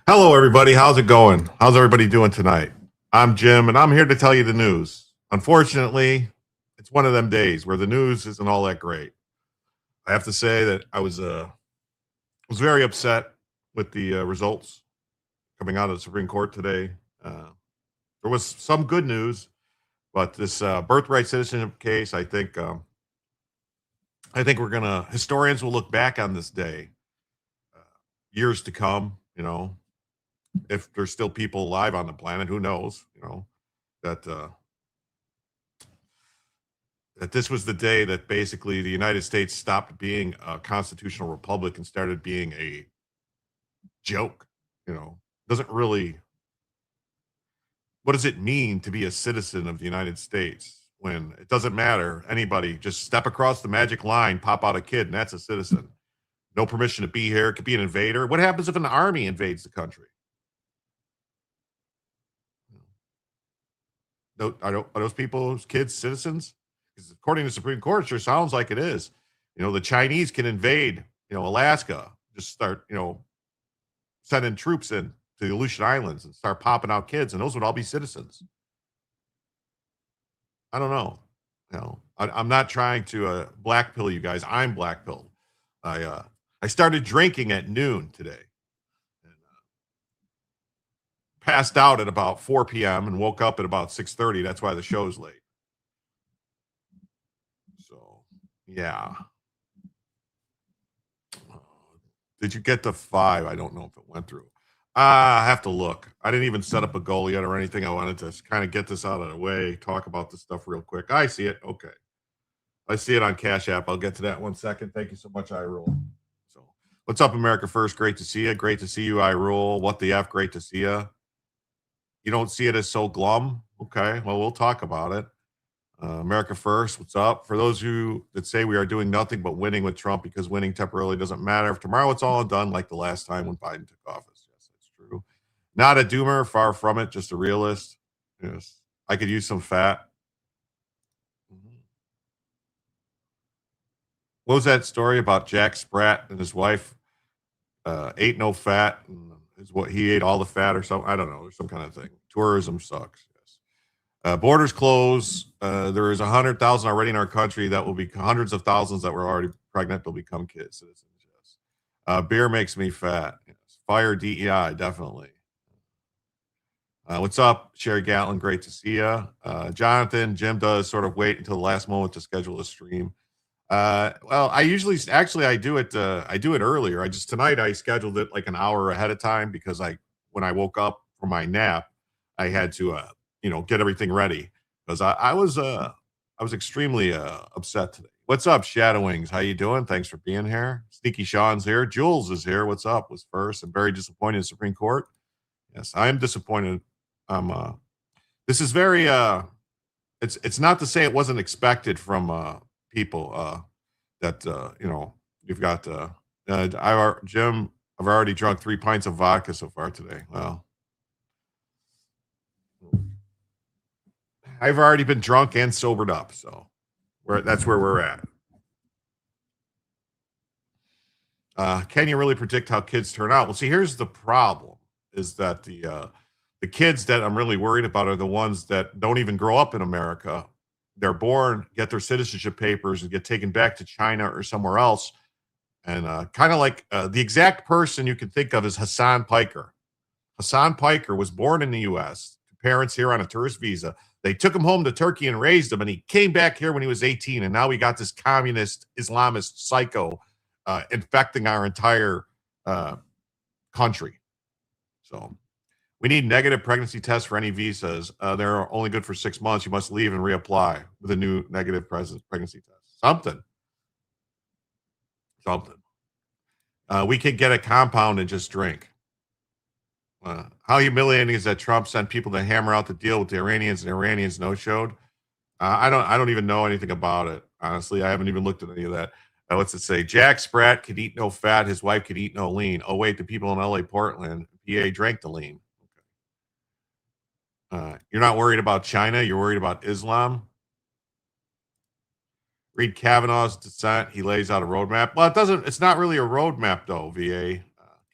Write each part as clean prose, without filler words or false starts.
Hello, everybody. How's it going? How's everybody doing tonight? I'm Jim, and I'm here to tell you the news. Unfortunately, it's one of them days where the news isn't all that great. I have to say that I was very upset with the results coming out of the Supreme Court today. There was some good news, but this birthright citizenship case, I think historians will look back on this day years to come. You know, if there's still people alive on the planet, who knows? You know, that this was the day that basically the United States stopped being a constitutional republic and started being a joke. You know, doesn't really. What does it mean to be a citizen of the United States when it doesn't matter? Anybody just step across the magic line, pop out a kid, and that's a citizen. No permission to be here. It could be an invader. What happens if an army invades the country? Are those people, those kids, citizens? Because according to the Supreme Court, it sure sounds like it is. You know, the Chinese can invade, Alaska, just start, sending troops in to the Aleutian Islands and start popping out kids, and those would all be citizens. I don't know. I'm not trying to black pill you guys. I'm black pilled. I started drinking at noon today. Passed out at about 4 p.m. and woke up at about 6:30. That's why the show's late. So, yeah. Did you get the 5? I don't know if it went through. I have to look. I didn't even set up a goal yet or anything. I wanted to kind of get this out of the way, talk about this stuff real quick. I see it. Okay. I see it on Cash App. I'll get to that 1 second. Thank you so much, iRule. So, what's up, America First? Great to see you. Great to see you, iRule. What the F? Great to see you. You don't see it as so glum? Okay, well, we'll talk about it. America First, what's up? For those of you that say we are doing nothing but winning with Trump because winning temporarily doesn't matter, if tomorrow it's all done like the last time when Biden took office. Yes, that's true. Not a doomer, far from it, just a realist. Yes, I could use some fat. What was that story about Jack Spratt and his wife ate no fat? And is what he ate all the fat or something? I don't know. There's some kind of thing. Tourism sucks. Yes. Borders close. There is 100,000 already in our country. That will be hundreds of thousands that were already pregnant will become kids. Citizens. Yes. Beer makes me fat. Yes. Fire DEI definitely. What's up, Sherry Gatlin? Great to see you. Jonathan, Jim does sort of wait until the last moment to schedule a stream. Well, I usually I do it earlier. Tonight I scheduled it like an hour ahead of time because when I woke up from my nap, I had to get everything ready. because I was extremely upset today. What's up, Shadowwings? How you doing? Thanks for being here. Sneaky Sean's here. Jules is here. What's up? Was first. I'm very disappointed in the Supreme Court. Yes, I am disappointed. This is very it's not to say it wasn't expected from people that you've got Jim, I've already drunk 3 pints of vodka so far today. Well, I've already been drunk and sobered up, so that's where we're at. Can you really predict how kids turn out? Well, see, here's the problem: is that the kids that I'm really worried about are the ones that don't even grow up in America. They're born, get their citizenship papers, and get taken back to China or somewhere else. And kind of like the exact person you can think of is Hassan Piker. Hassan Piker was born in the U.S. Parents here on a tourist visa. They took him home to Turkey and raised him, and he came back here when he was 18. And now we got this communist Islamist psycho infecting our entire country. So we need negative pregnancy tests for any visas. They're only good for 6 months. You must leave and reapply with a new negative pregnancy test. Something. We could get a compound and just drink. How humiliating is that Trump sent people to hammer out the deal with the Iranians and Iranians no-showed? I don't even know anything about it. Honestly, I haven't even looked at any of that. What's it say? Jack Spratt could eat no fat. His wife could eat no lean. Oh, wait, the people in LA, Portland, PA drank the lean. Okay. You're not worried about China. You're worried about Islam. Read Kavanaugh's dissent. He lays out a roadmap. Well, it's not really a roadmap though, VA,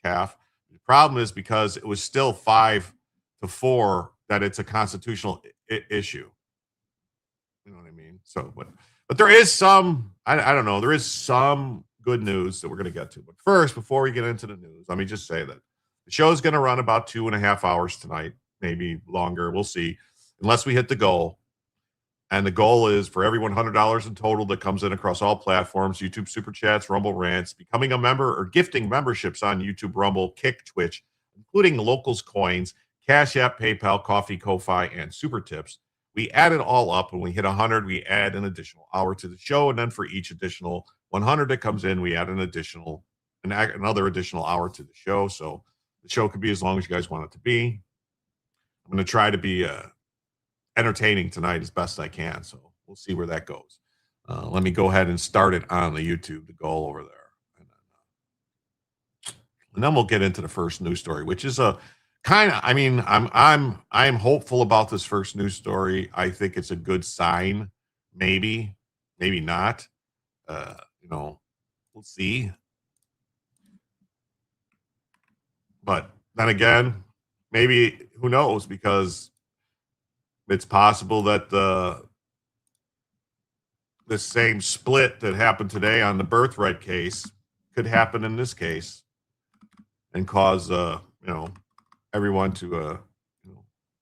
CAF. The problem is because it was still 5-4 that it's a constitutional issue. You know what I mean? So, but there is some, I don't know, there is some good news that we're going to get to. But first, before we get into the news, let me just say that the show is going to run about 2.5 hours tonight, maybe longer. We'll see, unless we hit the goal. And the goal is for every $100 in total that comes in across all platforms, YouTube Super Chats, Rumble Rants, becoming a member or gifting memberships on YouTube, Rumble, Kick, Twitch, including Locals Coins, Cash App, PayPal, Coffee, Ko-Fi, and Super Tips. We add it all up. When we hit 100, we add an additional hour to the show. And then for each additional 100 that comes in, we add another additional hour to the show. So the show could be as long as you guys want it to be. I'm going to try to be entertaining tonight as best I can. So we'll see where that goes. Let me go ahead and start it on the YouTube, the goal over there. And then we'll get into the first news story, which is a kind of, I mean, I'm hopeful about this first news story. I think it's a good sign. Maybe not. We'll see. But then again, maybe, who knows, because it's possible that the same split that happened today on the birthright case could happen in this case and cause everyone to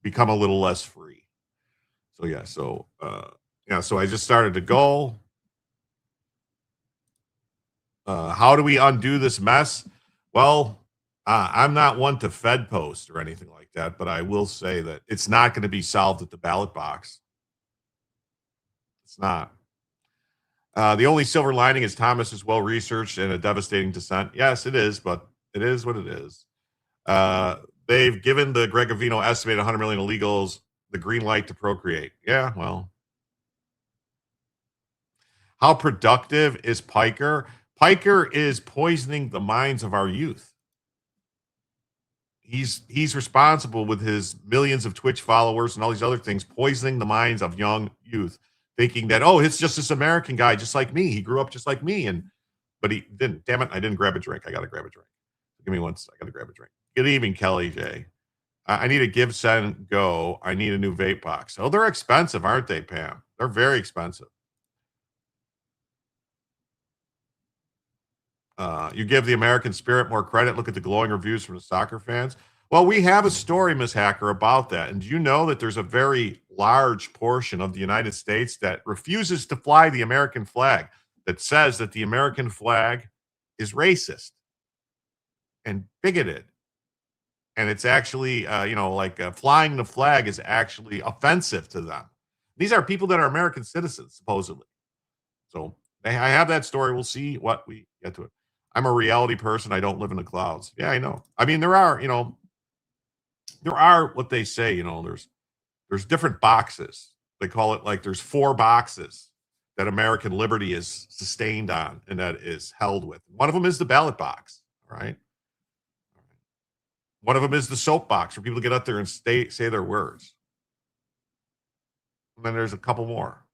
become a little less free. So so I just started the goal. How do we undo this mess? Well, I'm not one to Fed post or anything like that, but I will say that it's not going to be solved at the ballot box. It's not. The only silver lining is Thomas is well researched and a devastating dissent. Yes, it is, but it is what it is. They've given the Greg Avino estimated 100 million illegals the green light to procreate. Yeah, well. How productive is Piker? Piker is poisoning the minds of our youth. He's responsible with his millions of Twitch followers and all these other things, poisoning the minds of young youth, thinking that, oh, it's just this American guy, just like me. He grew up just like me. But he didn't. Damn it, I didn't grab a drink. I got to grab a drink. Give me one second. I got to grab a drink. Good evening, Kelly J. I need a give, send, go. I need a new vape box. Oh, they're expensive, aren't they, Pam? They're very expensive. You give the American spirit more credit. Look at the glowing reviews from the soccer fans. Well, we have a story, Ms. Hacker, about that. And do you know that there's a very large portion of the United States that refuses to fly the American flag, that says that the American flag is racist and bigoted? And it's actually, flying the flag is actually offensive to them. These are people that are American citizens, supposedly. So I have that story. We'll see what we get to it. I'm a reality person. I don't live in the clouds. Yeah, I know. I mean, there are what they say. There's different boxes. They call it like there's 4 boxes that American liberty is sustained on and that is held with. One of them is the ballot box. All right. One of them is the soapbox for people to get up there and say their words. And then there's a couple more.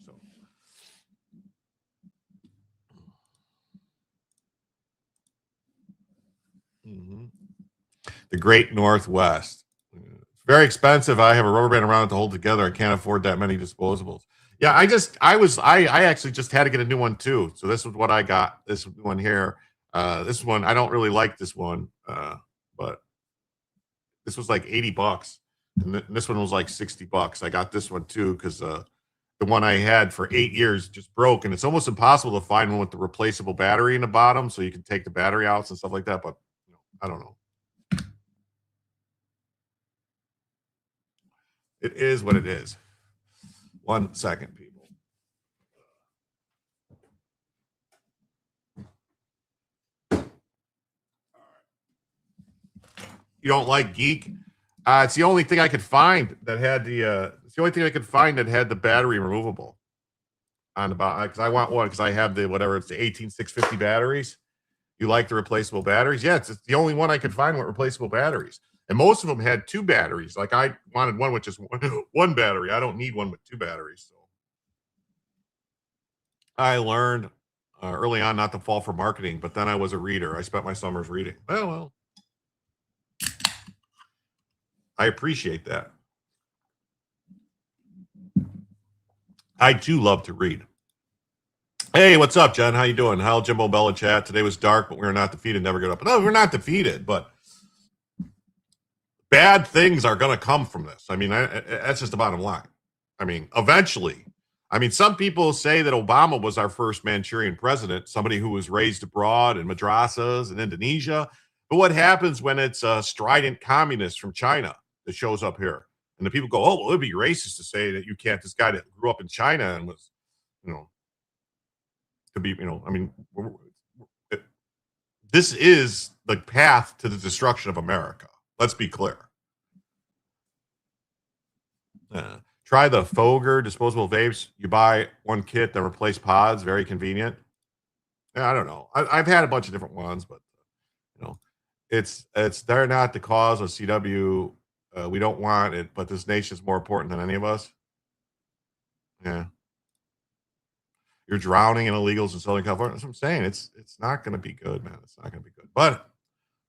So, the Great Northwest. It's very expensive. I have a rubber band around it to hold together. I can't afford that many disposables. Yeah, I actually just had to get a new one too. So this is what I got. This one here. This one, I don't really like this one, but this was like $80, and this one was like $60. I got this one too because the one I had for 8 years just broke, and it's almost impossible to find one with the replaceable battery in the bottom, so you can take the battery out and stuff like that. But I don't know. It is what it is. 1 second, people. You don't like geek? It's the only thing I could find that had it's the only thing I could find that had the battery removable on the bottom. Because I want one because I have the 18650 batteries. You like the replaceable batteries? Yeah, it's the only one I could find with replaceable batteries. And most of them had 2 batteries. Like I wanted one with just one battery. I don't need one with 2 batteries. So I learned early on not to fall for marketing, but then I was a reader. I spent my summers reading. Well, I appreciate that. I too love to read. Hey, what's up, John? How you doing? How Jimbo Bella chat? Today was dark, but we were not defeated. Never get up. No, we're not defeated, but bad things are going to come from this. I mean, that's just the bottom line. I mean, eventually. I mean, some people say that Obama was our first Manchurian president, somebody who was raised abroad in madrasas in Indonesia. But what happens when it's a strident communist from China that shows up here? And the people go, oh, well, it'd be racist to say that you can't, this guy that grew up in China and was, to be, I mean, this is the path to the destruction of America. Let's be clear. Try the Foger disposable vapes. You buy one kit, then replace pods. Very convenient. Yeah, I don't know. I've had a bunch of different ones, but it's they're not the cause of CW. We don't want it, but this nation is more important than any of us. Yeah. You're drowning in illegals in Southern California. That's what I'm saying. It's not going to be good, man. It's not going to be good. But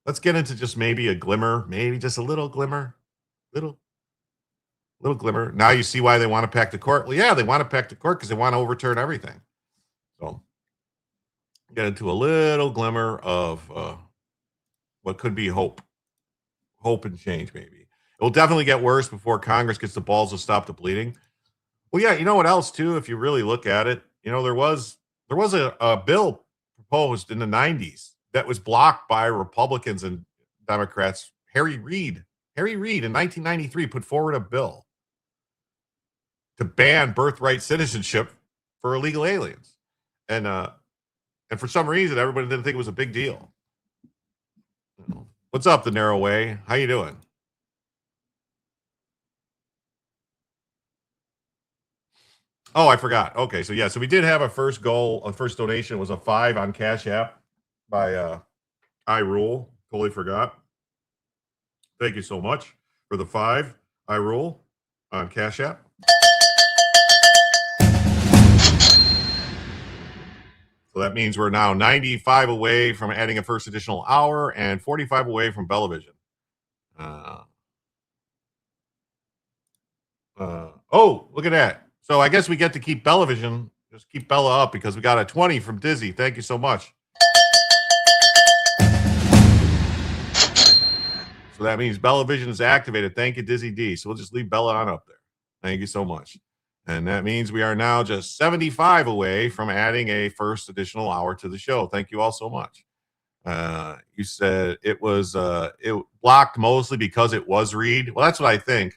let's get into just maybe a glimmer, maybe just a little glimmer, little glimmer. Now you see why they want to pack the court. Well, yeah, they want to pack the court because they want to overturn everything. So get into a little glimmer of what could be hope and change. Maybe it will definitely get worse before Congress gets the balls to stop the bleeding. Well, yeah, you know what else too? If you really look at it, there was a bill proposed in the 90s that was blocked by Republicans and Democrats. Harry Reid in 1993 put forward a bill to ban birthright citizenship for illegal aliens, and for some reason everybody didn't think it was a big deal. What's up, the narrow way? How you doing? Oh, I forgot. Okay, so we did have a first goal. A first donation was a $5 on Cash App by I Rule. Totally forgot. Thank you so much for the $5. I Rule on Cash App. So that means we're now 95 away from adding a first additional hour and 45 away from Bellavision. Oh, look at that. So I guess we get to keep Bellavision. Just keep Bella up because we got a 20 from Dizzy. Thank you so much. So that means Bellavision is activated. Thank you, Dizzy D. So we'll just leave Bella on up there. Thank you so much. And that means we are now just 75 away from adding a first additional hour to the show. Thank you all so much. You said it blocked mostly because it was Reed. Well, that's what I think.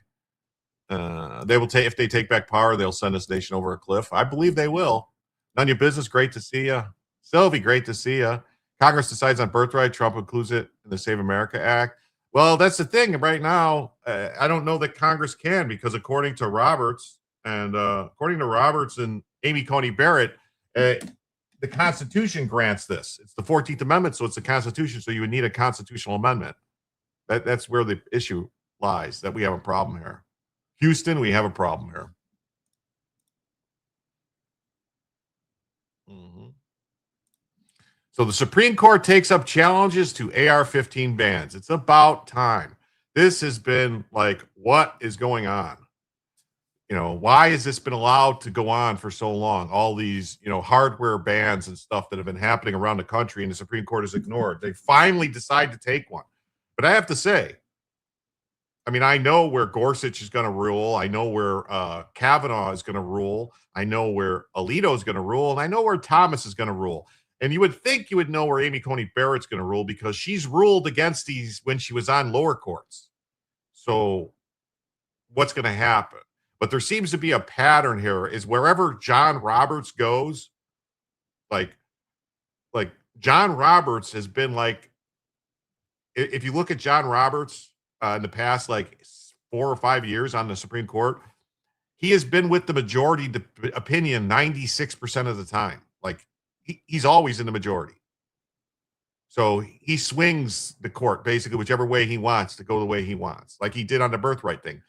They will take if they take back power, they'll send this nation over a cliff. I believe they will. None of your business. Great to see you, Sylvie. Great to see you. Congress decides on birthright. Trump includes it in the Save America Act. Well, that's the thing. Right now, I don't know that Congress can because according to Roberts and Amy Coney Barrett, uh, the Constitution grants this. It's the 14th Amendment, so it's the Constitution. So you would need a constitutional amendment. That's where the issue lies. That we have a problem here. Houston, we have a problem here. Mhm. So the Supreme Court takes up challenges to AR-15 bans. It's about time. This has been like, what is going on? Why has this been allowed to go on for so long? All these, hardware bans and stuff that have been happening around the country, and the Supreme Court has ignored. They finally decide to take one. But I have to say, I mean, I know where Gorsuch is going to rule. I know where Kavanaugh is going to rule. I know where Alito is going to rule. And I know where Thomas is going to rule. And you would think you would know where Amy Coney Barrett's going to rule because she's ruled against these when she was on lower courts. So what's going to happen? But there seems to be a pattern here is wherever John Roberts goes, like John Roberts has been like, if you look at John Roberts in the past, like 4 or 5 years on the Supreme Court, he has been with the majority opinion 96% of the time. Like he's always in the majority. So he swings the court basically whichever way he wants to go the way he wants, like he did on the birthright thing.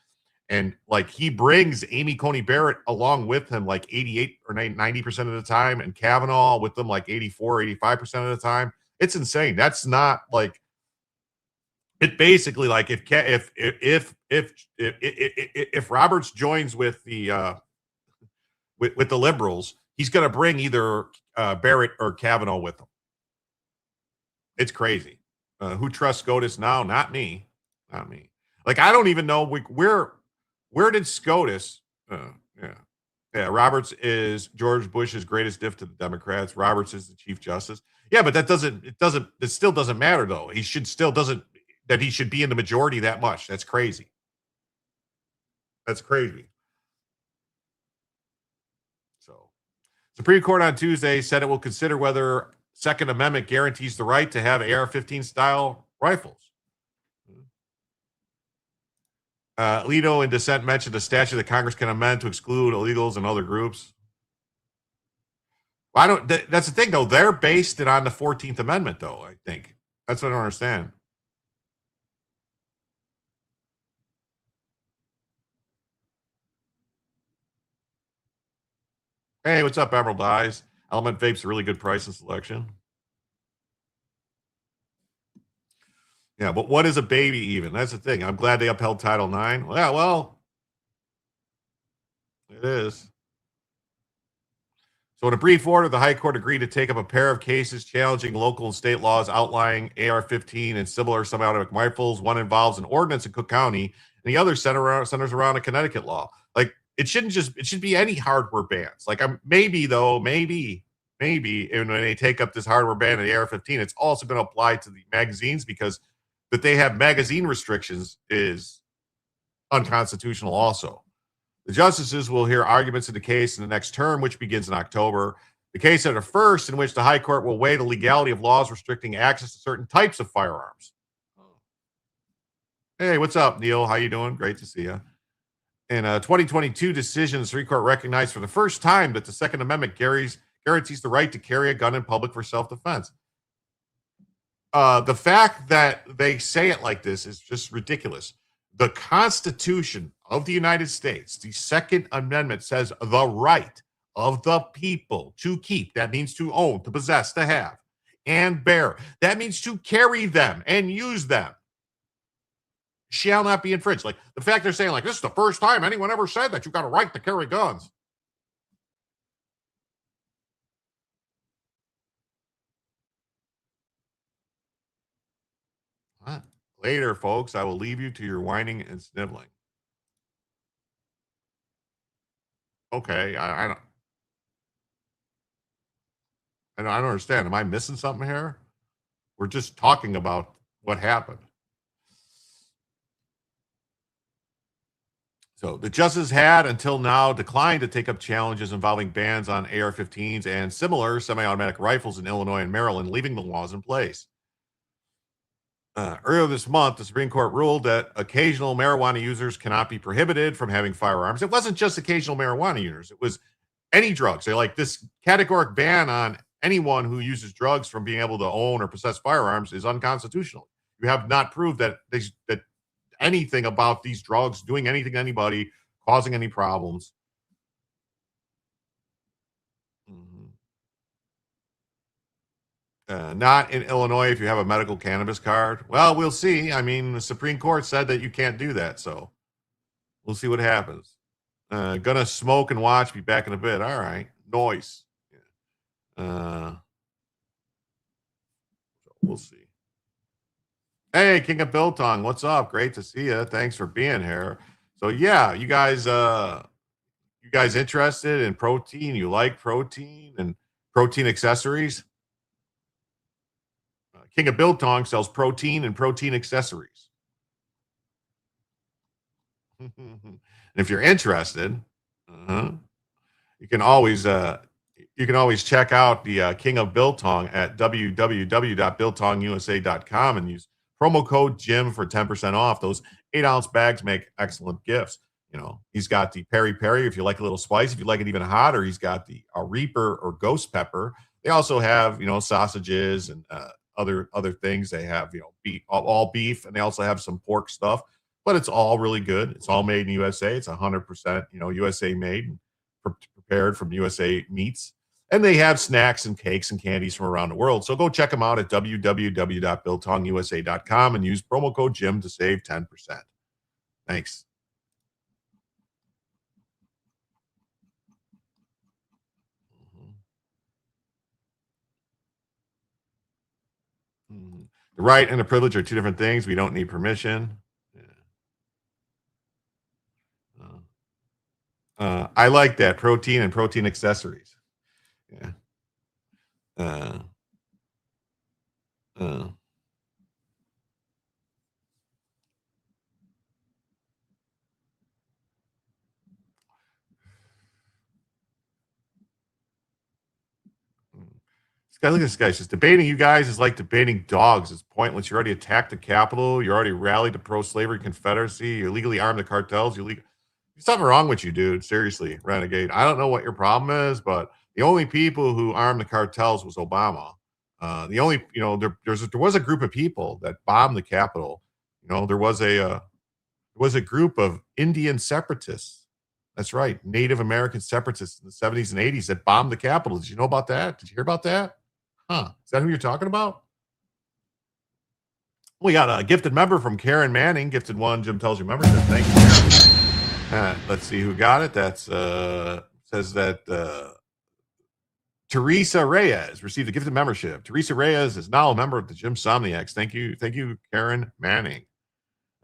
And like he brings Amy Coney Barrett along with him like 88 or 90% of the time, and Kavanaugh with them like 84, 85% of the time. It's insane. That's not like it basically like if Roberts joins with the with the liberals, he's going to bring either Barrett or Kavanaugh with him. It's crazy. Who trusts SCOTUS now? Not me. Not me. Like I don't even know where did SCOTUS? Yeah, yeah. Roberts is George Bush's greatest gift to the Democrats. Roberts is the Chief Justice. Yeah, but it still doesn't matter though. He should still doesn't that he should be in the majority that much. That's crazy. That's crazy. So, Supreme Court on Tuesday said it will consider whether Second Amendment guarantees the right to have AR-15 style rifles. Alito in dissent mentioned a statute that Congress can amend to exclude illegals and other groups. Well, I don't. That's the thing, though. They're based it on the 14th Amendment, though. I think that's what I don't understand. Hey, what's up, Emerald Eyes? Element Vape's a really good price and selection. Yeah, but what is a baby even? That's the thing. I'm glad they upheld Title IX. Yeah, well, it is. So in a brief order, the High Court agreed to take up a pair of cases challenging local and state laws outlining AR-15 and similar semi-automatic rifles. One involves an ordinance in Cook County, and the other centers around a Connecticut law. Like it should be any hardware bans. Like maybe and when they take up this hardware ban of the AR-15, it's also going to apply to the magazines because that they have magazine restrictions is unconstitutional also. The justices will hear arguments in the case in the next term, which begins in October. The case at a first, in which the High Court will weigh the legality of laws restricting access to certain types of firearms. Hey, what's up, Neil? How you doing? Great to see you. In a 2022 decision, the Supreme Court recognized for the first time that the Second Amendment guarantees the right to carry a gun in public for self-defense. The fact that they say it like this is just ridiculous. The Constitution of the United States, the Second Amendment says the right of the people to keep. That means to own, to possess, to have, and bear. That means to carry them and use them. Shall not be infringed. Like the fact they're saying, like, this is the first time anyone ever said that you got a right to carry guns. Huh? Later, folks, I will leave you to your whining and sniveling. Okay, I don't understand. Am I missing something here? We're just talking about what happened. So the justices had until now declined to take up challenges involving bans on AR-15s and similar semi-automatic rifles in Illinois and Maryland, leaving the laws in place. Earlier this month, the Supreme Court ruled that occasional marijuana users cannot be prohibited from having firearms. It wasn't just occasional marijuana users; it was any drugs. They like this categoric ban on anyone who uses drugs from being able to own or possess firearms is unconstitutional. You have not proved that that anything about these drugs doing anything to anybody, causing any problems. Mhm. Not in Illinois if you have a medical cannabis card. Well, we'll see. I mean, the Supreme Court said that you can't do that, so we'll see what happens. Gonna smoke and watch. Be back in a bit. All right. Noise. Uh, we'll see. Hey, King of Biltong, what's up? Great to see you. Thanks for being here. So yeah, you guys interested in protein? You like protein and protein accessories? King of Biltong sells protein and protein accessories. And if you're interested, uh you can always check out the King of Biltong at www.biltongusa.com and use promo code Jim for 10% off. Those 8-ounce bags make excellent gifts. You know, he's got the peri peri if you like a little spice, if you like it even hotter. He's got the Reaper or Ghost Pepper. They also have, you know, sausages and other things. They have, you know, beef, all beef, and they also have some pork stuff. But it's all really good. It's all made in USA. It's 100%, you know, USA made, prepared from USA meats. And they have snacks and cakes and candies from around the world. So go check them out at www.biltongusa.com and use promo code Jim to save 10%. Thanks. Mhm. Mhm. The right and the privilege are two different things. We don't need permission. Yeah. I like that protein and protein accessories. Yeah. Uh, uh, mm. This guy, look at this guy. He's just debating you guys is like debating dogs. It's pointless. You already attacked the Capitol. You already rallied the pro-slavery Confederacy. You illegally armed the cartels. There's something wrong with you, dude. Seriously, renegade. I don't know what your problem is, but the only people who armed the cartels was Obama. The only, you know, there was a group of people that bombed the Capitol. You know, there was a group of Indian separatists. That's right, Native American separatists in the 70s and 80s that bombed the Capitol. Did you know about that? Did you hear about that? Huh? Is that who you're talking about? We got a gifted member from Karen Manning, gifted one. Jim tells you membership. Thank you, Karen. Let's see who got it. That's says that Teresa Reyes received a gifted membership. Teresa Reyes is now a member of the Jim Somniacs. Thank you, Karen Manning.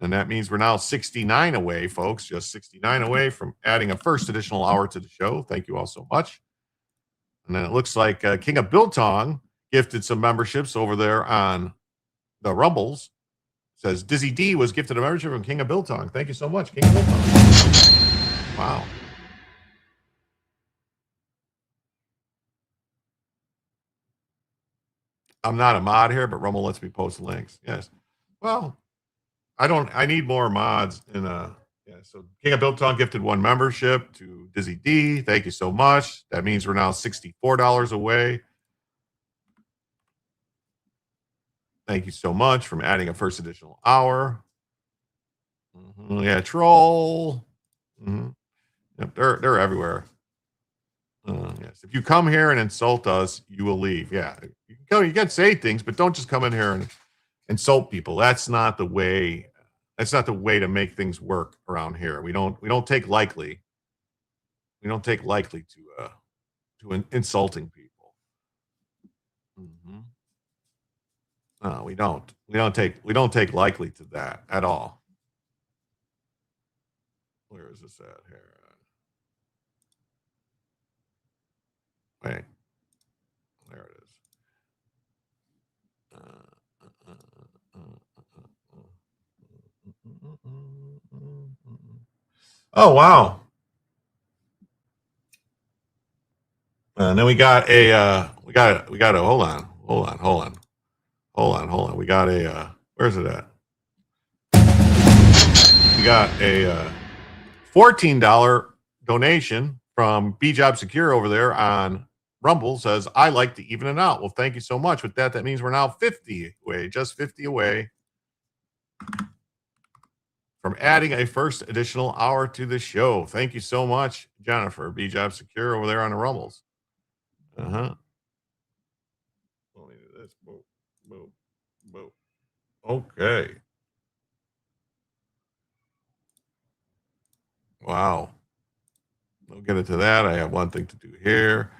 And that means we're now 69 away, folks. Just 69 away from adding a first additional hour to the show. Thank you all so much. And then it looks like King of Biltong gifted some memberships over there on the Rumbles. Says Dizzy D was gifted a membership from King of Biltong. Thank you so much, King of Biltong. Wow. I'm not a mod here, but Rumble lets me post links. Yes. Well, I need more mods in yeah. So King of Biltong gifted one membership to Dizzy D. Thank you so much. That means we're now $64 away. Thank you so much from adding a first additional hour. Yeah, troll. Yep, they're everywhere. Yes, if you come here and insult us, you will leave. Yeah, you can go. You can say things, but don't just come in here and insult people. That's not the way. That's not the way to make things work around here. We don't take lightly. We don't take lightly to insulting people. Mm-hmm. No, we don't. We don't take likely to that at all. Where is this at here? Wait, there it is. Oh, wow. And then we got a, we got a, hold on. We got a, where's it at? We got a $14 donation from B Job Secure over there on Rumble. Says, I like to even it out. Well, thank you so much. With that, that means we're now 50 away, just 50 away from adding a first additional hour to the show. Thank you so much, Jennifer, B Job Secure over there on the Rumbles. Uh-huh. Let me do this. Boom, boom, boom. Okay. Wow. We'll get into that. I have one thing to do here.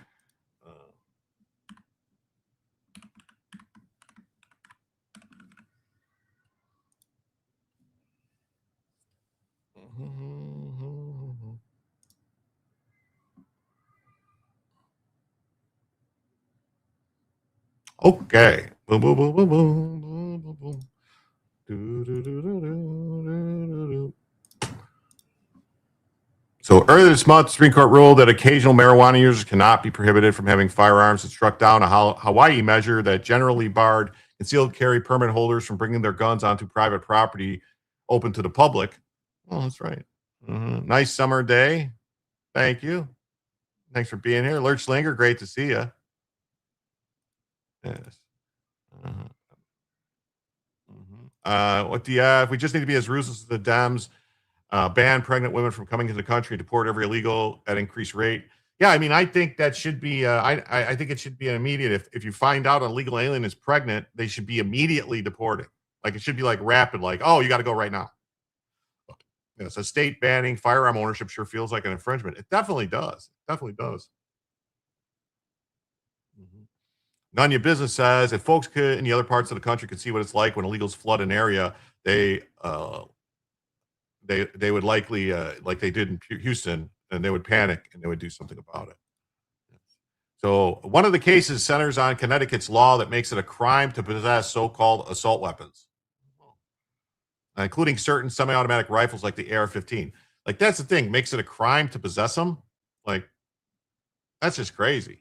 Okay. Boom, boom, boom, boom, boom, boom, boom, boom. So earlier this month, the Supreme Court ruled that occasional marijuana users cannot be prohibited from having firearms. It struck down a Hawaii measure that generally barred concealed carry permit holders from bringing their guns onto private property open to the public. Oh, that's right. Nice summer day. Thank you. Thanks for being here. Lurch Slinger, great to see you. Yes. What do you have? We just need to be as ruthless as the Dems. Ban pregnant women from coming to the country, deport every illegal at increased rate. Yeah, I mean, I think that should be. I think it should be an immediate. If you find out an illegal alien is pregnant, they should be immediately deported. Like it should be like rapid. Like, oh, you got to go right now. Yes, a state banning firearm ownership sure feels like an infringement. It definitely does. Definitely does. None of your business says if folks could in the other parts of the country could see what it's like when illegals flood an area, they would likely like they did in Houston, and they would panic and they would do something about it. So one of the cases centers on Connecticut's law that makes it a crime to possess so-called assault weapons, including certain semi-automatic rifles like the AR-15. Like that's the thing, makes it a crime to possess them. Like that's just crazy.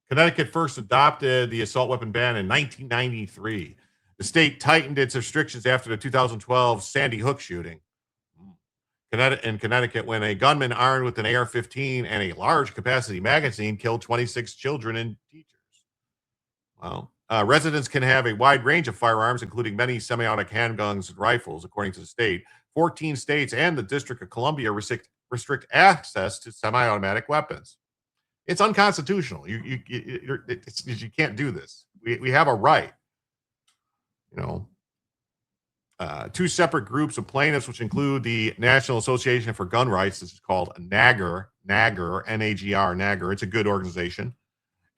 Connecticut first adopted the assault weapon ban in 1993. The state tightened its restrictions after the 2012 Sandy Hook shooting. In Connecticut, when a gunman armed with an AR-15 and a large capacity magazine killed 26 children and teachers. Wow. Residents can have a wide range of firearms, including many semi-automatic handguns and rifles, according to the state. 14 states and the District of Columbia restrict access to semi-automatic weapons. It's unconstitutional. You can't do this. We have a right. You know, two separate groups of plaintiffs, which include the National Association for Gun Rights. This is called NAGR, N-A-G-R, NAGR. It's a good organization.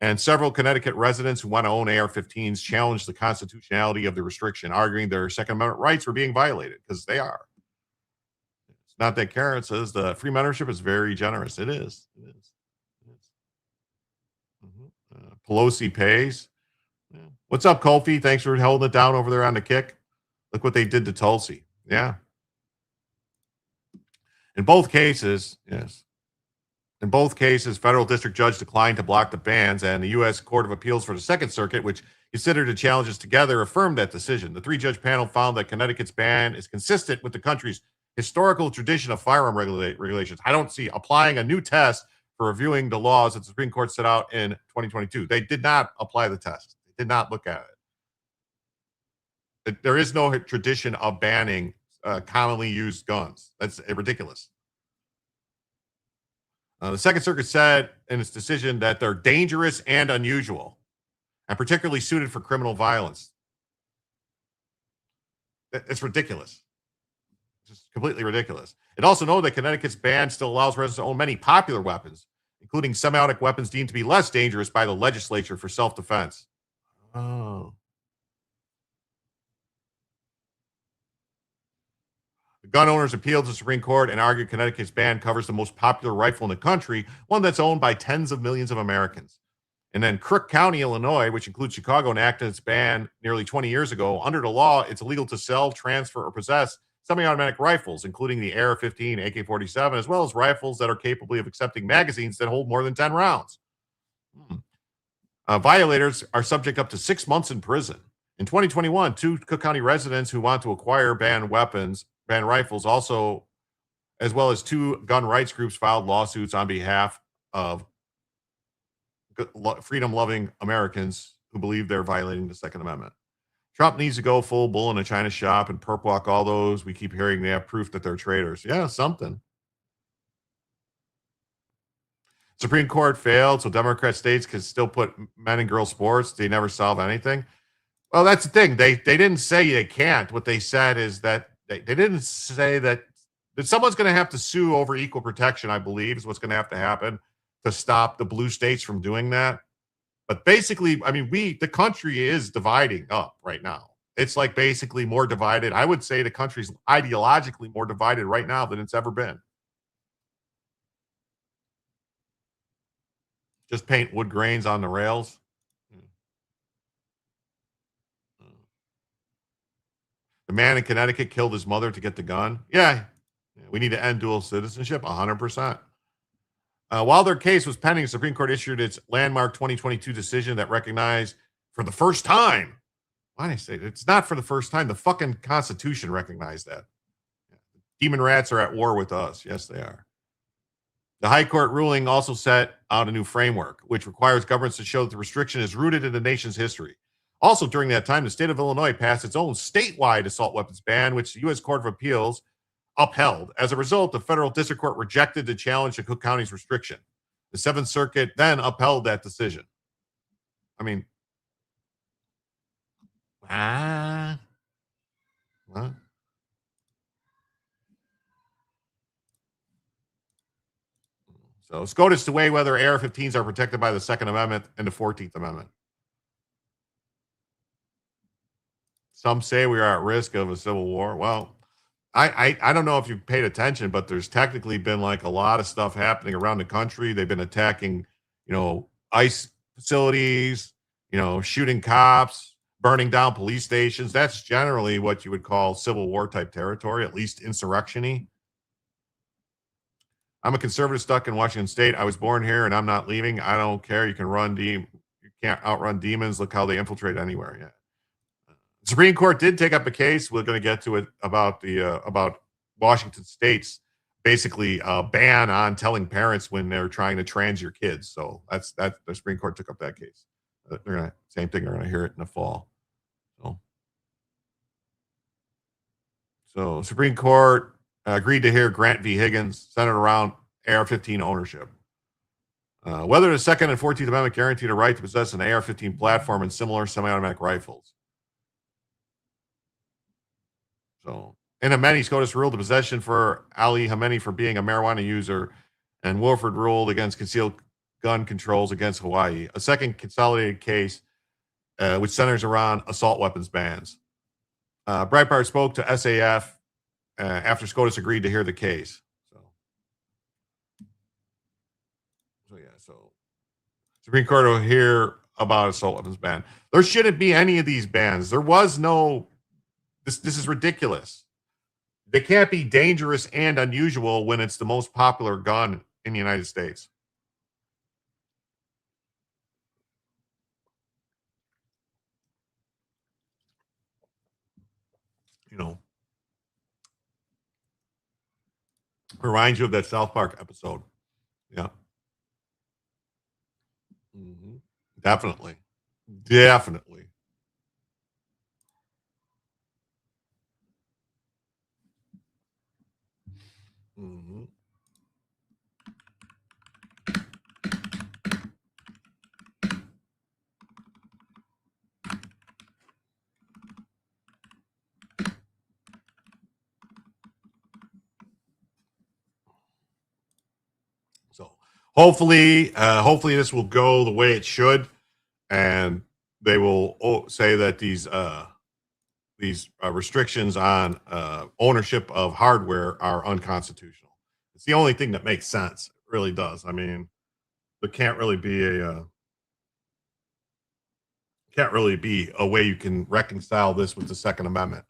And several Connecticut residents who want to own AR-15s challenged the constitutionality of the restriction, arguing their Second Amendment rights were being violated, because they are. It's not that Karen says the free membership is very generous. It is. It is. Pelosi pays. Yeah. What's up, Kofi? Thanks for holding it down over there on the kick. Look what they did to Tulsi. Yeah. In both cases, yes. In both cases, federal district judge declined to block the bans, and the U.S. Court of Appeals for the Second Circuit, which considered the challenges together, affirmed that decision. The three-judge panel found that Connecticut's ban is consistent with the country's historical tradition of firearm regulations. I don't see applying a new test for reviewing the laws that the Supreme Court set out in 2022. They did not apply the test. They did not look at it. There is no tradition of banning commonly used guns. That's ridiculous. The Second Circuit said in its decision that they're dangerous and unusual, and particularly suited for criminal violence. It's ridiculous. It's just completely ridiculous. It also noted that Connecticut's ban still allows residents to own many popular weapons, including semi-automatic weapons deemed to be less dangerous by the legislature for self-defense. Oh. The gun owners appealed to the Supreme Court and argued Connecticut's ban covers the most popular rifle in the country, one that's owned by tens of millions of Americans. And then Crook County, Illinois, which includes Chicago, enacted its ban nearly 20 years ago. Under the law, it's illegal to sell, transfer, or possess semi-automatic rifles, including the AR-15, AK-47, as well as rifles that are capable of accepting magazines that hold more than 10 rounds. Violators are subject up to 6 months in prison. In 2021, 2 Cook County residents who want to acquire banned rifles, also as well as 2 gun rights groups filed lawsuits on behalf of freedom-loving Americans who believe they're violating the Second Amendment. Trump needs to go full bull in a China shop and perp walk all those. We keep hearing they have proof that they're traitors. Yeah, something. Supreme Court failed, so Democrat states can still put men and girls sports. They never solve anything. Well, that's the thing. They didn't say they can't. What they said is that they didn't say that someone's going to have to sue over equal protection, I believe, is what's going to have to happen to stop the blue states from doing that. But basically, I mean, the country is dividing up right now. It's like basically more divided. I would say the country's ideologically more divided right now than it's ever been. Just paint wood grains on the rails. The man in Connecticut killed his mother to get the gun. Yeah, we need to end dual citizenship 100%. While their case was pending, the Supreme Court issued its landmark 2022 decision that recognized for the first time. Why did I say that? It's not for the first time. The fucking Constitution recognized that. Demon rats are at war with us. Yes, they are. The High Court ruling also set out a new framework, which requires governments to show that the restriction is rooted in the nation's history. Also, during that time, the state of Illinois passed its own statewide assault weapons ban, which the U.S. Court of Appeals upheld. As a result, the federal district court rejected the challenge to Cook County's restriction. The Seventh Circuit then upheld that decision. I mean, what? So SCOTUS to weigh whether AR-15s are protected by the Second Amendment and the 14th Amendment. Some say we are at risk of a civil war. Well, I don't know if you've paid attention, but there's technically been like a lot of stuff happening around the country. They've been attacking, ICE facilities, shooting cops, burning down police stations. That's generally what you would call civil war type territory, at least insurrection-y. I'm a conservative stuck in Washington State. I was born here and I'm not leaving. I don't care. You can't outrun demons. Look how they infiltrate anywhere. Yeah. The Supreme Court did take up a case. We're going to get to it about about Washington State's basically ban on telling parents when they're trying to trans your kids. So that's the Supreme Court took up that case. Same thing. They're going to hear it in the fall. So Supreme Court agreed to hear Grant v. Higgins centered around AR-15 ownership. Whether the Second and 14th Amendment guarantee the right to possess an AR-15 platform and similar semi-automatic rifles. So, in Hameni, SCOTUS ruled the possession for Ali Hameni for being a marijuana user, and Wilford ruled against concealed gun controls against Hawaii. A second consolidated case, which centers around assault weapons bans. Breitbart spoke to SAF after SCOTUS agreed to hear the case. So Supreme Court will hear about assault weapons ban. There shouldn't be any of these bans. There was no. This is ridiculous. They can't be dangerous and unusual when it's the most popular gun in the United States. Reminds you of that South Park episode. Yeah. Mm-hmm. Definitely. Mm-hmm. So hopefully this will go the way it should, and they will say that these restrictions on ownership of hardware are unconstitutional. It's the only thing that makes sense. It really does. I mean, there can't really be a Can't really be a way you can reconcile this with the Second Amendment,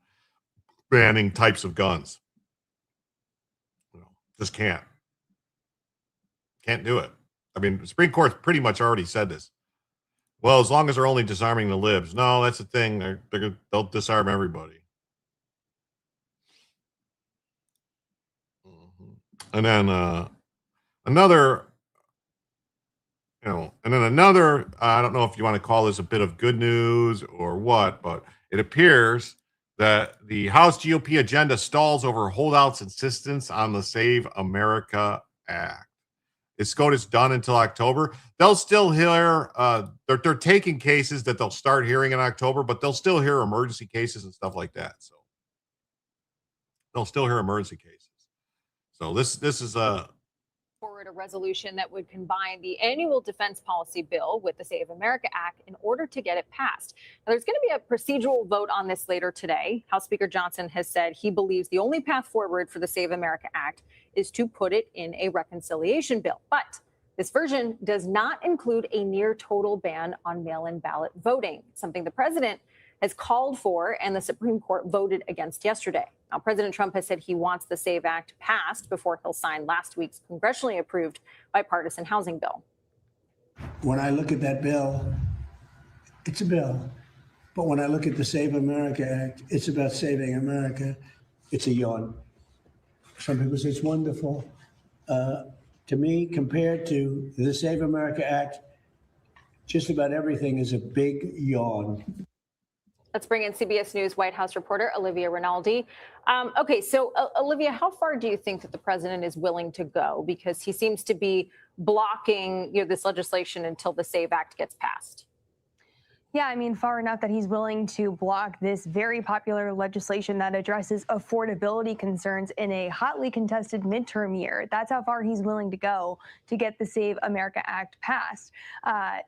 banning types of guns. Just can't do it. I mean, the Supreme Court's pretty much already said this. Well, as long as they're only disarming the libs. No, that's the thing. They'll disarm everybody. And then another, I don't know if you want to call this a bit of good news or what, but it appears that the House GOP agenda stalls over holdouts' insistence on the Save America Act. Is SCOTUS done until October? They'll still hear, they're taking cases that they'll start hearing in October, but they'll still hear emergency cases and stuff like that. So they'll still hear emergency cases. So this is forward a resolution that would combine the annual defense policy bill with the Save America Act in order to get it passed. Now, there's going to be a procedural vote on this later today. House Speaker Johnson has said he believes the only path forward for the Save America Act is to put it in a reconciliation bill. But this version does not include a near total ban on mail-in ballot voting, something the president has called for and the Supreme Court voted against yesterday. Now, President Trump has said he wants the SAVE Act passed before he'll sign last week's congressionally approved bipartisan housing bill. When I look at that bill, it's a bill. But when I look at the Save America Act, it's about saving America. It's a yawn. Some people say it's wonderful. To me, compared to the Save America Act, just about everything is a big yawn. Let's bring in CBS News White House reporter Olivia Rinaldi. Okay, so Olivia, how far do you think that the president is willing to go? Because he seems to be blocking this legislation until the SAVE Act gets passed. Yeah, I mean, far enough that he's willing to block this very popular legislation that addresses affordability concerns in a hotly contested midterm year. That's how far he's willing to go to get the Save America Act passed.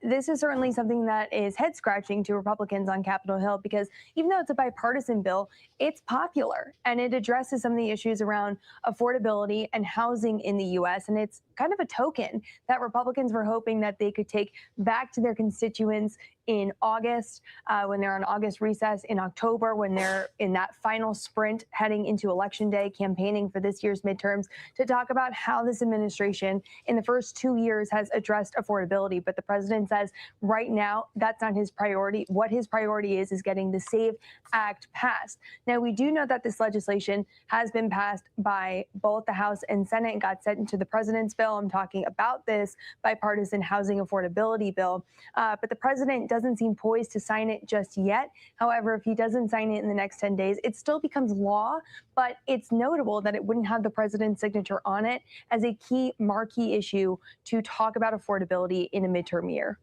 This is certainly something that is head scratching to Republicans on Capitol Hill, because even though it's a bipartisan bill, it's popular and it addresses some of the issues around affordability and housing in the U.S. And it's kind of a token that Republicans were hoping that they could take back to their constituents in August, when they're on August recess, in October, when they're in that final sprint heading into Election Day, campaigning for this year's midterms, to talk about how this administration in the first 2 years has addressed affordability. But the president says right now that's not his priority. What his priority is getting the SAVE Act passed. Now, we do know that this legislation has been passed by both the House and Senate and got sent into the president's bill. I'm talking about this bipartisan housing affordability bill. But the president doesn't seem poised to sign it just yet. However, if he doesn't sign it in the next 10 days, it still becomes law. But it's notable that it wouldn't have the president's signature on it as a key marquee issue to talk about affordability in a midterm year.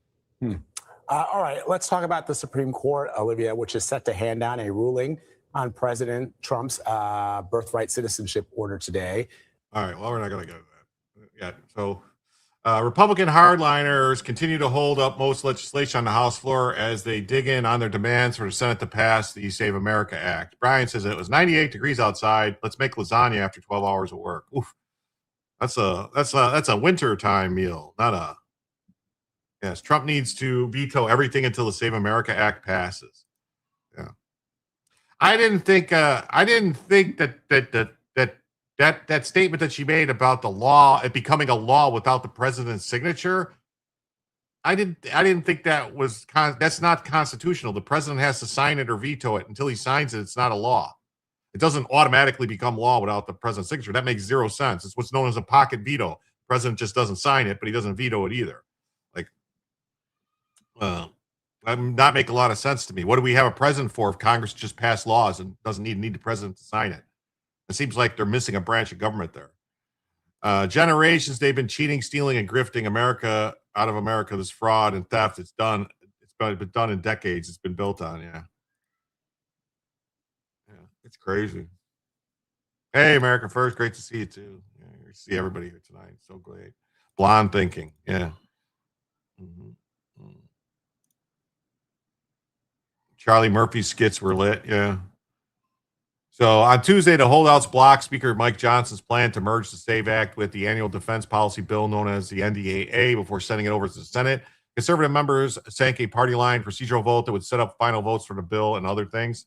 All right, let's talk about the Supreme Court, Olivia, which is set to hand down a ruling on President Trump's birthright citizenship order today. All right, well, we're not going to go to that yet. So Republican hardliners continue to hold up most legislation on the House floor as they dig in on their demands for the Senate to pass the Save America Act. Brian says it was 98 degrees outside. Let's make lasagna after 12 hours of work. Oof. That's a wintertime meal, not a. Yes, Trump needs to veto everything until the Save America Act passes. Yeah, I didn't think that statement that she made about the law, it becoming a law without the president's signature. I didn't think that was that's not constitutional. The president has to sign it or veto it. Until he signs it, it's not a law. It doesn't automatically become law without the president's signature. That makes zero sense. It's what's known as a pocket veto. The president just doesn't sign it, but he doesn't veto it either. That not make a lot of sense to me. What do we have a president for if Congress just passed laws and doesn't need the president to sign it? It seems like they're missing a branch of government there. Generations they've been cheating, stealing, and grifting America out of America. This fraud and theft, it's done. It's been done in decades. It's been built on. Yeah, it's crazy. Hey, America First, great to see you too. Yeah, great to see everybody here tonight. So great. Blonde thinking. Yeah. Charlie Murphy's skits were lit. Yeah. So on Tuesday, the holdouts blocked Speaker Mike Johnson's plan to merge the SAVE Act with the annual defense policy bill known as the NDAA before sending it over to the Senate. Conservative members sank a party line procedural vote that would set up final votes for the bill and other things.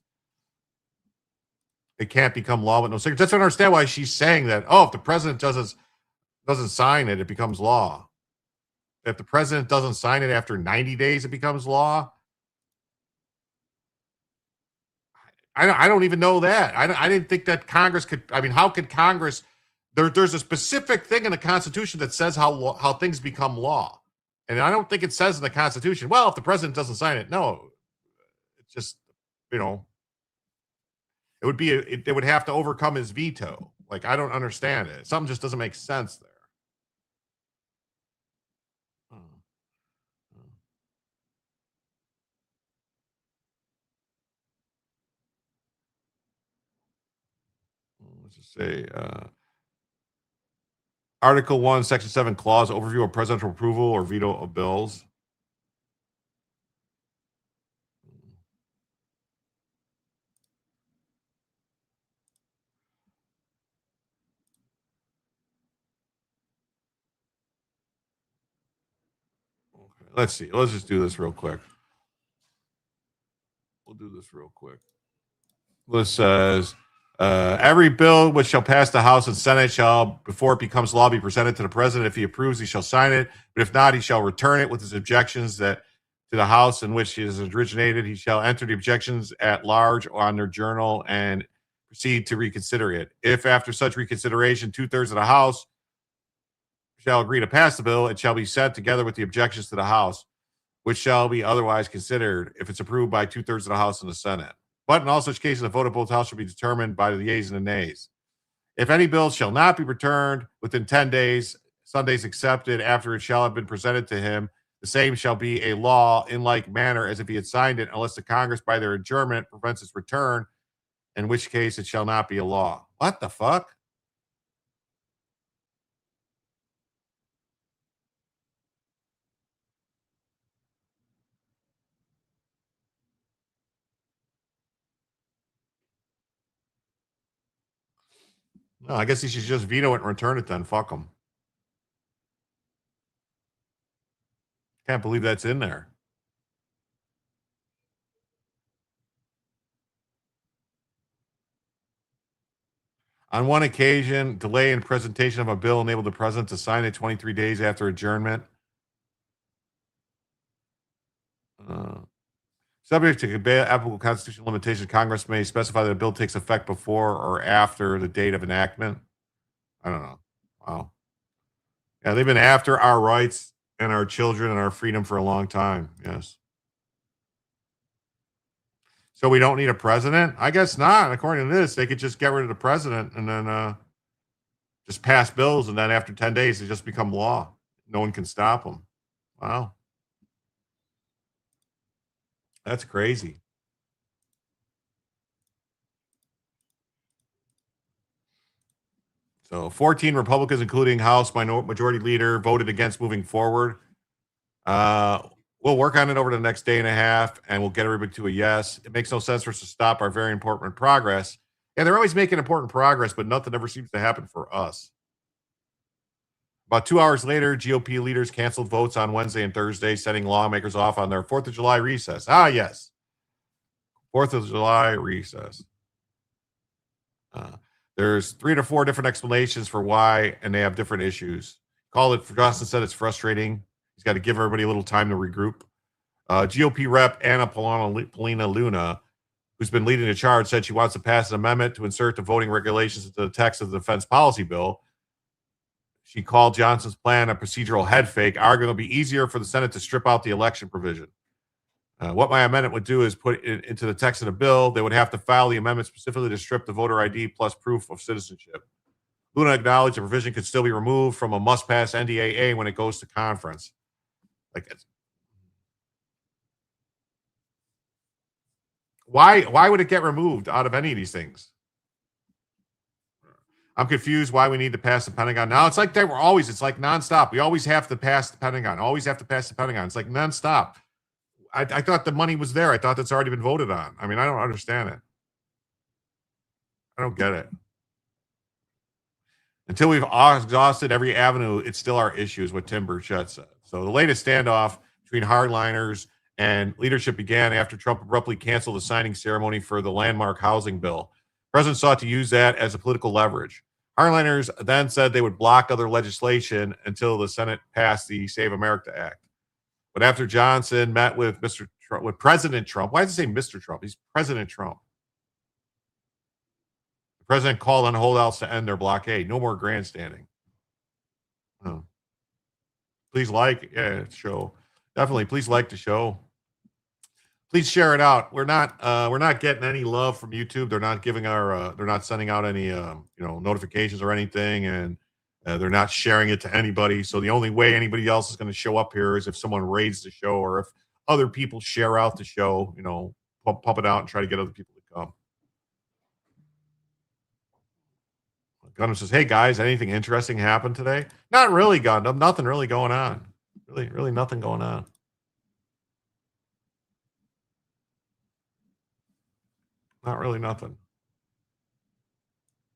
It can't become law with no signatures. That's what I don't understand why she's saying that. Oh, if the president doesn't sign it, it becomes law. If the president doesn't sign it after 90 days, it becomes law. I don't even know that. I didn't think that Congress could. I mean, how could Congress? There's a specific thing in the Constitution that says how things become law, and I don't think it says in the Constitution, well, if the president doesn't sign it. No, it's just, it would be it would have to overcome his veto. Like, I don't understand it. Something just doesn't make sense there. Let's just say Article 1, Section 7, Clause, overview of presidential approval or veto of bills. Okay, let's see. Let's just do this real quick. We'll do this real quick. This says, every bill which shall pass the House and Senate shall, before it becomes law, be presented to the president. If he approves, he shall sign it. But if not, he shall return it with his objections to the House in which it has originated. He shall enter the objections at large on their journal and proceed to reconsider it. If after such reconsideration, 2/3 of the House shall agree to pass the bill, it shall be sent together with the objections to the House, which shall be otherwise considered if it's approved by 2/3 of the House and the Senate. But in all such cases, the vote of both houses shall be determined by the yeas and the nays. If any bill shall not be returned within 10 days, Sundays accepted, after it shall have been presented to him, the same shall be a law in like manner as if he had signed it, unless the Congress by their adjournment prevents its return, in which case it shall not be a law. What the fuck? No, I guess he should just veto it and return it then. Fuck him. Can't believe that's in there. On one occasion, delay in presentation of a bill enabled the president to sign it 23 days after adjournment. Subject to applicable constitutional limitations, Congress may specify that a bill takes effect before or after the date of enactment. I don't know. Wow. Yeah, they've been after our rights and our children and our freedom for a long time. Yes. So we don't need a president? I guess not. According to this, they could just get rid of the president and then just pass bills, and then after 10 days, they just become law. No one can stop them. Wow. That's crazy. So 14 Republicans, including House Majority Leader, voted against moving forward. We'll work on it over the next day and a half, and we'll get everybody to a yes. It makes no sense for us to stop our very important progress. And they're always making important progress, but nothing ever seems to happen for us. About 2 hours later, GOP leaders canceled votes on Wednesday and Thursday, sending lawmakers off on their 4th of July recess. Ah, yes. 4th of July recess. There's 3 to 4 different explanations for why, and they have different issues. Johnson said it's frustrating. He's got to give everybody a little time to regroup. GOP rep Anna Polina Luna, who's been leading the charge, said she wants to pass an amendment to insert the voting regulations into the text of the defense policy bill. She called Johnson's plan a procedural head fake, arguing it'll be easier for the Senate to strip out the election provision. What my amendment would do is put it into the text of the bill. They would have to file the amendment specifically to strip the voter ID plus proof of citizenship. Luna acknowledged the provision could still be removed from a must-pass NDAA when it goes to conference. Why would it get removed out of any of these things? I'm confused why we need to pass the Pentagon. Now it's like it's like nonstop. We always have to pass the Pentagon. Always have to pass the Pentagon. It's like nonstop. I thought the money was there. I thought that's already been voted on. I mean, I don't understand it. I don't get it. Until we've exhausted every avenue, it's still our issue, is what Tim Burchett said. So the latest standoff between hardliners and leadership began after Trump abruptly canceled the signing ceremony for the landmark housing bill. The president sought to use that as a political leverage. Hardliners then said they would block other legislation until the Senate passed the Save America Act. But after Johnson met with President Trump, why does it say Mr. Trump? He's President Trump. The president called on holdouts to end their blockade. No more grandstanding. Oh. Please like show. Definitely, please like the show. Please share it out. We're not getting any love from YouTube. They're not giving they're not sending out any notifications or anything, and they're not sharing it to anybody. So the only way anybody else is going to show up here is if someone raids the show or if other people share out the show. Pump it out and try to get other people to come. Gundam says, "Hey guys, anything interesting happened today?" Not really, Gundam. Nothing really going on. Really nothing going on. Not really nothing.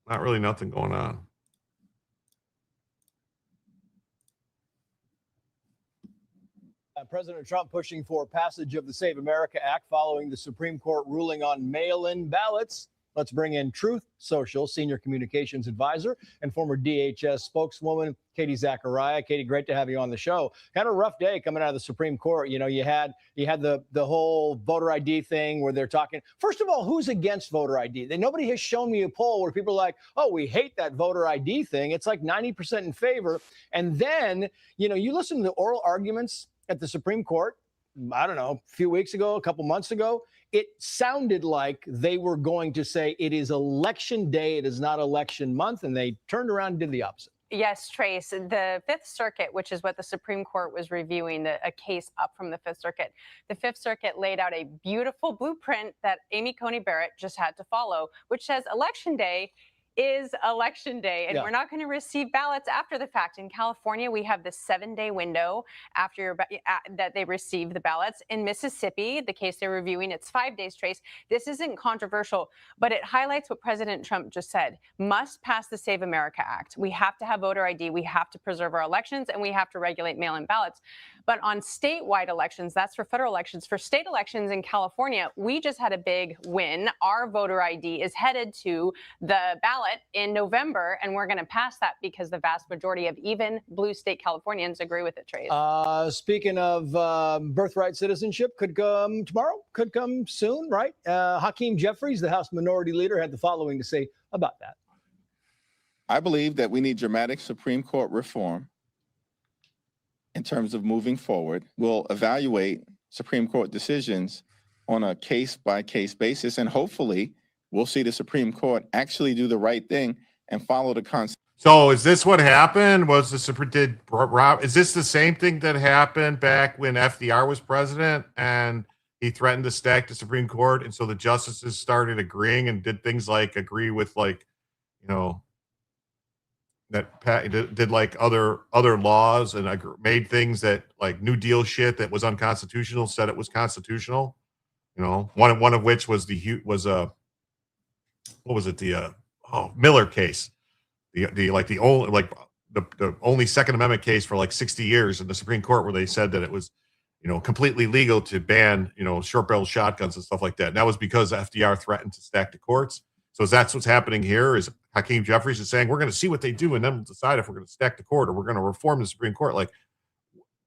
Not really nothing going on. President Trump pushing for passage of the Save America Act following the Supreme Court ruling on mail-in ballots. Let's bring in Truth Social Senior Communications Advisor and former DHS spokeswoman, Katie Zachariah. Katie, great to have you on the show. Kind of a rough day coming out of the Supreme Court. You had the whole voter ID thing where they're talking. First of all, who's against voter ID? Nobody has shown me a poll where people are like, oh, we hate that voter ID thing. It's like 90% in favor. And then, you listen to the oral arguments at the Supreme Court, I don't know, a few weeks ago, a couple months ago, it sounded like they were going to say it is election day, it is not election month, and they turned around and did the opposite. Yes, Trace. The Fifth Circuit, which is what the Supreme Court was reviewing, a case up from the Fifth Circuit. The Fifth Circuit laid out a beautiful blueprint that Amy Coney Barrett just had to follow, which says election day is election day, and we're not going to receive ballots after the fact. In California, we have this 7-day window after that they receive the ballots. In Mississippi, the case they're reviewing, it's 5 days, Trace. This isn't controversial, but it highlights what President Trump just said. Must pass the Save America Act. We have to have voter ID. We have to preserve our elections, and we have to regulate mail-in ballots. But on statewide elections, that's for federal elections. For state elections in California, we just had a big win. Our voter ID is headed to the ballot in November, and we're going to pass that because the vast majority of even blue state Californians agree with it, Trace. Speaking of birthright citizenship, could come tomorrow, could come soon, right? Hakeem Jeffries, the House Minority Leader, had the following to say about that. I believe that we need dramatic Supreme Court reform in terms of moving forward. We'll evaluate Supreme Court decisions on a case-by-case basis, and hopefully we'll see the Supreme Court actually do the right thing and follow the Constitution. So is this what happened? Is this the same thing that happened back when FDR was president and he threatened to stack the Supreme Court? And so the justices started agreeing and did things like agree with that did like other laws and made things that like New Deal shit that was unconstitutional, said it was constitutional. One of which was the Miller case, the only Second Amendment case for like 60 years in the Supreme Court, where they said that it was completely legal to ban short-barreled shotguns and stuff like that. And that was because FDR threatened to stack the courts. So that's what's happening here. Is Hakeem Jeffries is saying we're going to see what they do and then we'll decide if we're going to stack the court or we're going to reform the Supreme Court. Like,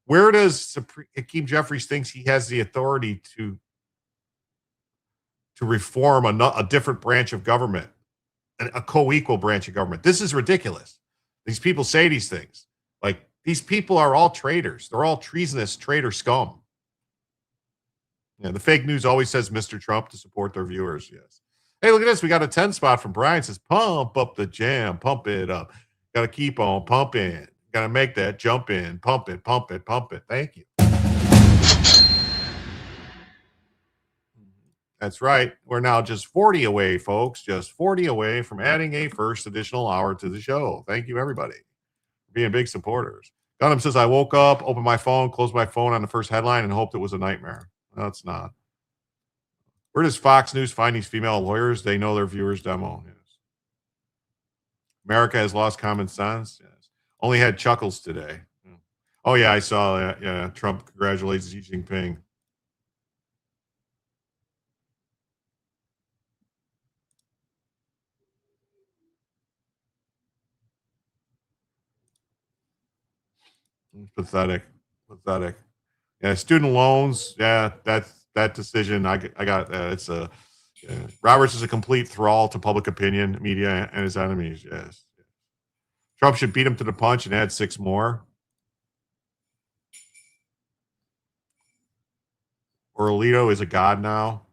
where does Hakeem Jeffries thinks he has the authority to reform a different branch of government, a co-equal branch of government? This is ridiculous. These people say these things. Like, these people are all traitors. They're all treasonous traitor scum. The fake news always says Mr. Trump to support their viewers. Yes. Hey, look at this. We got a 10 spot from Brian. It says, pump up the jam, pump it up. Got to keep on pumping. Got to make that jump in. Pump it, pump it, pump it. Thank you. That's right. We're now just 40 away, folks. Just 40 away from adding a first additional hour to the show. Thank you, everybody, for being big supporters. Gundam says, I woke up, opened my phone, closed my phone on the first headline, and hoped it was a nightmare. No, it's not. Where does Fox News find these female lawyers? They know their viewers' demo. Yes. America has lost common sense. Yes. Only had chuckles today. Oh yeah, I saw that. Yeah, Trump congratulates Xi Jinping. Pathetic. Pathetic. Yeah, student loans. Yeah, that decision. I got that. It's a Roberts is a complete thrall to public opinion, media, and his enemies. Yes. Trump should beat him to the punch and add 6 more. Or Alito is a god now.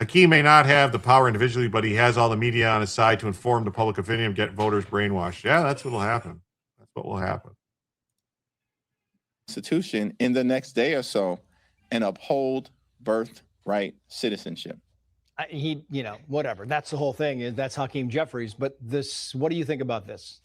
Hakeem may not have the power individually, but he has all the media on his side to inform the public opinion and get voters brainwashed. Yeah, that's what will happen. That's what will happen. Constitution in the next day or so and uphold birthright citizenship. He, whatever. That's the whole thing. That's Hakeem Jeffries. But this, what do you think about this?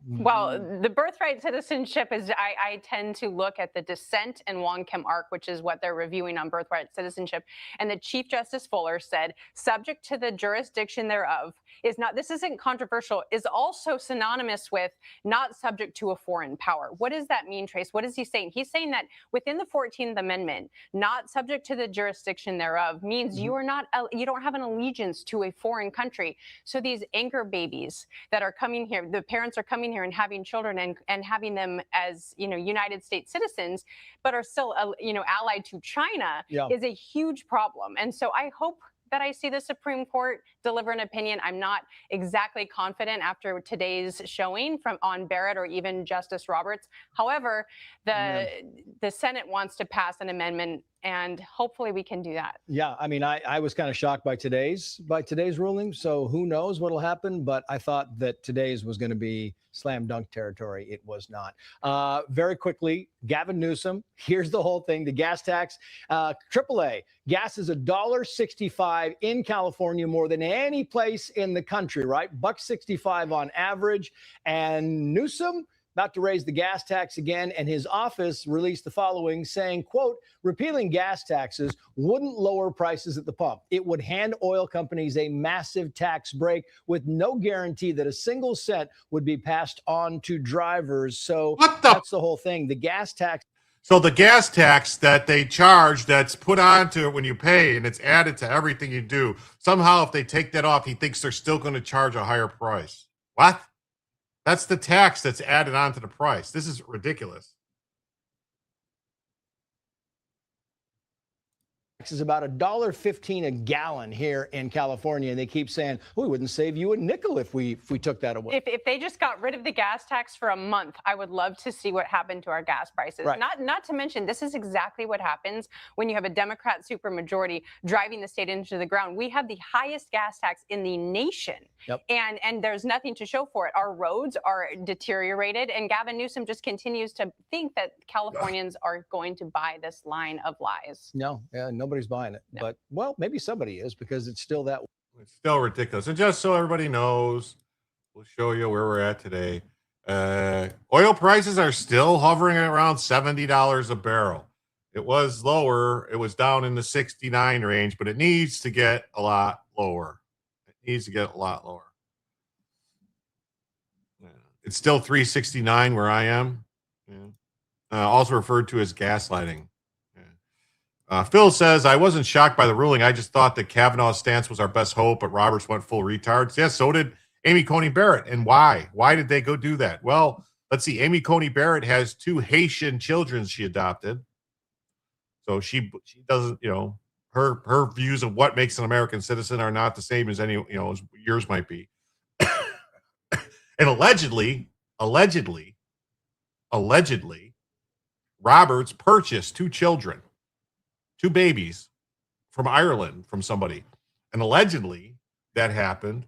Well, the birthright citizenship is, I tend to look at the dissent in Wong Kim Ark, which is what they're reviewing on birthright citizenship. And the Chief Justice Fuller said, subject to the jurisdiction thereof is not, this isn't controversial, is also synonymous with not subject to a foreign power. What does that mean, Trace? What is he saying? He's saying that within the 14th Amendment, not subject to the jurisdiction thereof means you are not, you don't have an allegiance to a foreign country. So these anchor babies that are coming here, the parents are coming here and having children and having them as, United States citizens, but are still, allied to China is a huge problem. And so I hope that I see the Supreme Court deliver an opinion. I'm not exactly confident after today's showing on Barrett or even Justice Roberts. However, the Senate wants to pass an amendment, and hopefully we can do that. Yeah, I mean, I was kind of shocked by today's ruling. So who knows what'll happen? But I thought that today's was going to be slam dunk territory. It was not. Very quickly, Gavin Newsom. Here's the whole thing: the gas tax. AAA gas is $1.65 in California, more than any place in the country. Right, $1.65 on average. And Newsom about to raise the gas tax again, and his office released the following, saying, quote, repealing gas taxes wouldn't lower prices at the pump. It would hand oil companies a massive tax break with no guarantee that a single cent would be passed on to drivers. So that's the whole thing. The gas tax. So the gas tax that they charge, that's put onto it when you pay, and it's added to everything you do. Somehow, if they take that off, he thinks they're still going to charge a higher price. What? That's the tax that's added onto the price. This is ridiculous. Is about $1.15 a gallon here in California, and they keep saying, we wouldn't save you a nickel if we took that away. If they just got rid of the gas tax for a month, I would love to see what happened to our gas prices. Right. Not to mention, this is exactly what happens when you have a Democrat supermajority driving the state into the ground. We have the highest gas tax in the nation. Yep. And there's nothing to show for it. Our roads are deteriorated, and Gavin Newsom just continues to think that Californians are going to buy this line of lies. No, nobody's buying it. No. But, well, maybe somebody is, because it's still that. It's still ridiculous. And just so everybody knows, we'll show you where we're at today. Oil prices are still hovering at around $70 a barrel. It was lower. It was down in the 69 range, but it needs to get a lot lower. Needs to get a lot lower. It's still 369 where I am. Also referred to as gaslighting. Phil says, I wasn't shocked by the ruling. I just thought that Kavanaugh's stance was our best hope, but Roberts went full retards. Yes, so did Amy Coney Barrett. And why? Why did they go do that? Well, let's see. Amy Coney Barrett has 2 Haitian children she adopted. So she doesn't, her views of what makes an American citizen are not the same as any, as yours might be. And allegedly, Roberts purchased 2 children, 2 babies from Ireland from somebody. And allegedly that happened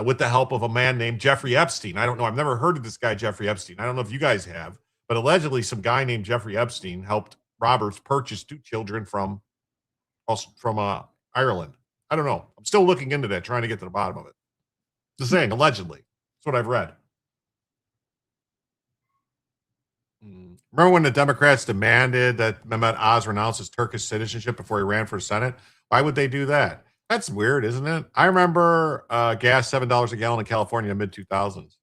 with the help of a man named Jeffrey Epstein. I don't know. I've never heard of this guy, Jeffrey Epstein. I don't know if you guys have, but allegedly some guy named Jeffrey Epstein helped Roberts purchase 2 children from Ireland. I don't know. I'm still looking into that, trying to get to the bottom of it. Just saying, allegedly. That's what I've read. Remember when the Democrats demanded that Mehmet Oz renounce his Turkish citizenship before he ran for Senate? Why would they do that? That's weird, isn't it? I remember gas $7 a gallon in California in the mid-2000s.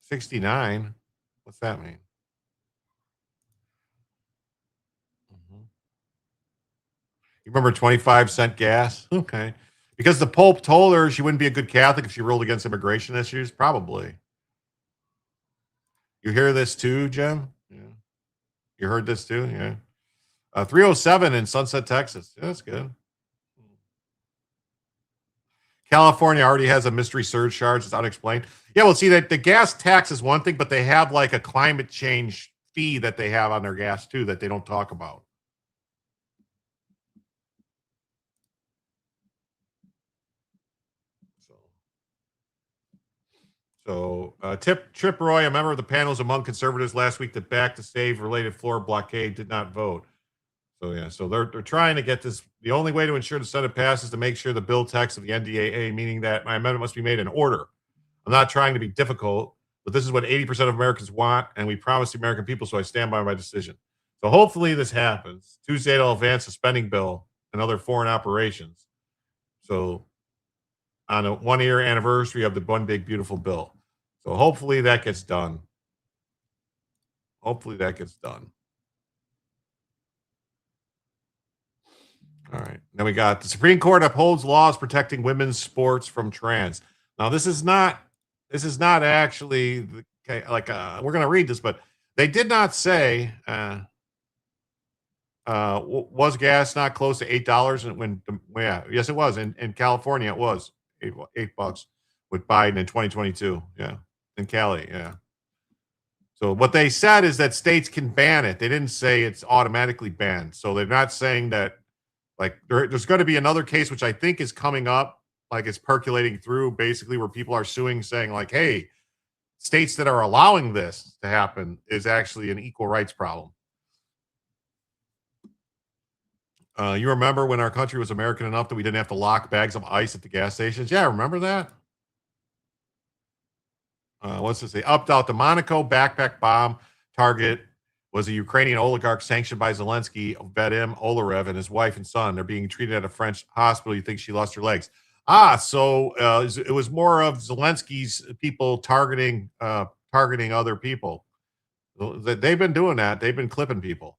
69. What's that mean? You remember 25-cent gas? Okay. Because the Pope told her she wouldn't be a good Catholic if she ruled against immigration issues? Probably. You hear this too, Jim? Yeah. You heard this too? Yeah. 307 in Sunset, Texas. Yeah, that's good. California already has a mystery surcharge. It's unexplained. Yeah, well, see, that the gas tax is one thing, but they have like a climate change fee that they have on their gas too that they don't talk about. So, Trip Roy, a member of the panels among conservatives last week that backed the save-related floor blockade, did not vote. So, yeah, so they're trying to get this. The only way to ensure the Senate passes is to make sure the bill text of the NDAA, meaning that my amendment must be made in order. I'm not trying to be difficult, but this is what 80% of Americans want, and we promised the American people, so I stand by my decision. So hopefully this happens. Tuesday, they'll advance the spending bill and other foreign operations. So on a 1-year anniversary of the One Big Beautiful Bill. So hopefully that gets done. Hopefully that gets done. All right. Then we got the Supreme Court upholds laws protecting women's sports from trans. Now this is not actually like we're going to read this, but they did not say was gas not close to $8 when yes it was in California it was $8 with Biden in 2022 in Cali so what they said is that states can ban it. They didn't say it's automatically banned, so they're not saying that like there's going to be another case which I think is coming up, like it's percolating through basically where people are suing saying like, hey, states that are allowing this to happen is actually an equal rights problem. You remember when our country was American enough that we didn't have to lock bags of ice at the gas stations? Yeah, remember that? What's this say? Upped out the Monaco backpack bomb target was a Ukrainian oligarch sanctioned by Zelensky, Vadim Olarev, and his wife and son. They're being treated at a French hospital. You think she lost her legs? So it was more of Zelensky's people targeting other people. They've been doing that. They've been clipping people.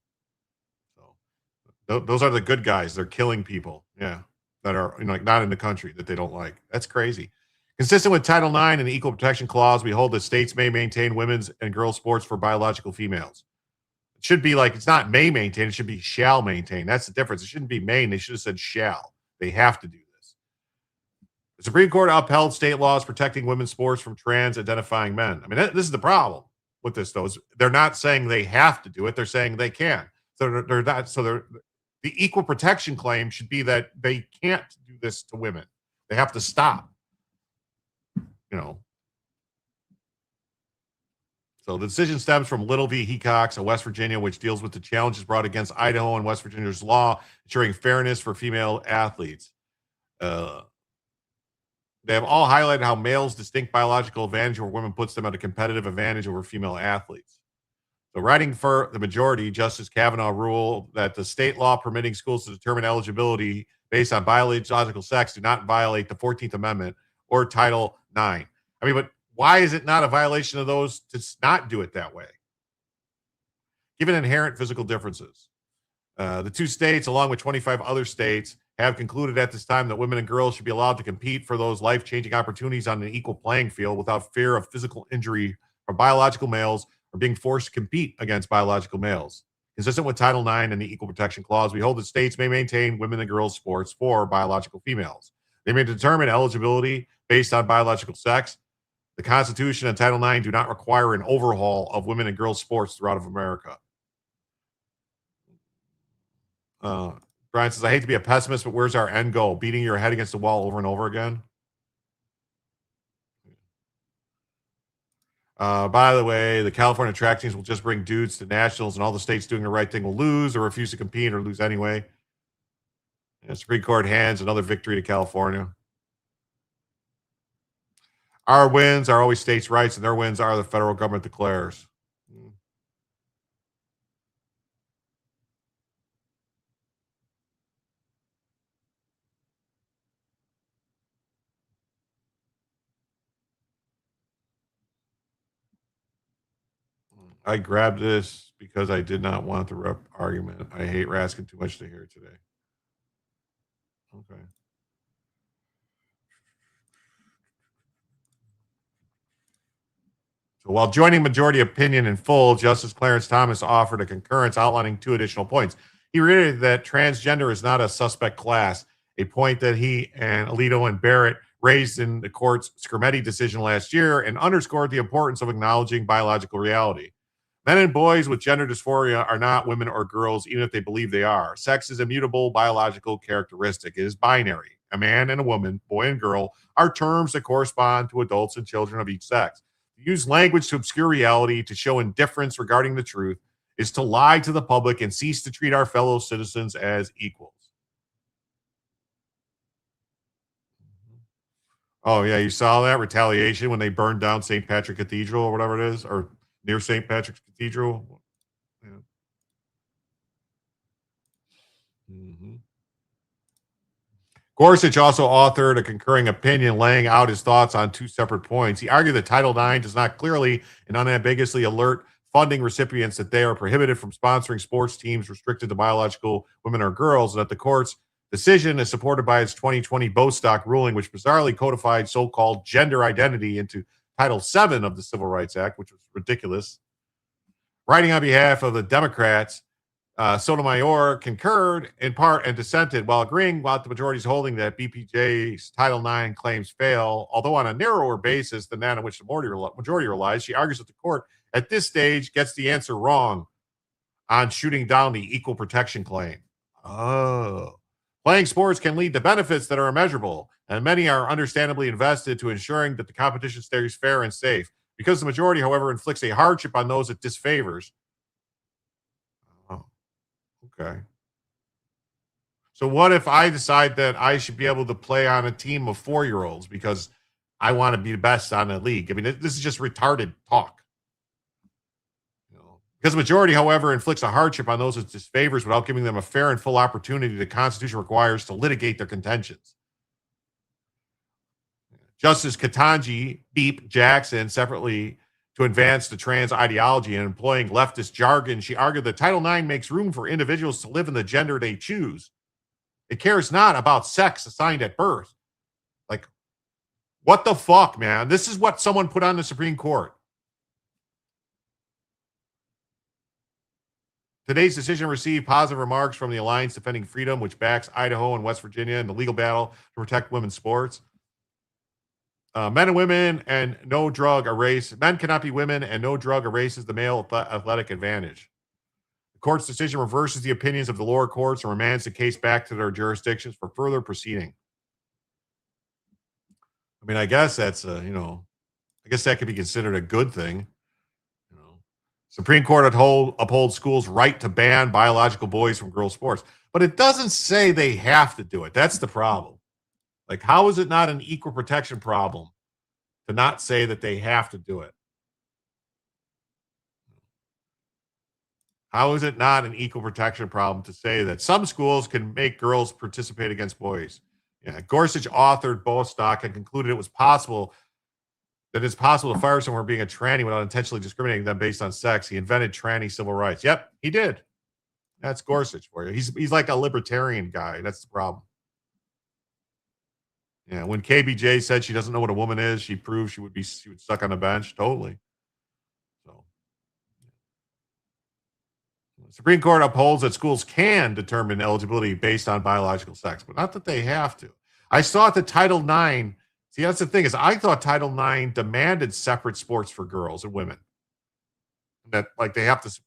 Those are the good guys. They're killing people. Yeah, that are like not in the country that they don't like. That's crazy. Consistent with Title IX and the Equal Protection Clause, we hold that states may maintain women's and girls' sports for biological females. It should be like it's not may maintain. It should be shall maintain. That's the difference. It shouldn't be may. They should have said shall. They have to do this. The Supreme Court upheld state laws protecting women's sports from trans-identifying men. I mean, this is the problem with this, though. Is they're not saying they have to do it. They're saying they can. So they're not. So they're. The equal protection claim should be that they can't do this to women. They have to stop. So the decision stems from Little v. Hecox of West Virginia, which deals with the challenges brought against Idaho and West Virginia's law ensuring fairness for female athletes. They have all highlighted how males' distinct biological advantage over women puts them at a competitive advantage over female athletes. So writing for the majority, Justice Kavanaugh ruled that the state law permitting schools to determine eligibility based on biological sex do not violate the 14th Amendment or Title IX. I mean, but why is it not a violation of those to not do it that way? Given inherent physical differences. The two states, along with 25 other states, have concluded at this time that women and girls should be allowed to compete for those life-changing opportunities on an equal playing field without fear of physical injury from biological males or being forced to compete against biological males. Consistent with Title IX and the Equal Protection Clause, we hold that states may maintain women and girls sports for biological females. They may determine eligibility based on biological sex. The Constitution and Title IX do not require an overhaul of women and girls sports throughout America. Brian says, I hate to be a pessimist, but where's our end goal? Beating your head against the wall over and over again? By the way, the California track teams will just bring dudes to nationals, and all the states doing the right thing will lose or refuse to compete or lose anyway. And Supreme Court hands another victory to California. Our wins are always states' rights, and their wins are the federal government declares. I grabbed this because I did not want the rep argument. I hate Raskin too much to hear today. Okay. So while joining majority opinion in full, Justice Clarence Thomas offered a concurrence outlining 2 additional points. He reiterated that transgender is not a suspect class, a point that he and Alito and Barrett raised in the court's Scarametti decision last year, and underscored the importance of acknowledging biological reality. Men and boys with gender dysphoria are not women or girls, even if they believe they are. Sex is a mutable biological characteristic. It is binary. A man and a woman, boy and girl, are terms that correspond to adults and children of each sex. To use language to obscure reality, to show indifference regarding the truth, is to lie to the public and cease to treat our fellow citizens as equals. Oh, yeah, you saw that retaliation when they burned down St. Patrick Cathedral or whatever it is, or near St. Patrick's Cathedral. Yeah. Mm-hmm. Gorsuch also authored a concurring opinion laying out his thoughts on 2 separate points. He argued that Title IX does not clearly and unambiguously alert funding recipients that they are prohibited from sponsoring sports teams restricted to biological women or girls, and that the court's decision is supported by its 2020 Bostock ruling, which bizarrely codified so-called gender identity into Title VII of the Civil Rights Act, which was ridiculous. Writing on behalf of the Democrats, Sotomayor concurred in part and dissented while agreeing with the majority's holding that BPJ's Title IX claims fail, although on a narrower basis than that on which the majority relies. She argues that the court at this stage gets the answer wrong on shooting down the equal protection claim. Oh. Playing sports can lead to benefits that are immeasurable, and many are understandably invested to ensuring that the competition stays fair and safe. Because the majority, however, inflicts a hardship on those it disfavors. Oh, okay. So what if I decide that I should be able to play on a team of 4-year-olds because I want to be the best on the league? I mean, this is just retarded talk. Because the majority, however, inflicts a hardship on those it disfavors without giving them a fair and full opportunity the Constitution requires to litigate their contentions. Justice Ketanji Beep Jackson, separately to advance the trans ideology and employing leftist jargon, she argued that Title IX makes room for individuals to live in the gender they choose. It cares not about sex assigned at birth. Like, what the fuck, man? This is what someone put on the Supreme Court. Today's decision received positive remarks from the Alliance Defending Freedom, which backs Idaho and West Virginia in the legal battle to protect women's sports. Men and women and no drug erase. Men cannot be women and no drug erases the male athletic advantage. The court's decision reverses the opinions of the lower courts and remands the case back to their jurisdictions for further proceeding. I mean, I guess that's, I guess that could be considered a good thing. Supreme Court upholds schools' right to ban biological boys from girls' sports. But it doesn't say they have to do it. That's the problem. Like, how is it not an equal protection problem to not say that they have to do it? How is it not an equal protection problem to say that some schools can make girls participate against boys? Yeah, Gorsuch authored Bostock and concluded it was possible that it's possible to fire someone for being a tranny without intentionally discriminating them based on sex. He invented tranny civil rights. Yep, he did. That's Gorsuch for you. He's like a libertarian guy. That's the problem. Yeah, when KBJ said she doesn't know what a woman is, she proved she would suck on the bench. Totally. So, the Supreme Court upholds that schools can determine eligibility based on biological sex, but not that they have to. I saw that Title IX. See, that's the thing is I thought Title IX demanded separate sports for girls and women. That like they have to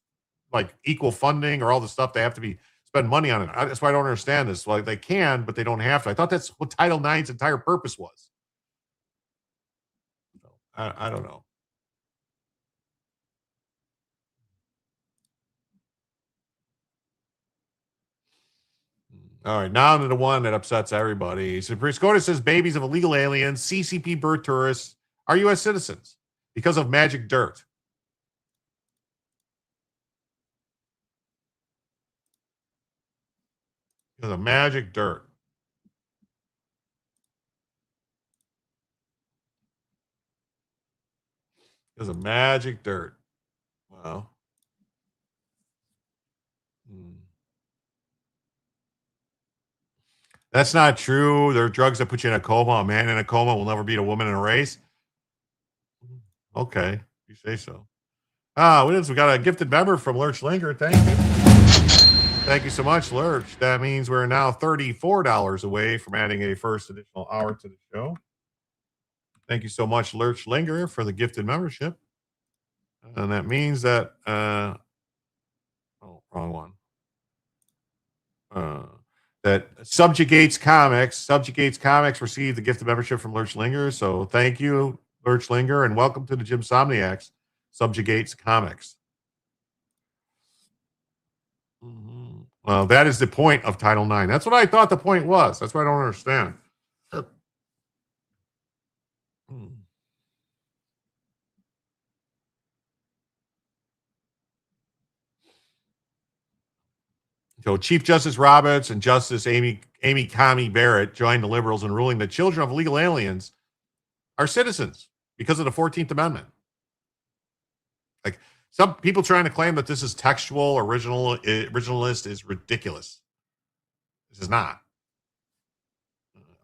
like equal funding or all the stuff they have to be spend money on it. That's why I don't understand this. Like they can, but they don't have to. I thought that's what Title IX's entire purpose was. So, I don't know. All right, now to the one that upsets everybody. Supreme Court says babies of illegal aliens, CCP birth tourists, are U.S. citizens because of magic dirt. Because of magic dirt. Because of magic dirt. Well. That's not true. There are drugs that put you in a coma. A man in a coma will never beat a woman in a race. Okay, you say so. We got a gifted member from Lurch Linger. Thank you. Thank you so much, Lurch. That means we're now $34 away from adding a first additional hour to the show. Thank you so much, Lurch Linger, for the gifted membership. And that means that, wrong one. That Subjugates Comics received the gifted membership from Lurch Linger. So thank you, Lurch Linger, and welcome to the Jimsomniacs, Subjugates Comics. Well, that is the point of Title IX. That's what I thought the point was. That's what I don't understand. So Chief Justice Roberts and Justice Amy Coney Barrett joined the liberals in ruling that children of illegal aliens are citizens because of the 14th Amendment. Like, some people trying to claim that this is textual, originalist is ridiculous. This is not.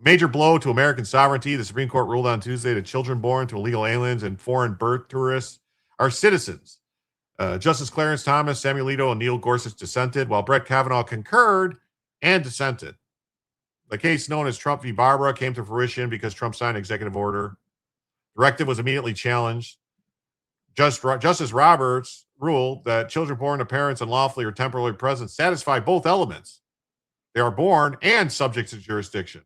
Major blow to American sovereignty. The Supreme Court ruled on Tuesday that children born to illegal aliens and foreign birth tourists are citizens. Justice Clarence Thomas, Samuel Alito, and Neil Gorsuch dissented, while Brett Kavanaugh concurred and dissented. The case known as Trump v. Barbara came to fruition because Trump signed an executive order. Directive was immediately challenged. Justice Roberts ruled that children born to parents unlawfully or temporarily present satisfy both elements. They are born and subject to jurisdiction.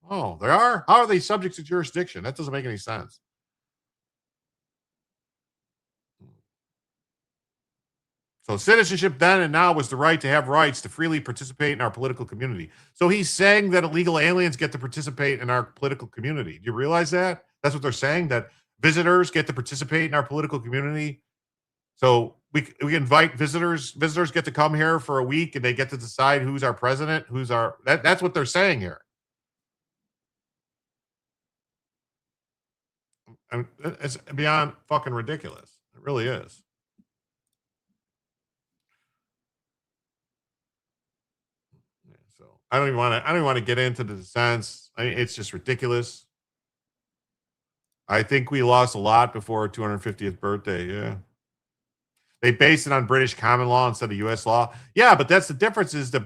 Oh, they are? How are they subject to jurisdiction? That doesn't make any sense. So citizenship then and now was the right to have rights to freely participate in our political community. So he's saying that illegal aliens get to participate in our political community. Do you realize that? That's what they're saying, that visitors get to participate in our political community. So we invite visitors. Visitors get to come here for a week and they get to decide who's our president, that's what they're saying here. And it's beyond fucking ridiculous. It really is. So I don't even want to get into the dissents. It's just ridiculous. I think we lost a lot before our 250th birthday. Yeah. They based it on British common law instead of U.S. law. Yeah, but that's the difference is the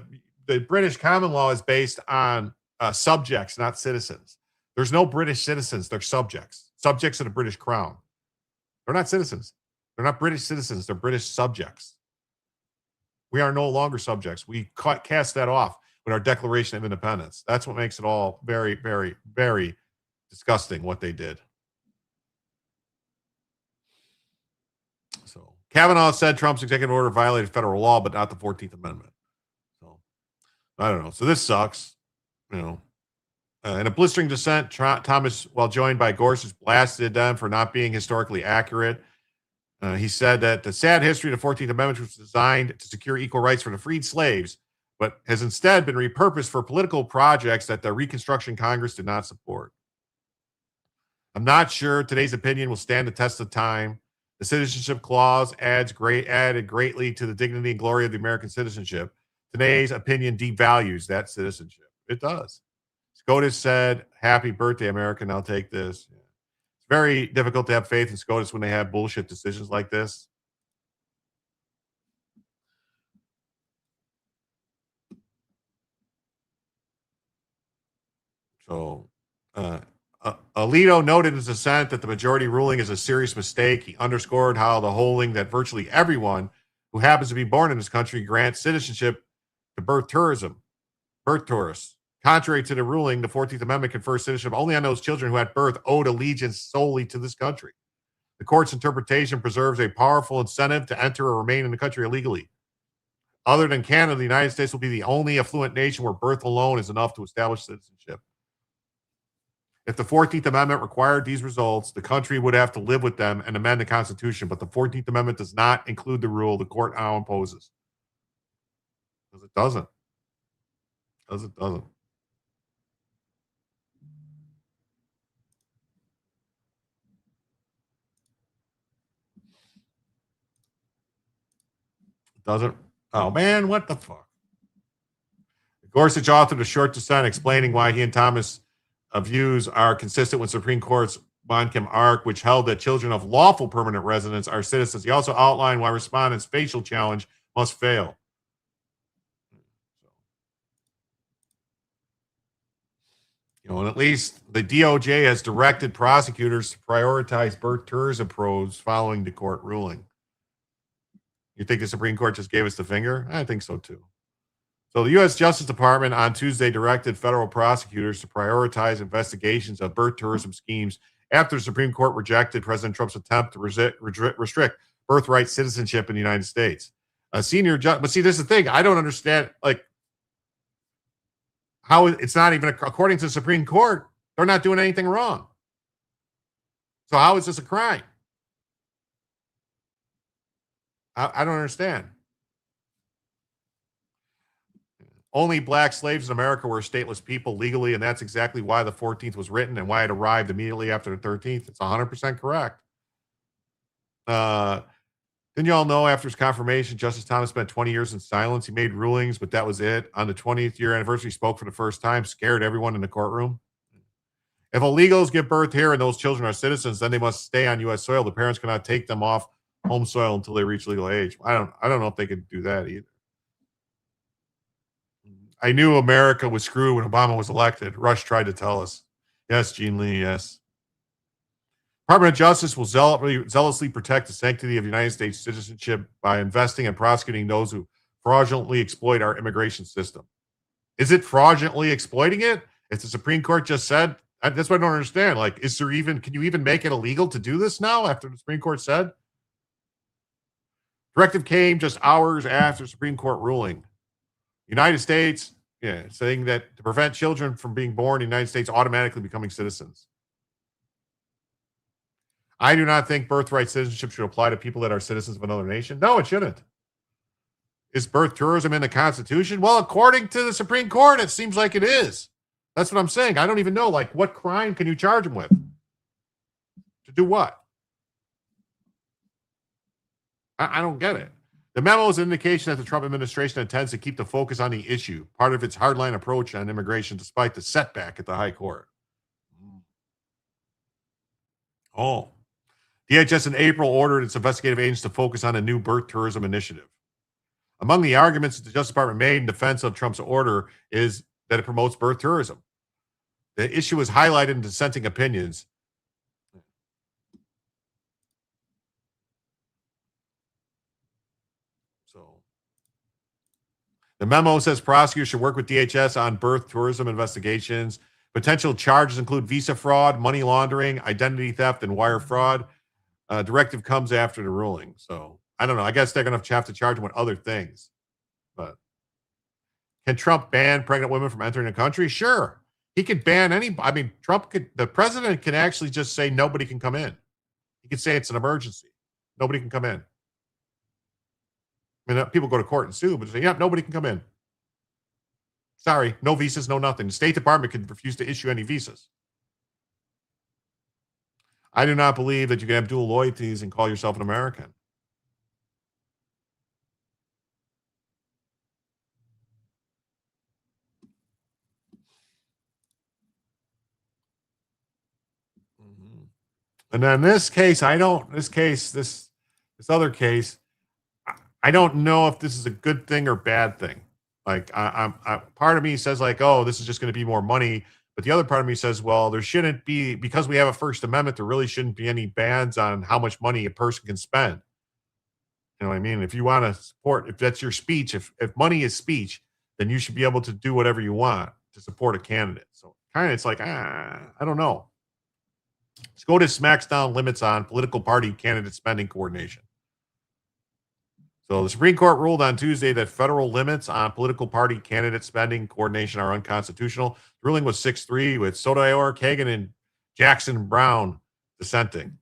British common law is based on subjects, not citizens. There's no British citizens. They're subjects. Subjects of the British crown. They're not citizens. They're not British citizens. They're British subjects. We are no longer subjects. We cast that off with our Declaration of Independence. That's what makes it all very, very, very disgusting what they did. So Kavanaugh said Trump's executive order violated federal law, but not the 14th Amendment. So I don't know. So this sucks. In a blistering dissent, Thomas, while joined by Gorsuch, blasted them for not being historically accurate. He said that the sad history of the 14th Amendment was designed to secure equal rights for the freed slaves, but has instead been repurposed for political projects that the Reconstruction Congress did not support. I'm not sure today's opinion will stand the test of time. The Citizenship Clause added greatly to the dignity and glory of the American citizenship. Today's opinion devalues that citizenship. It does. SCOTUS said, "Happy birthday, American. I'll take this." Yeah. It's very difficult to have faith in SCOTUS when they have bullshit decisions like this. So, Alito noted in his dissent that the majority ruling is a serious mistake. He underscored how the holding that virtually everyone who happens to be born in this country grants citizenship to birth tourists. Contrary to the ruling, the 14th Amendment confers citizenship only on those children who at birth owed allegiance solely to this country. The court's interpretation preserves a powerful incentive to enter or remain in the country illegally. Other than Canada, the United States will be the only affluent nation where birth alone is enough to establish citizenship. If the 14th Amendment required these results, the country would have to live with them and amend the Constitution, but the 14th Amendment does not include the rule the court now imposes. Because it doesn't. It doesn't. doesn't. Oh, man, what the fuck? Gorsuch authored a short dissent explaining why he and Thomas' views are consistent with Supreme Court's Bonkem arc, which held that children of lawful permanent residents are citizens. He also outlined why respondents' facial challenge must fail. And at least the DOJ has directed prosecutors to prioritize birth tourism probes following the court ruling. You think the Supreme Court just gave us the finger? I think so too. So the U.S. Justice Department on Tuesday directed federal prosecutors to prioritize investigations of birth tourism schemes after the Supreme Court rejected President Trump's attempt to restrict birthright citizenship in the United States. A senior judge, but see, this is the thing. I don't understand, like, how it's not even, according to the Supreme Court, they're not doing anything wrong. So how is this a crime? I don't understand. Only black slaves in America were stateless people legally, and that's exactly why the 14th was written and why it arrived immediately after the 13th. It's 100% correct. Didn't you all know after his confirmation, Justice Thomas spent 20 years in silence? He made rulings, but that was it. On the 20th year anniversary, he spoke for the first time, scared everyone in the courtroom. If illegals give birth here and those children are citizens, then they must stay on U.S. soil. The parents cannot take them off home soil until they reach legal age. I don't know if they could do that either. I knew America was screwed when Obama was elected. Rush tried to tell us. Yes, Gene Lee, yes. Department of Justice will zealously protect the sanctity of United States citizenship by investing and prosecuting those who fraudulently exploit our immigration system. Is it fraudulently exploiting it? If the Supreme Court just said, that's what I don't understand. Like, can you even make it illegal to do this now after the Supreme Court said? Directive came just hours after Supreme Court ruling. United States, saying that to prevent children from being born in the United States automatically becoming citizens. I do not think birthright citizenship should apply to people that are citizens of another nation. No, it shouldn't. Is birth tourism in the Constitution? Well, according to the Supreme Court, it seems like it is. That's what I'm saying. I don't even know, like, what crime can you charge them with? To do what? I don't get it. The memo is an indication that the Trump administration intends to keep the focus on the issue, part of its hardline approach on immigration, despite the setback at the high court. Oh. DHS in April ordered its investigative agents to focus on a new birth tourism initiative. Among the arguments that the Justice Department made in defense of Trump's order is that it promotes birth tourism. The issue is highlighted in dissenting opinions. The memo says prosecutors should work with DHS on birth tourism investigations. Potential charges include visa fraud, money laundering, identity theft, and wire fraud. Directive comes after the ruling. So I don't know. I guess they're going to have to charge them with other things. But can Trump ban pregnant women from entering the country? Sure. He could ban the president can actually just say nobody can come in. He could say it's an emergency. Nobody can come in. I mean, people go to court and sue, but say, yeah, nobody can come in. Sorry, no visas, no nothing. The State Department could refuse to issue any visas. I do not believe that you can have dual loyalties and call yourself an American. And then this other case, I don't know if this is a good thing or bad thing. Like, part of me says, like, oh, this is just going to be more money. But the other part of me says, well, there shouldn't be, because we have a First Amendment, there really shouldn't be any bans on how much money a person can spend. You know what I mean? If you want to support, if that's your speech, if money is speech, then you should be able to do whatever you want to support a candidate. So kind of, it's like, I don't know. SCOTUS smacks down limits on political party candidate spending coordination. So the Supreme Court ruled on Tuesday that federal limits on political party candidate spending coordination are unconstitutional. The ruling was 6-3 with Sotomayor, Kagan, and Jackson Brown dissenting.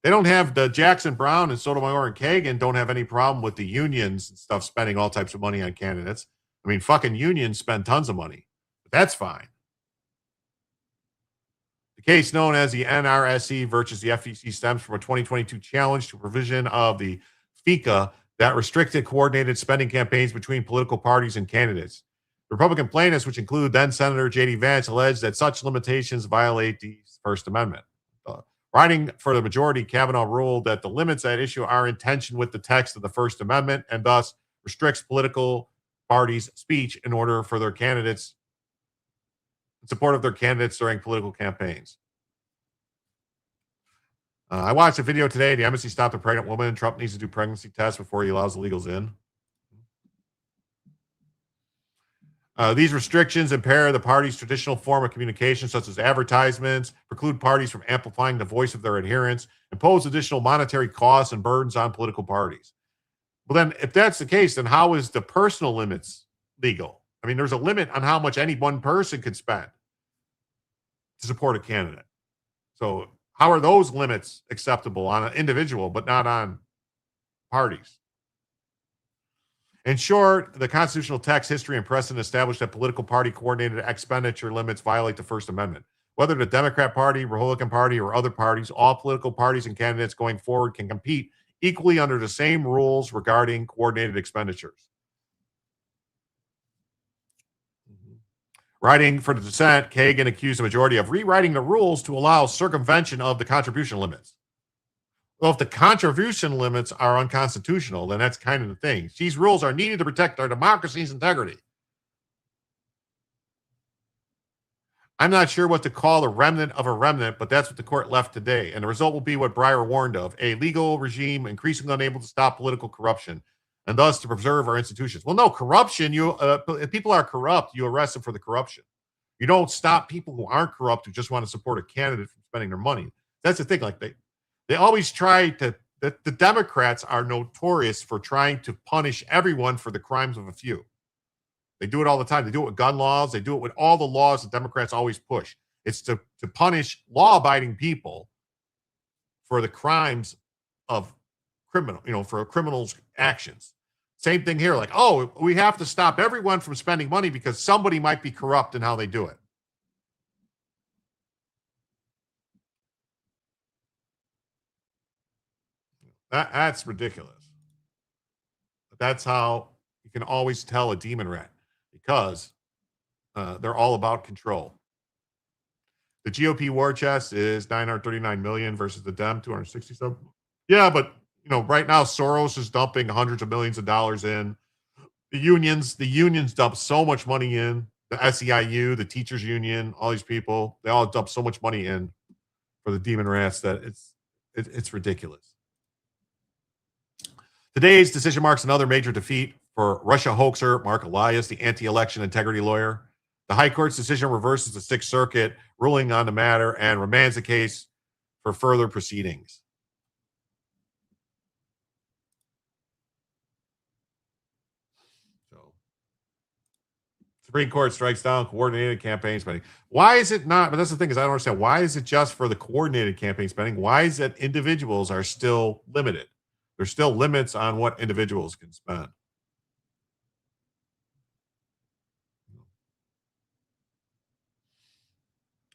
They don't have the Jackson Brown and Sotomayor and Kagan don't have any problem with the unions and stuff spending all types of money on candidates. I mean, fucking unions spend tons of money, but that's fine. The case known as the NRSE versus the FEC stems from a 2022 challenge to a provision of the FECA that restricted coordinated spending campaigns between political parties and candidates. Republican plaintiffs, which include then Senator J.D. Vance, alleged that such limitations violate the First Amendment. Writing for the majority, Kavanaugh ruled that the limits at issue are in tension with the text of the First Amendment and thus restricts political parties' speech in order for their candidates, in support of their candidates during political campaigns. I watched a video today. The embassy stopped a pregnant woman. Trump needs to do pregnancy tests before he allows illegals in. These restrictions impair the party's traditional form of communication, such as advertisements, preclude parties from amplifying the voice of their adherents, impose additional monetary costs and burdens on political parties. Well, then, if that's the case, then how is the personal limits legal? I mean, there's a limit on how much any one person could spend to support a candidate. So how are those limits acceptable on an individual, but not on parties? In short, the constitutional text, history, and precedent establish that political party coordinated expenditure limits violate the First Amendment. Whether the Democrat Party, Republican Party, or other parties, all political parties and candidates going forward can compete equally under the same rules regarding coordinated expenditures. Writing for the dissent, Kagan accused the majority of rewriting the rules to allow circumvention of the contribution limits. Well, if the contribution limits are unconstitutional, then that's kind of the thing. These rules are needed to protect our democracy's integrity. I'm not sure what to call a remnant of a remnant, but that's what the court left today. And the result will be what Breyer warned of, a legal regime increasingly unable to stop political corruption and thus to preserve our institutions. Well, no, corruption, if people are corrupt, you arrest them for the corruption. You don't stop people who aren't corrupt who just want to support a candidate from spending their money. That's the thing. Like they always try to, the Democrats are notorious for trying to punish everyone for the crimes of a few. They do it all the time. They do it with gun laws. They do it with all the laws that Democrats always push. It's to punish law-abiding people for the crimes of for criminals' actions. Same thing here. Like, oh, we have to stop everyone from spending money because somebody might be corrupt in how they do it. That's ridiculous. But that's how you can always tell a demon rat, because they're all about control. The GOP war chest is 939 million versus the Dem 267. Yeah, but right now Soros is dumping hundreds of millions of dollars in. The unions dump so much money in. The SEIU, the teachers union, all these people, they all dump so much money in for the demon rats that it's ridiculous. Today's decision marks another major defeat for Russia hoaxer Mark Elias, the anti-election integrity lawyer. The High Court's decision reverses the Sixth Circuit ruling on the matter and remands the case for further proceedings. So, Supreme Court strikes down coordinated campaign spending. Why is it not? But that's the thing, is I don't understand. Why is it just for the coordinated campaign spending? Why is it individuals are still limited? There's still limits on what individuals can spend.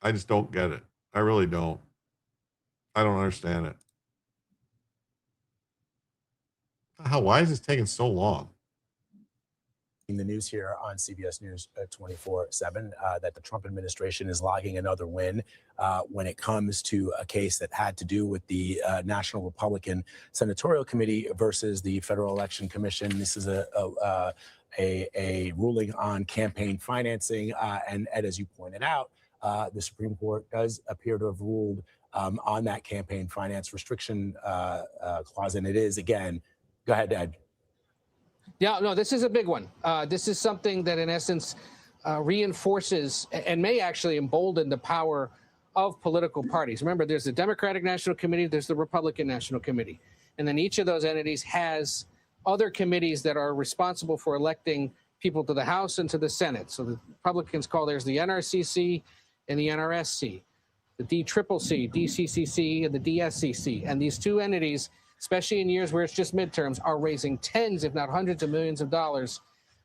I just don't get it. I really don't. I don't understand it. Hell, why is this taking so long? In the news here on CBS News 24/7 that the Trump administration is logging another win when it comes to a case that had to do with the National Republican Senatorial Committee versus the Federal Election Commission. This is a ruling on campaign financing, and Ed, as you pointed out, the Supreme Court does appear to have ruled on that campaign finance restriction clause, and it is, again, go ahead, Ed. Yeah, no, this is a big one. This is something that, in essence, reinforces and may actually embolden the power of political parties. Remember, there's the Democratic National Committee, there's the Republican National Committee. And then each of those entities has other committees that are responsible for electing people to the House and to the Senate. So the Republicans call theirs the NRCC and the NRSC, the DCCC, DCCC, and the DSCC. And these two entities, especially in years where it's just midterms, are raising tens, if not hundreds of millions of dollars,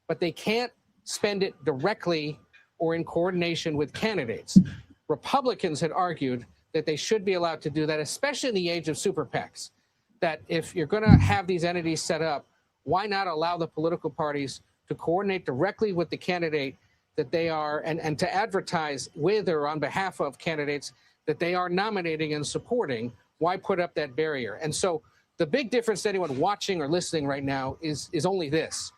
but they can't spend it directly or in coordination with candidates. Republicans had argued that they should be allowed to do that, especially in the age of super PACs, that if you're going to have these entities set up, why not allow the political parties to coordinate directly with the candidate that they are, and to advertise with or on behalf of candidates that they are nominating and supporting? Why put up that barrier? And so the big difference to anyone watching or listening right now is only this.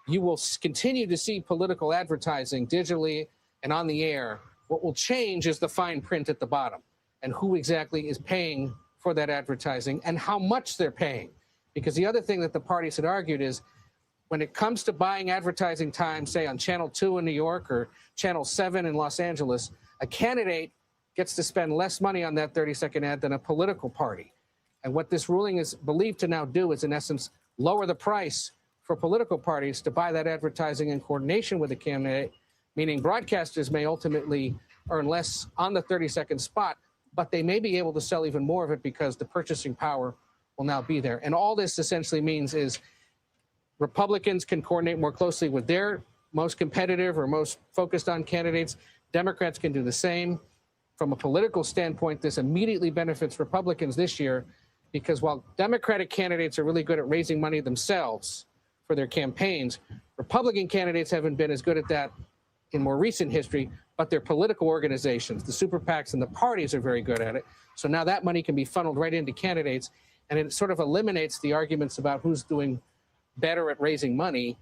You will continue to see political advertising digitally and on the air. What will change is the fine print at the bottom and who exactly is paying for that advertising and how much they're paying. Because the other thing that the parties had argued is when it comes to buying advertising time, say on Channel 2 in New York or Channel 7 in Los Angeles, a candidate gets to spend less money on that 30-second ad than a political party. And what this ruling is believed to now do is, in essence, lower the price for political parties to buy that advertising in coordination with the candidate, meaning broadcasters may ultimately earn less on the 30-second spot, but they may be able to sell even more of it because the purchasing power will now be there. And all this essentially means is Republicans can coordinate more closely with their most competitive or most focused on candidates. Democrats can do the same. From a political standpoint, this immediately benefits Republicans this year because while Democratic candidates are really good at raising money themselves for their campaigns, Republican candidates haven't been as good at that in more recent history, but their political organizations, the super PACs and the parties are very good at it. So now that money can be funneled right into candidates, and it sort of eliminates the arguments about who's doing better at raising money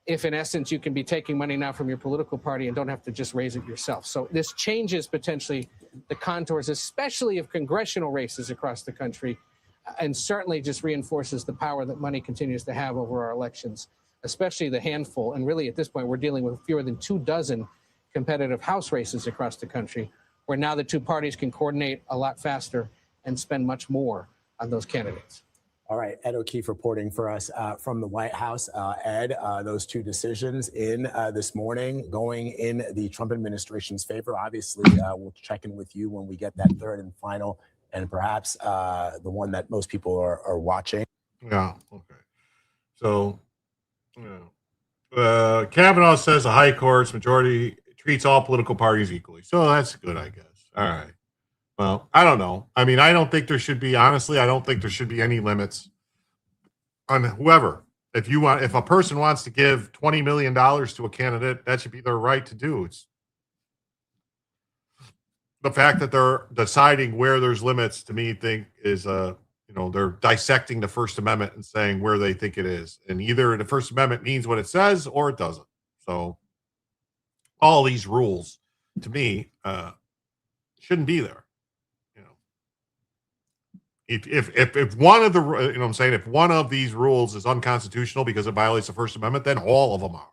if, in essence, you can be taking money now from your political party and don't have to just raise it yourself. So this changes potentially the contours, especially of congressional races across the country, and certainly just reinforces the power that money continues to have over our elections, especially the handful. And really, at this point, we're dealing with fewer than 24 competitive House races across the country, where now the two parties can coordinate a lot faster and spend much more on those candidates. All right, Ed O'Keefe reporting for us from the White House. Ed, those two decisions in this morning going in the Trump administration's favor. Obviously, we'll check in with you when we get that third and final, and perhaps the one that most people are watching. Yeah, okay. So, Kavanaugh says the high court's majority treats all political parties equally. So that's good, I guess. All right. Well, I don't know. I mean, I don't think there should be, honestly, I don't think there should be any limits on whoever. If a person wants to give $20 million to a candidate, that should be their right to do. It's the fact that they're deciding where there's limits, to me, think is they're dissecting the First Amendment and saying where they think it is. And either the First Amendment means what it says or it doesn't. So all these rules, to me, shouldn't be there. If one of the, if one of these rules is unconstitutional because it violates the First Amendment, then all of them are.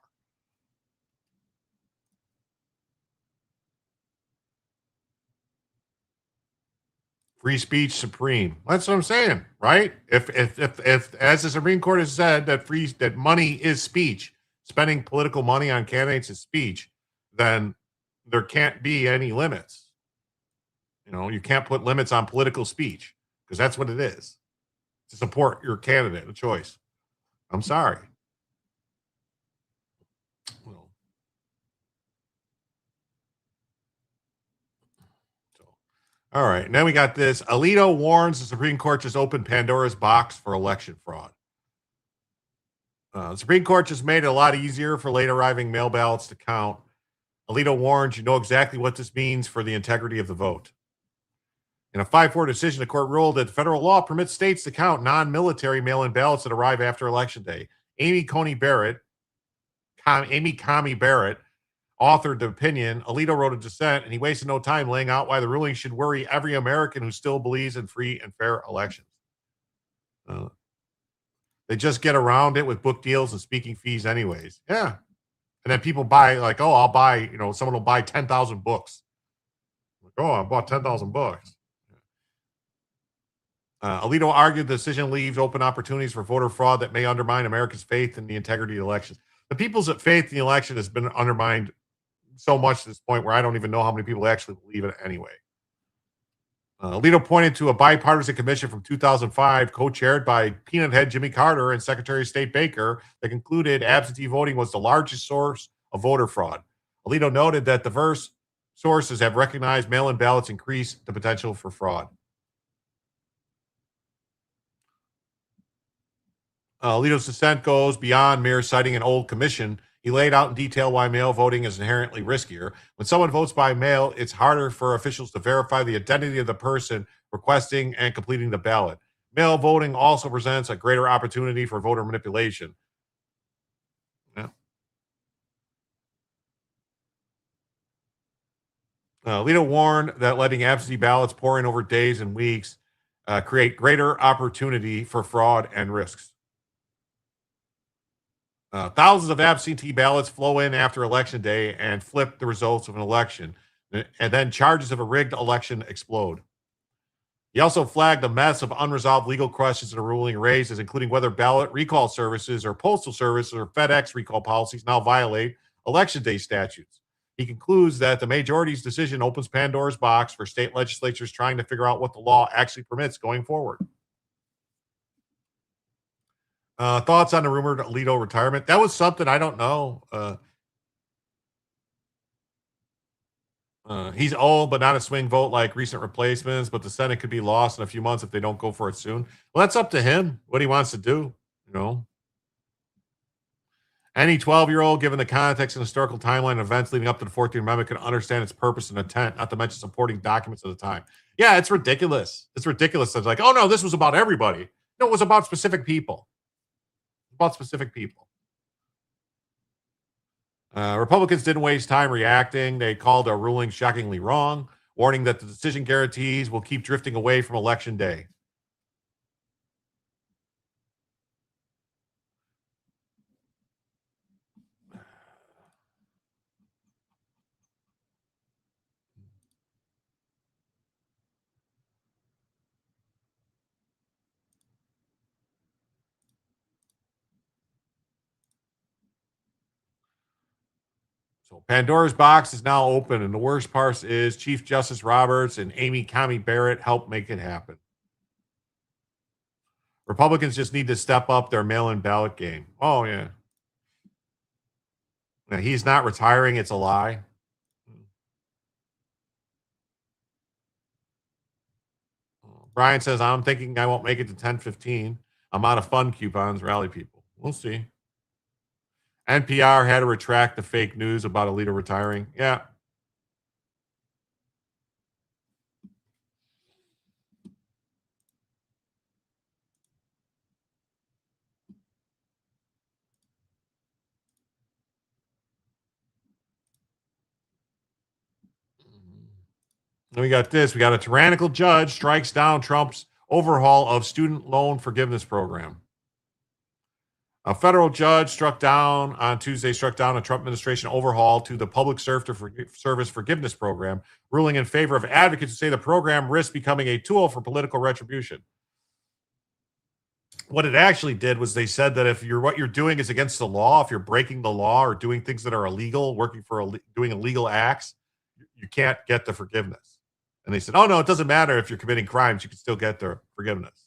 Free speech supreme. That's what I'm saying, right? If as the Supreme Court has said that money is speech, spending political money on candidates is speech, then there can't be any limits. You can't put limits on political speech because that's what it is, to support your candidate, a choice. I'm sorry. All right. And then we got this. Alito warns the Supreme Court just opened Pandora's box for election fraud. The Supreme Court just made it a lot easier for late arriving mail ballots to count. Alito warns you know exactly what this means for the integrity of the vote. In a 5-4 decision, the court ruled that federal law permits states to count non-military mail-in ballots that arrive after Election Day. Amy Coney Barrett, authored the opinion. Alito wrote a dissent, and he wasted no time laying out why the ruling should worry every American who still believes in free and fair elections. They just get around it with book deals and speaking fees anyways. Yeah. And then people buy, like, oh, I'll buy, someone will buy 10,000 books. Like, oh, I bought 10,000 books. Alito argued the decision leaves open opportunities for voter fraud that may undermine America's faith in the integrity of elections. The people's faith in the election has been undermined so much to this point where I don't even know how many people actually believe it anyway. Alito pointed to a bipartisan commission from 2005, co-chaired by Peanut Head Jimmy Carter and Secretary of State Baker, that concluded absentee voting was the largest source of voter fraud. Alito noted that diverse sources have recognized mail-in ballots increase the potential for fraud. Alito's dissent goes beyond mere citing an old commission. He laid out in detail why mail voting is inherently riskier. When someone votes by mail, it's harder for officials to verify the identity of the person requesting and completing the ballot. Mail voting also presents a greater opportunity for voter manipulation. Yeah. Alito warned that letting absentee ballots pour in over days and weeks create greater opportunity for fraud and risks. Thousands of absentee ballots flow in after election day and flip the results of an election, and then charges of a rigged election explode. He also flagged a mess of unresolved legal questions in a ruling raises, including whether ballot recall services or postal service or FedEx recall policies now violate election day statutes. He concludes that the majority's decision opens Pandora's box for state legislatures trying to figure out what the law actually permits going forward. Thoughts on the rumored Alito retirement? That was something I don't know. He's old, but not a swing vote like recent replacements. But the Senate could be lost in a few months if they don't go for it soon. Well, that's up to him. What he wants to do, you know. Any 12-year-old, given the context and historical timeline of events leading up to the 14th Amendment, can understand its purpose and intent, not to mention supporting documents at the time. Yeah, it's ridiculous. It's ridiculous. It's like, oh no, this was about everybody. No, it was about specific people. About specific people. Republicans didn't waste time reacting. They called a ruling shockingly wrong, warning that the decision guarantees will keep drifting away from Election Day. So Pandora's box is now open, and the worst part is Chief Justice Roberts and Amy Coney Barrett helped make it happen. Republicans just need to step up their mail-in ballot game. Oh, yeah. Now, he's not retiring. It's a lie. Brian says, I'm thinking I won't make it to 10:15. I'm out of fun coupons, rally people. We'll see. NPR had to retract the fake news about Alito retiring. Yeah. And we got this. We got a tyrannical judge strikes down Trump's overhaul of student loan forgiveness program. A federal judge struck down a Trump administration overhaul to the public service forgiveness program, ruling in favor of advocates who say the program risks becoming a tool for political retribution. What it actually did was they said that if what you're doing is against the law, if you're breaking the law or doing things that are illegal, doing illegal acts, you can't get the forgiveness. And they said, oh, no, it doesn't matter if you're committing crimes. You can still get the forgiveness.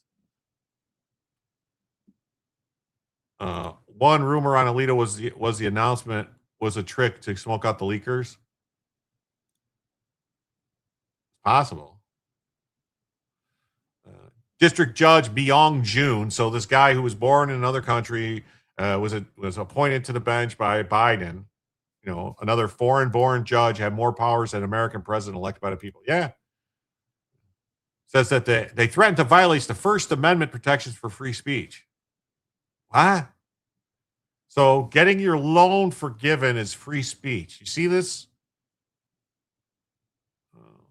One rumor on Alito was the announcement was a trick to smoke out the leakers. It's possible. District Judge Byung Joon. So this guy who was born in another country was appointed to the bench by Biden. You know, another foreign-born judge had more powers than an American president elected by the people. Yeah. Says that they threatened to violate the First Amendment protections for free speech. What? So getting your loan forgiven is free speech. You see this?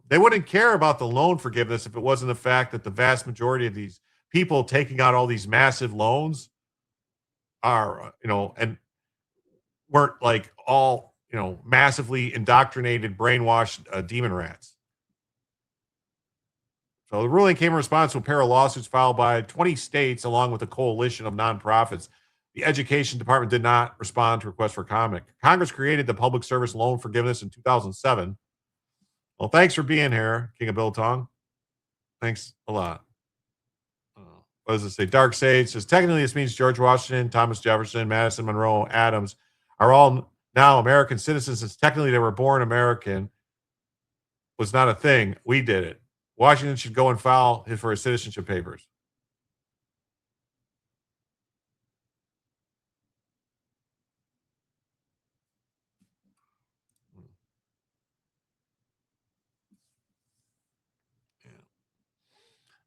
They wouldn't care about the loan forgiveness if it wasn't the fact that the vast majority of these people taking out all these massive loans are, and weren't like all, massively indoctrinated, brainwashed demon rats. So the ruling came in response to a pair of lawsuits filed by 20 states along with a coalition of nonprofits. The Education Department did not respond to requests for comment. Congress created the Public Service Loan Forgiveness in 2007. Well, thanks for being here, King of Biltong. Thanks a lot. What does it say? Dark Sage says, technically this means George Washington, Thomas Jefferson, Madison, Monroe, Adams are all now American citizens, since technically they were born American was not a thing. We did it. Washington should go and file for his citizenship papers.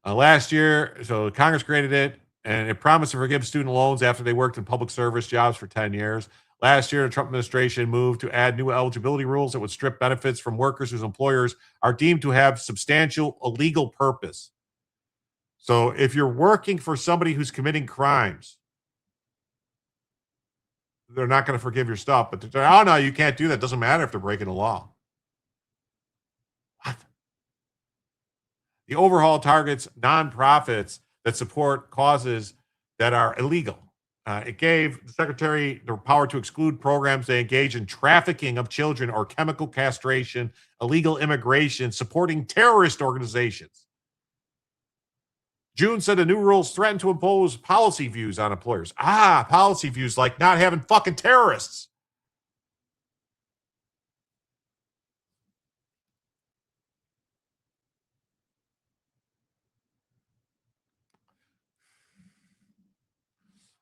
Last year, so Congress created it, and it promised to forgive student loans after they worked in public service jobs for 10 years. Last year, the Trump administration moved to add new eligibility rules that would strip benefits from workers whose employers are deemed to have substantial illegal purpose. So if you're working for somebody who's committing crimes, they're not going to forgive your stuff. But they're, oh, no, you can't do that. Doesn't matter if they're breaking the law. What? The overhaul targets nonprofits that support causes that are illegal. It gave the secretary the power to exclude programs that engage in trafficking of children or chemical castration, illegal immigration, supporting terrorist organizations. June said the new rules threaten to impose policy views on employers. Policy views like not having fucking terrorists.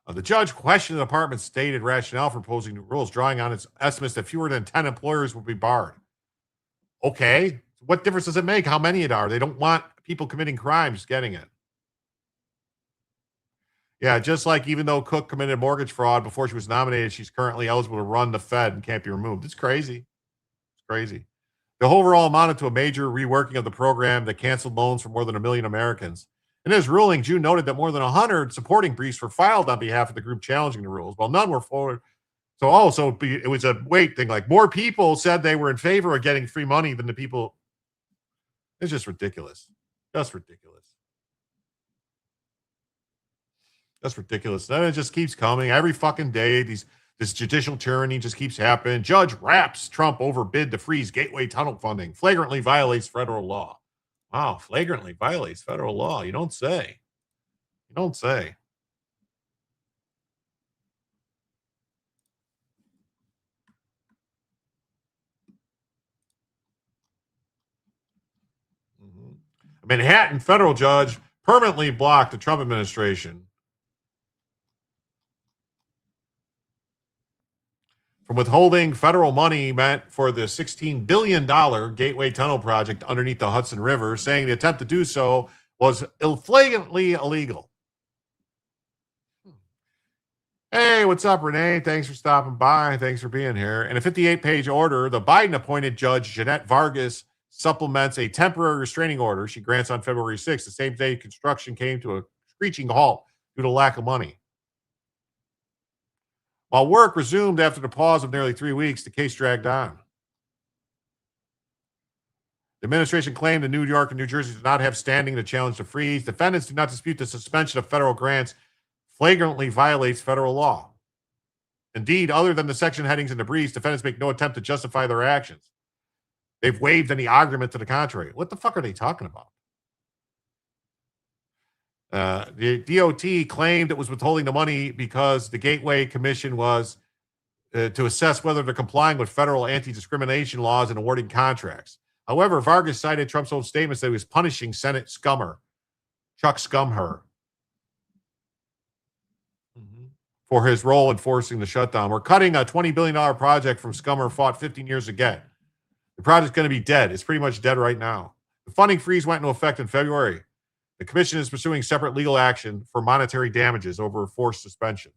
The judge questioned the department's stated rationale for imposing new rules, drawing on its estimates that fewer than 10 employers will be barred. Okay, what difference does it make how many it are? They don't want people committing crimes getting it. Yeah, just like even though Cook committed mortgage fraud before she was nominated, she's currently eligible to run the Fed and can't be removed. It's crazy. It's crazy. The overall amounted to a major reworking of the program that canceled loans for more than 1 million Americans. In his ruling, June noted that more than 100 supporting briefs were filed on behalf of the group challenging the rules, while none were forward. So it was a weight thing. Like more people said they were in favor of getting free money than the people. It's just ridiculous. Just ridiculous. That's ridiculous. Then it just keeps coming every fucking day. This judicial tyranny just keeps happening. Judge wraps Trump over bid to freeze Gateway tunnel funding. Flagrantly violates federal law. Wow, flagrantly violates federal law. You don't say. You don't say. A Manhattan federal judge permanently blocked the Trump administration from withholding federal money meant for the $16 billion Gateway Tunnel project underneath the Hudson River, saying the attempt to do so was flagrantly illegal. Hey, what's up, Renee? Thanks for stopping by. Thanks for being here. In a 58-page order, the Biden-appointed Judge Jeanette Vargas supplements a temporary restraining order she grants on February 6th, the same day construction came to a screeching halt due to lack of money. While work resumed after the pause of nearly 3 weeks, the case dragged on. The administration claimed that New York and New Jersey did not have standing to challenge the freeze. Defendants do not dispute the suspension of federal grants flagrantly violates federal law. Indeed, other than the section headings in the briefs, defendants make no attempt to justify their actions. They've waived any argument to the contrary. What the fuck are they talking about? The DOT claimed it was withholding the money because the Gateway Commission was to assess whether they're complying with federal anti-discrimination laws and awarding contracts. However, Vargas cited Trump's own statements that he was punishing Senate scummer, Chuck Schumer, for his role in forcing the shutdown. We're cutting a $20 billion project from Scummer fought 15 years ago. The project's going to be dead. It's pretty much dead right now. The funding freeze went into effect in February. The commission is pursuing separate legal action for monetary damages over forced suspension.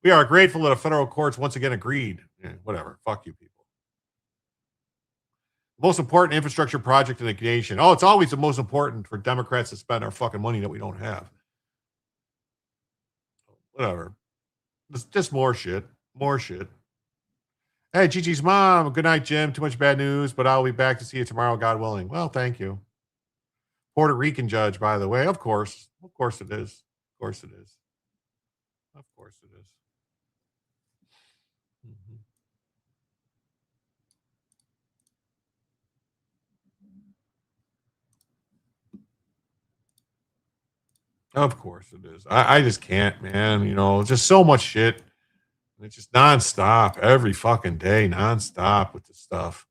We are grateful that the federal courts once again agreed. Yeah, whatever. Fuck you people. The most important infrastructure project in the nation. Oh, it's always the most important for Democrats to spend our fucking money that we don't have. Whatever. Just more shit. More shit. Hey, Gigi's mom. Good night, Jim. Too much bad news, but I'll be back to see you tomorrow, God willing. Well, thank you. Puerto Rican judge, by the way. Of course. Of course it is. Of course it is. Of course it is. Of course it is. I just can't, man. You know, just so much shit. It's just nonstop every fucking day, nonstop with this stuff.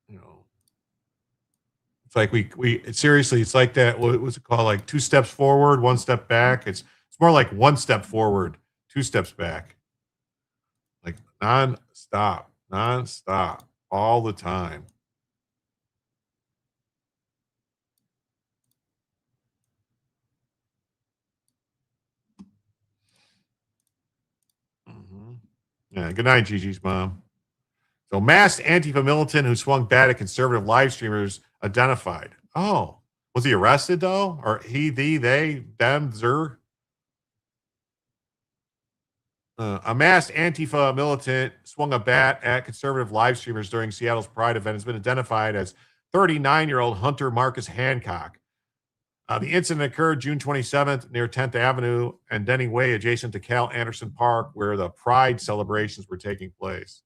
You know, it's like we seriously, it's like that. What was it called? Like 2 steps forward, 1 step back. It's more like 1 step forward, 2 steps back. Like nonstop all the time. Yeah, good night, Gigi's mom. So masked Antifa militant who swung bat at conservative live streamers identified. Oh, was he arrested though? Or he, they, them, zer? A masked Antifa militant swung a bat at conservative live streamers during Seattle's Pride event has been identified as 39-year-old Hunter Marcus Hancock. The incident occurred June 27th near 10th Avenue and Denny Way, adjacent to Cal Anderson Park, where the Pride celebrations were taking place.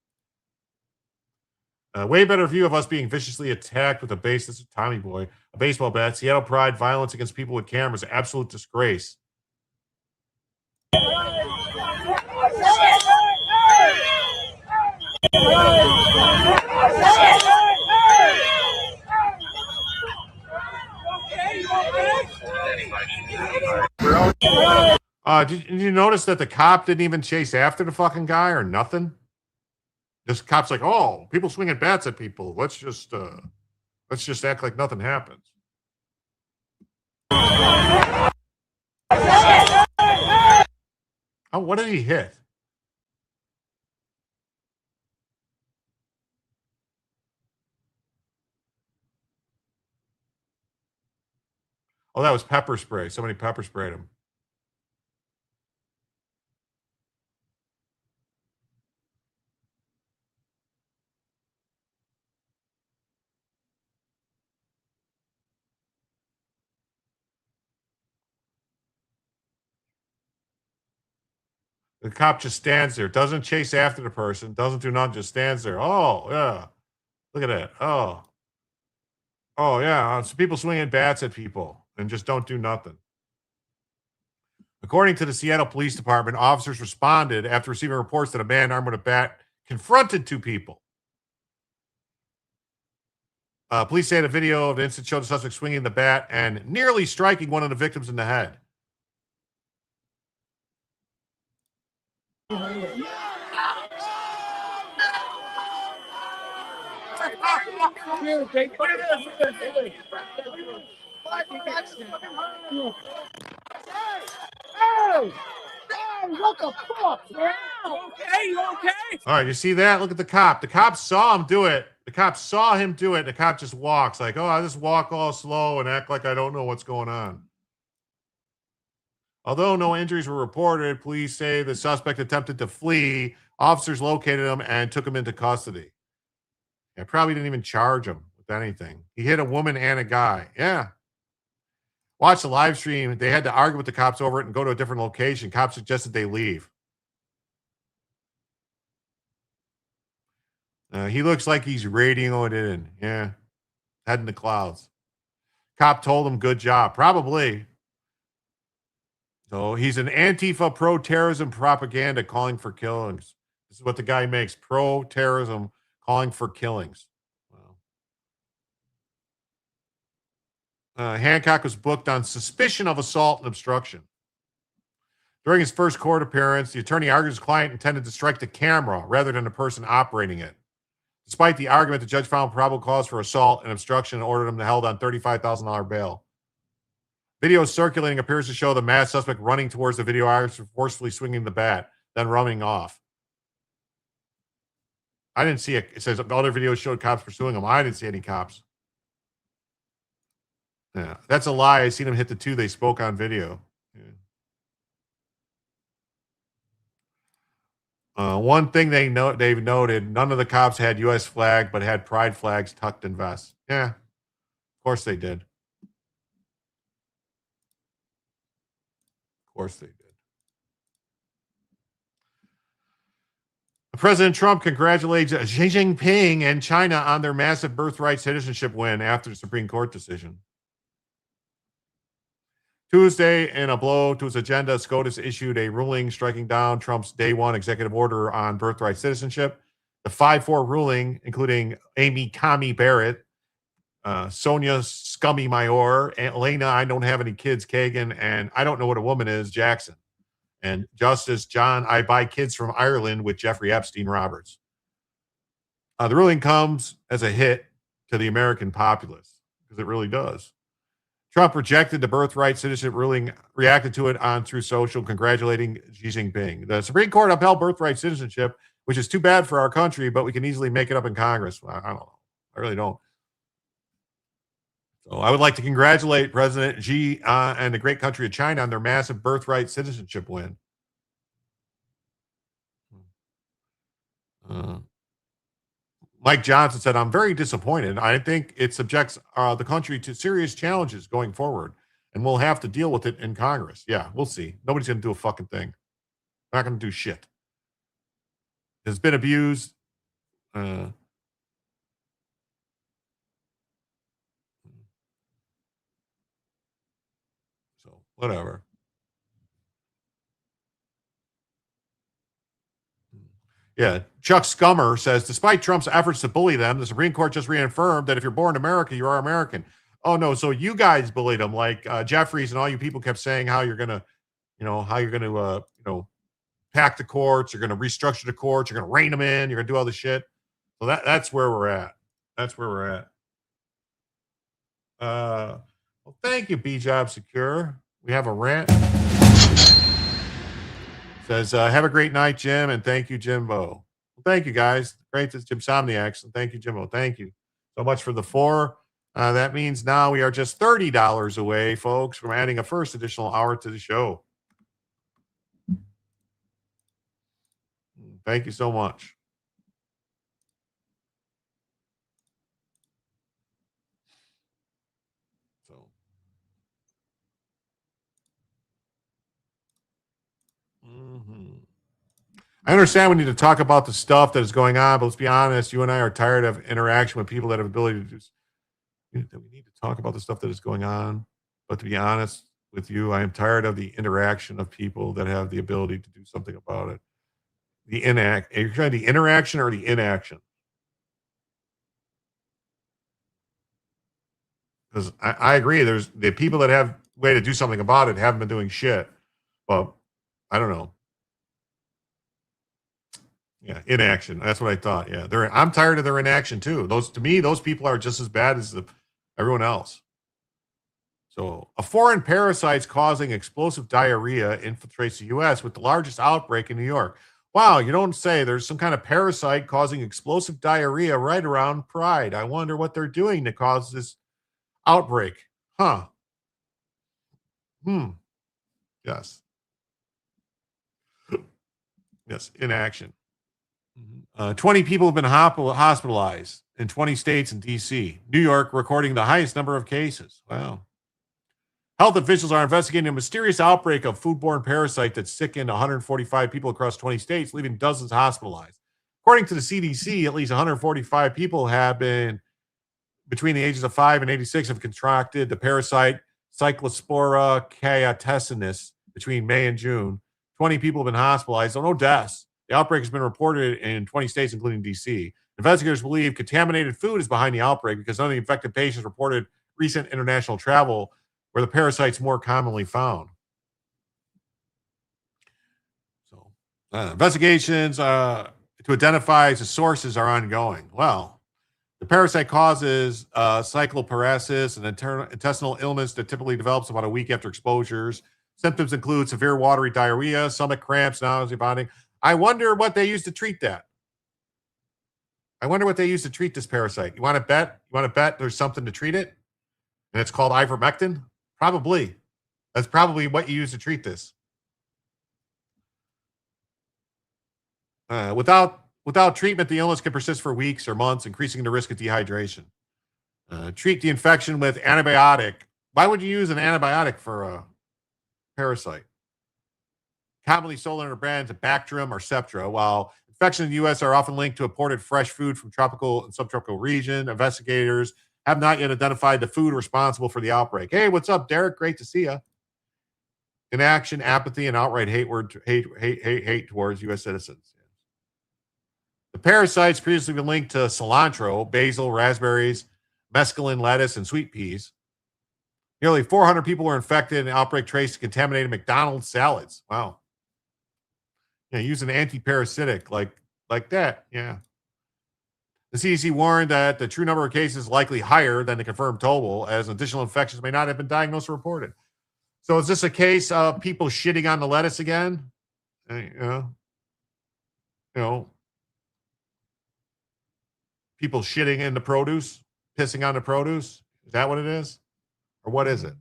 Way better view of us being viciously attacked with a base. This is Tommy Boy, a baseball bat. Seattle Pride violence against people with cameras, absolute disgrace. Did you notice that the cop didn't even chase after the fucking guy or nothing? This cop's like, oh, people swinging bats at people. Let's just act like nothing happens. Oh, what did he hit? Oh, that was pepper spray. Somebody pepper sprayed him. The cop just stands there, doesn't chase after the person, doesn't do nothing, just stands there. Oh, yeah. Look at that. Oh, yeah. So people swinging bats at people and just don't do nothing. According to the Seattle Police Department, officers responded after receiving reports that a man armed with a bat confronted two people. Police say the video of the incident showed the suspect swinging the bat and nearly striking one of the victims in the head. What the fuck, man? You okay? All right, you see that? Look at the cop. The cop saw him do it. The cop saw him do it. The cop just walks like, oh, I just walk all slow and act like I don't know what's going on. Although no injuries were reported, police say the suspect attempted to flee. Officers located him and took him into custody. Yeah, probably didn't even charge him with anything. He hit a woman and a guy. Yeah. Watch the live stream. They had to argue with the cops over it and go to a different location. Cops suggested they leave. He looks like he's radioing it in. Yeah. Head in the clouds. Cop told him, good job. Probably. So he's an Antifa pro-terrorism propaganda calling for killings. This is what the guy makes. Pro-terrorism calling for killings. Hancock was booked on suspicion of assault and obstruction. During his first court appearance, the attorney argued his client intended to strike the camera rather than the person operating it. Despite the argument, the judge found probable cause for assault and obstruction and ordered him to held on $35,000 bail. Video circulating appears to show the masked suspect running towards the videographer, forcefully swinging the bat, then running off. I didn't see it. It says other videos showed cops pursuing him. I didn't see any cops. Yeah, that's a lie. I seen him hit the two they spoke on video. Yeah. One thing they've noted, none of the cops had U.S. flag, but had pride flags tucked in vests. Yeah, of course they did. Of course they did. President Trump congratulates Xi Jinping and China on their massive birthright citizenship win after the Supreme Court decision. Tuesday, in a blow to its agenda, SCOTUS issued a ruling striking down Trump's day one executive order on birthright citizenship. The 5-4 ruling, including Amy Coney Barrett, Sonia Scummy Mayor, Elena I don't have any kids Kagan, and I don't know what a woman is Jackson, and Justice John I buy kids from Ireland with Jeffrey Epstein Roberts. The ruling comes as a hit to the American populace, because it really does. Trump rejected the birthright citizenship ruling, reacted to it on Truth Social, congratulating Xi Jinping. The Supreme Court upheld birthright citizenship which is too bad for our country, but we can easily make it up in Congress. I don't know. I really don't. So I would like to congratulate President Xi and the great country of China on their massive birthright citizenship win. Mike Johnson said, I'm very disappointed. I think it subjects the country to serious challenges going forward, and we'll have to deal with it in Congress. Yeah, we'll see. Nobody's going to do a fucking thing. They're not going to do shit. It's been abused. So, whatever. Yeah. Chuck Scummer says, despite Trump's efforts to bully them, the Supreme Court just reaffirmed that if you're born in America, you are American. Oh, no. So you guys bullied them, like Jeffries and all you people kept saying how you're going to, pack the courts, you're going to restructure the courts, you're going to rein them in, you're going to do all this shit. So that's where we're at. That's where we're at. Well, thank you, B-Job Secure. We have a rant. Says, have a great night, Jim, and thank you, Jimbo. Well, thank you, guys. Great, this Jim Somniacs, and thank you, Jimbo. Thank you so much for the 4. That means now we are just $30 away, folks, from adding a first additional hour to the show. Thank you so much. So, I understand we need to talk about the stuff that is going on, but let's be honest, you and I are tired of interaction with people that have ability to do. That we need to talk about the stuff that is going on, but to be honest with you, I am tired of the interaction of people that have the ability to do something about it. Are you trying the interaction or the inaction? Because I agree, there's the people that have a way to do something about it haven't been doing shit. But I don't know. Yeah, inaction. That's what I thought. Yeah, I'm tired of their inaction too. To me, those people are just as bad as everyone else. So, a foreign parasite causing explosive diarrhea infiltrates the U.S. with the largest outbreak in New York. Wow, you don't say. There's some kind of parasite causing explosive diarrhea right around Pride. I wonder what they're doing to cause this outbreak. Huh. Yes. Yes, inaction. 20 people have been hospitalized in 20 states and D.C. New York recording the highest number of cases. Wow. Health officials are investigating a mysterious outbreak of foodborne parasite that sickened 145 people across 20 states, leaving dozens hospitalized. According to the CDC, at least 145 people have been between the ages of 5 and 86 have contracted the parasite Cyclospora caetesinus between May and June. 20 people have been hospitalized, so no deaths. The outbreak has been reported in 20 states, including D.C. Investigators believe contaminated food is behind the outbreak because none of the infected patients reported recent international travel where the parasite's more commonly found. So, investigations to identify the sources are ongoing. Well, the parasite causes cycloparesis, an intestinal illness that typically develops about a week after exposures. Symptoms include severe watery diarrhea, stomach cramps, nausea, vomiting. I wonder what they use to treat that. I wonder what they use to treat this parasite. You want to bet? You want to bet there's something to treat it? And it's called ivermectin? Probably. That's probably what you use to treat this. Without treatment, the illness can persist for weeks or months, increasing the risk of dehydration. Treat the infection with antibiotic. Why would you use an antibiotic for a parasite? Commonly sold under brands of Bactrim or Septra. While infections in the U.S. are often linked to imported fresh food from tropical and subtropical region, investigators have not yet identified the food responsible for the outbreak. Hey, what's up, Derek? Great to see you. Inaction, apathy, and outright hate towards U.S. citizens. The parasites previously been linked to cilantro, basil, raspberries, mesclun, lettuce, and sweet peas. Nearly 400 people were infected in an outbreak traced to contaminated McDonald's salads. Wow. Yeah, use an anti-parasitic like that. Yeah. The CDC warned that the true number of cases is likely higher than the confirmed total, as additional infections may not have been diagnosed or reported. So is this a case of people shitting on the lettuce again? people shitting in the produce, pissing on the produce? Is that what it is? Or what is it?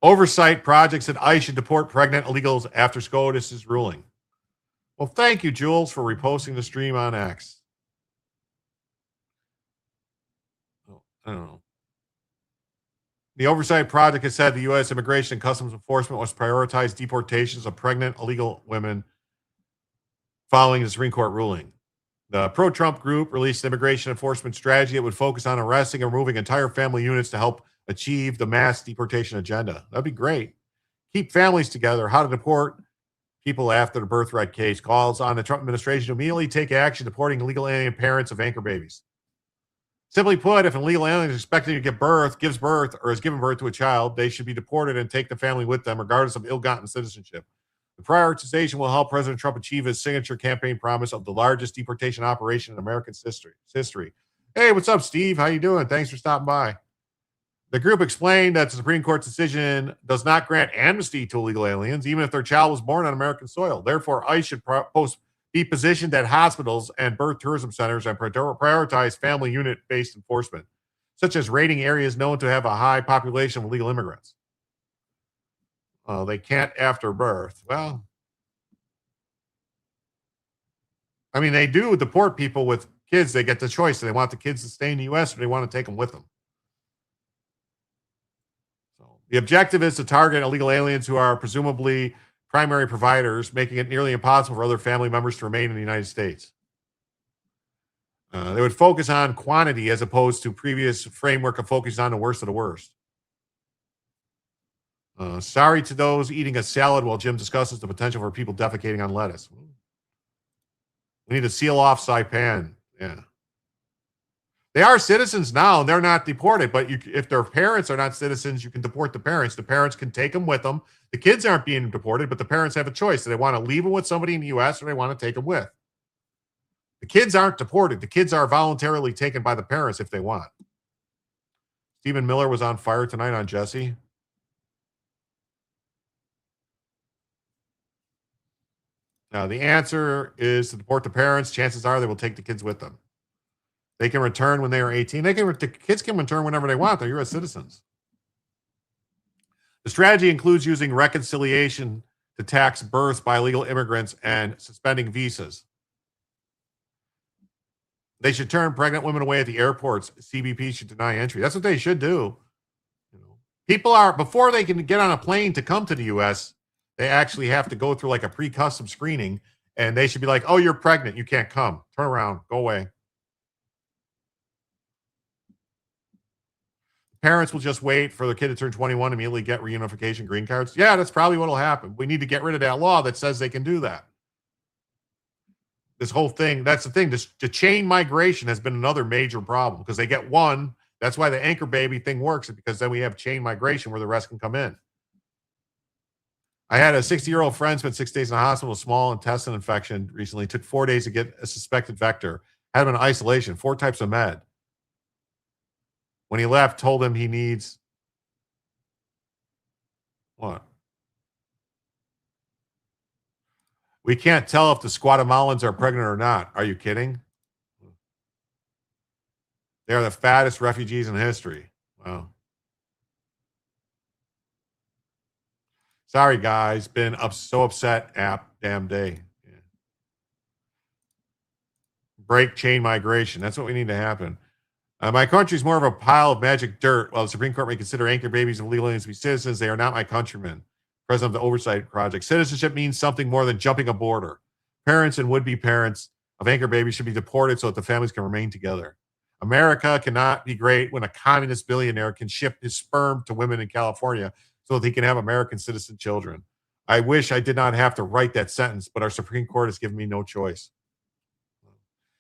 Oversight projects that ICE should deport pregnant illegals after SCOTUS' ruling. Well, thank you, Jules, for reposting the stream on X. Oh, I don't know. The Oversight Project has said the U.S. Immigration and Customs Enforcement must prioritize deportations of pregnant illegal women following the Supreme Court ruling. The pro-Trump group released an immigration enforcement strategy that would focus on arresting and removing entire family units to help achieve the mass deportation agenda. That'd be great. Keep families together. How to deport people after the birthright case. Calls on the Trump administration to immediately take action deporting illegal alien parents of anchor babies. Simply put, if an illegal alien is expected to give birth, gives birth, or has given birth to a child, they should be deported and take the family with them, regardless of ill-gotten citizenship. The prioritization will help President Trump achieve his signature campaign promise of the largest deportation operation in American history. Hey, what's up, Steve? How you doing? Thanks for stopping by. The group explained that the Supreme Court's decision does not grant amnesty to illegal aliens, even if their child was born on American soil. Therefore, ICE should be positioned at hospitals and birth tourism centers and prioritize family unit-based enforcement, such as raiding areas known to have a high population of illegal immigrants. They can't after birth. Well, I mean, they do deport people with kids. They get the choice. Do they want the kids to stay in the U.S. or do they want to take them with them? The objective is to target illegal aliens who are presumably primary providers, making it nearly impossible for other family members to remain in the United States. They would focus on quantity as opposed to previous framework of focusing on the worst of the worst. Sorry to those eating a salad while Jim discusses the potential for people defecating on lettuce. We need to seal off Saipan. Yeah. They are citizens now, and they're not deported. But if their parents are not citizens, you can deport the parents. The parents can take them with them. The kids aren't being deported, but the parents have a choice. Do they want to leave them with somebody in the U.S. or they want to take them with? The kids aren't deported. The kids are voluntarily taken by the parents if they want. Stephen Miller was on fire tonight on Jesse. Now, the answer is to deport the parents. Chances are they will take the kids with them. They can return when they are 18. The kids can return whenever they want. They're U.S. citizens. The strategy includes using reconciliation to tax births by illegal immigrants and suspending visas. They should turn pregnant women away at the airports. CBP should deny entry. That's what they should do. People are, before they can get on a plane to come to the U.S., they actually have to go through like a pre-custom screening, and they should be like, oh, you're pregnant. You can't come. Turn around. Go away. Parents will just wait for their kid to turn 21 and immediately get reunification green cards. Yeah, that's probably what will happen. We need to get rid of that law that says they can do that. This whole thing, that's the thing. The chain migration has been another major problem because they get one. That's why the anchor baby thing works, because then we have chain migration where the rest can come in. I had a 60-year-old friend spent 6 days in the hospital with a small intestine infection recently. It took 4 days to get a suspected vector. Had him in isolation, 4 types of med. When he left, told him he needs what? We can't tell if the Guatemalans are pregnant or not. Are you kidding? They are the fattest refugees in history. Wow. Sorry, guys. Been so upset damn day. Yeah. Break chain migration. That's what we need to happen. My country is more of a pile of magic dirt. While the Supreme Court may consider anchor babies and legal aliens to be citizens, they are not my countrymen. President of the Oversight Project. Citizenship means something more than jumping a border. Parents and would-be parents of anchor babies should be deported so that the families can remain together. America cannot be great when a communist billionaire can ship his sperm to women in California so that he can have American citizen children. I wish I did not have to write that sentence, but our Supreme Court has given me no choice.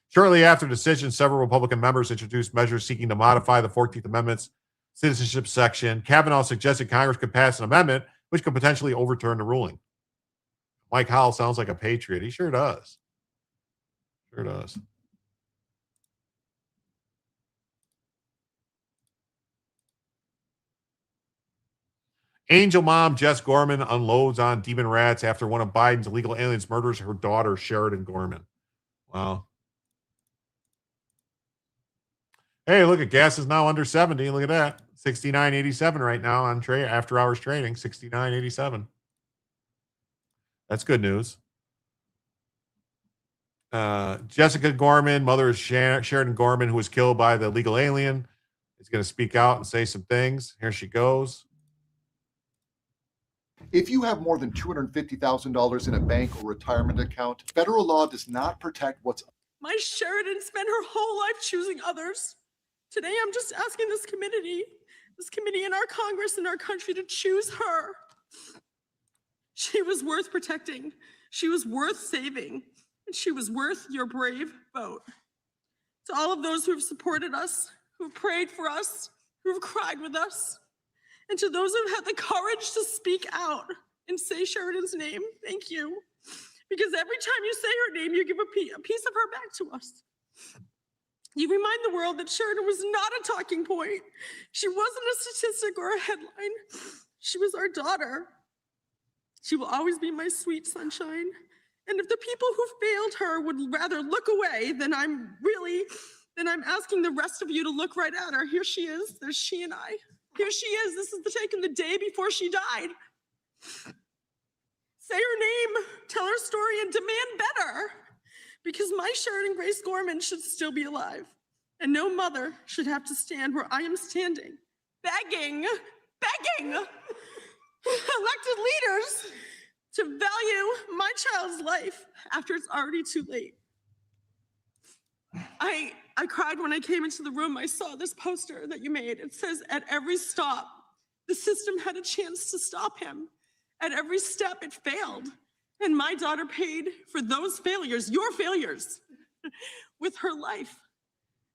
Shortly after the decision, several Republican members introduced measures seeking to modify the 14th Amendment's citizenship section. Kavanaugh suggested Congress could pass an amendment which could potentially overturn the ruling. Mike Howell sounds like a patriot. He sure does. Sure does. Angel mom Jess Gorman unloads on demon rats after one of Biden's illegal aliens murders her daughter, Sheridan Gorman. Wow. Hey, look at gas is now under 70. Look at that. 69.87 right now on after hours trading. 69.87. That's good news. Jessica Gorman, mother of Sheridan Gorman, who was killed by the illegal alien, is going to speak out and say some things. Here she goes. If you have more than $250,000 in a bank or retirement account, federal law does not protect what's. My Sheridan spent her whole life choosing others. Today, I'm just asking this committee in our Congress, in our country, to choose her. She was worth protecting. She was worth saving. And she was worth your brave vote. To all of those who have supported us, who have prayed for us, who have cried with us, and to those who have had the courage to speak out and say Sheridan's name, thank you. Because every time you say her name, you give a piece of her back to us. You remind the world that Sheridan was not a talking point. She wasn't a statistic or a headline. She was our daughter. She will always be my sweet sunshine. And if the people who failed her would rather look away, then I'm asking the rest of you to look right at her. Here she is. There's she and I. Here she is. This is taken the day before she died. Say her name, tell her story, and demand better. Because my Sheridan Grace Gorman should still be alive. And no mother should have to stand where I am standing, begging elected leaders to value my child's life after it's already too late. I cried when I came into the room. I saw this poster that you made. It says, at every stop, the system had a chance to stop him. At every step, it failed. And my daughter paid for those failures, your failures, with her life.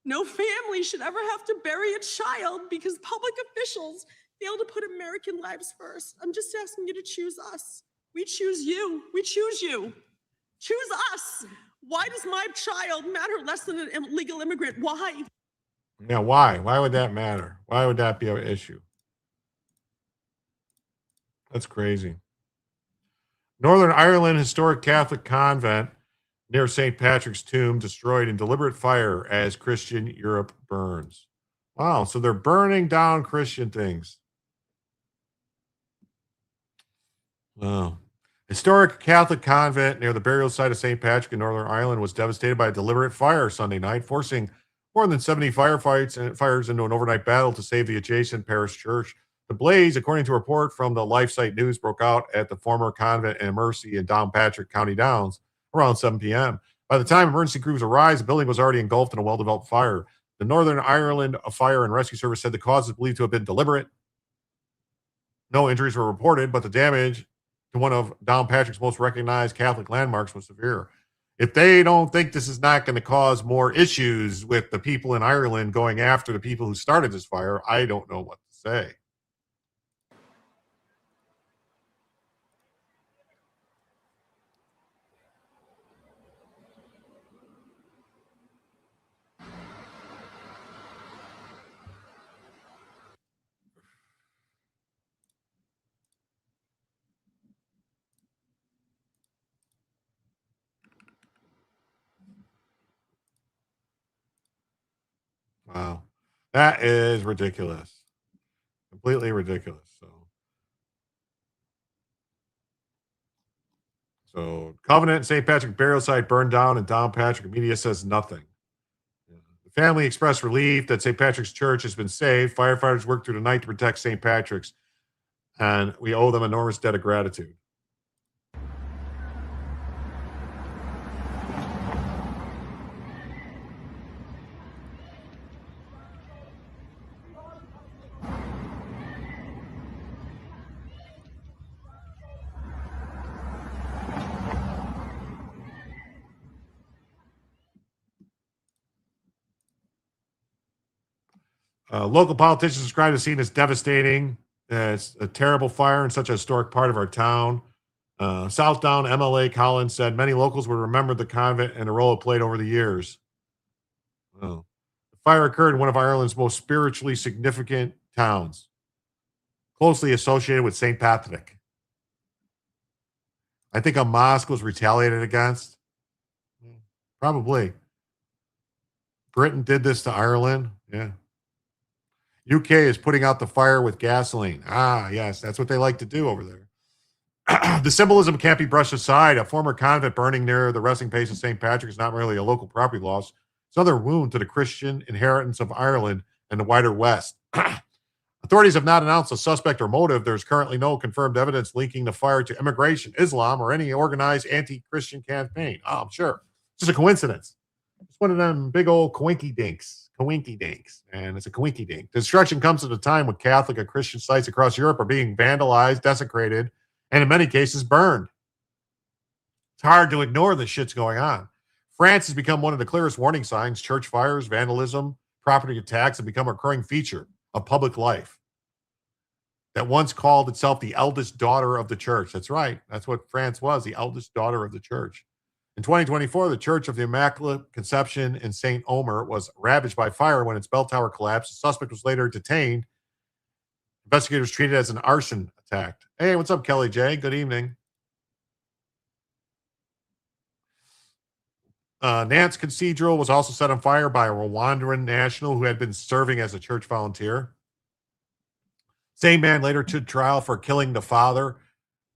No family should ever have to bury a child because public officials fail to put American lives first. I'm just asking you to choose us. We choose you. We choose you. Choose us. Why does my child matter less than an illegal immigrant? Why? Yeah, why? Why would that matter? Why would that be an issue? That's crazy. Northern Ireland historic Catholic convent near St. Patrick's tomb destroyed in deliberate fire as Christian Europe burns. Wow, so they're burning down Christian things. Wow. Historic Catholic convent near the burial site of St. Patrick in Northern Ireland was devastated by a deliberate fire Sunday night, forcing more than 70 fires into an overnight battle to save the adjacent parish church. The blaze, according to a report from the LifeSite News, broke out at the former convent and Mercy in Downpatrick, County Downs, around 7 p.m. By the time emergency crews arrived, the building was already engulfed in a well-developed fire. The Northern Ireland Fire and Rescue Service said the cause is believed to have been deliberate. No injuries were reported, but the damage to one of Downpatrick's most recognized Catholic landmarks was severe. If they don't think this is not going to cause more issues with the people in Ireland going after the people who started this fire, I don't know what to say. Wow. That is ridiculous. Completely ridiculous. So Covenant St. Patrick burial site burned down and Downpatrick media says nothing. The family expressed relief that St. Patrick's Church has been saved. Firefighters worked through the night to protect St. Patrick's, and we owe them an enormous debt of gratitude. Local politicians described the scene as devastating. It's a terrible fire in such a historic part of our town. Southdown MLA Collins said many locals will remember the convent and the role it played over the years. The fire occurred in one of Ireland's most spiritually significant towns, closely associated with St. Patrick. I think a mosque was retaliated against. Probably. Britain did this to Ireland. Yeah. UK is putting out the fire with gasoline. Ah, yes, that's what they like to do over there. The symbolism can't be brushed aside. A former convent burning near the resting place of St. Patrick is not merely a local property loss. It's another wound to the Christian inheritance of Ireland and the wider West. Authorities have not announced a suspect or motive. There's currently no confirmed evidence linking the fire to immigration, Islam, or any organized anti-Christian campaign. Oh, I'm sure. It's just a coincidence. It's one of them big old coinky dinks, and it's a coinky dink. Destruction comes at a time when Catholic and Christian sites across Europe are being vandalized, desecrated, and in many cases burned. It's hard to ignore the shit's going on. France has become one of the clearest warning signs. Church fires, vandalism, property attacks have become a recurring feature of public life that once called itself the eldest daughter of the church. That's right. That's what France was, the eldest daughter of the church. In 2024, the Church of the Immaculate Conception in St. Omer was ravaged by fire when its bell tower collapsed. The suspect was later detained. Investigators treated it as an arson attack. Hey, what's up, Kelly J? Good evening. Nantes Cathedral was also set on fire by a Rwandan national who had been serving as a church volunteer. Same man later took trial for killing the father,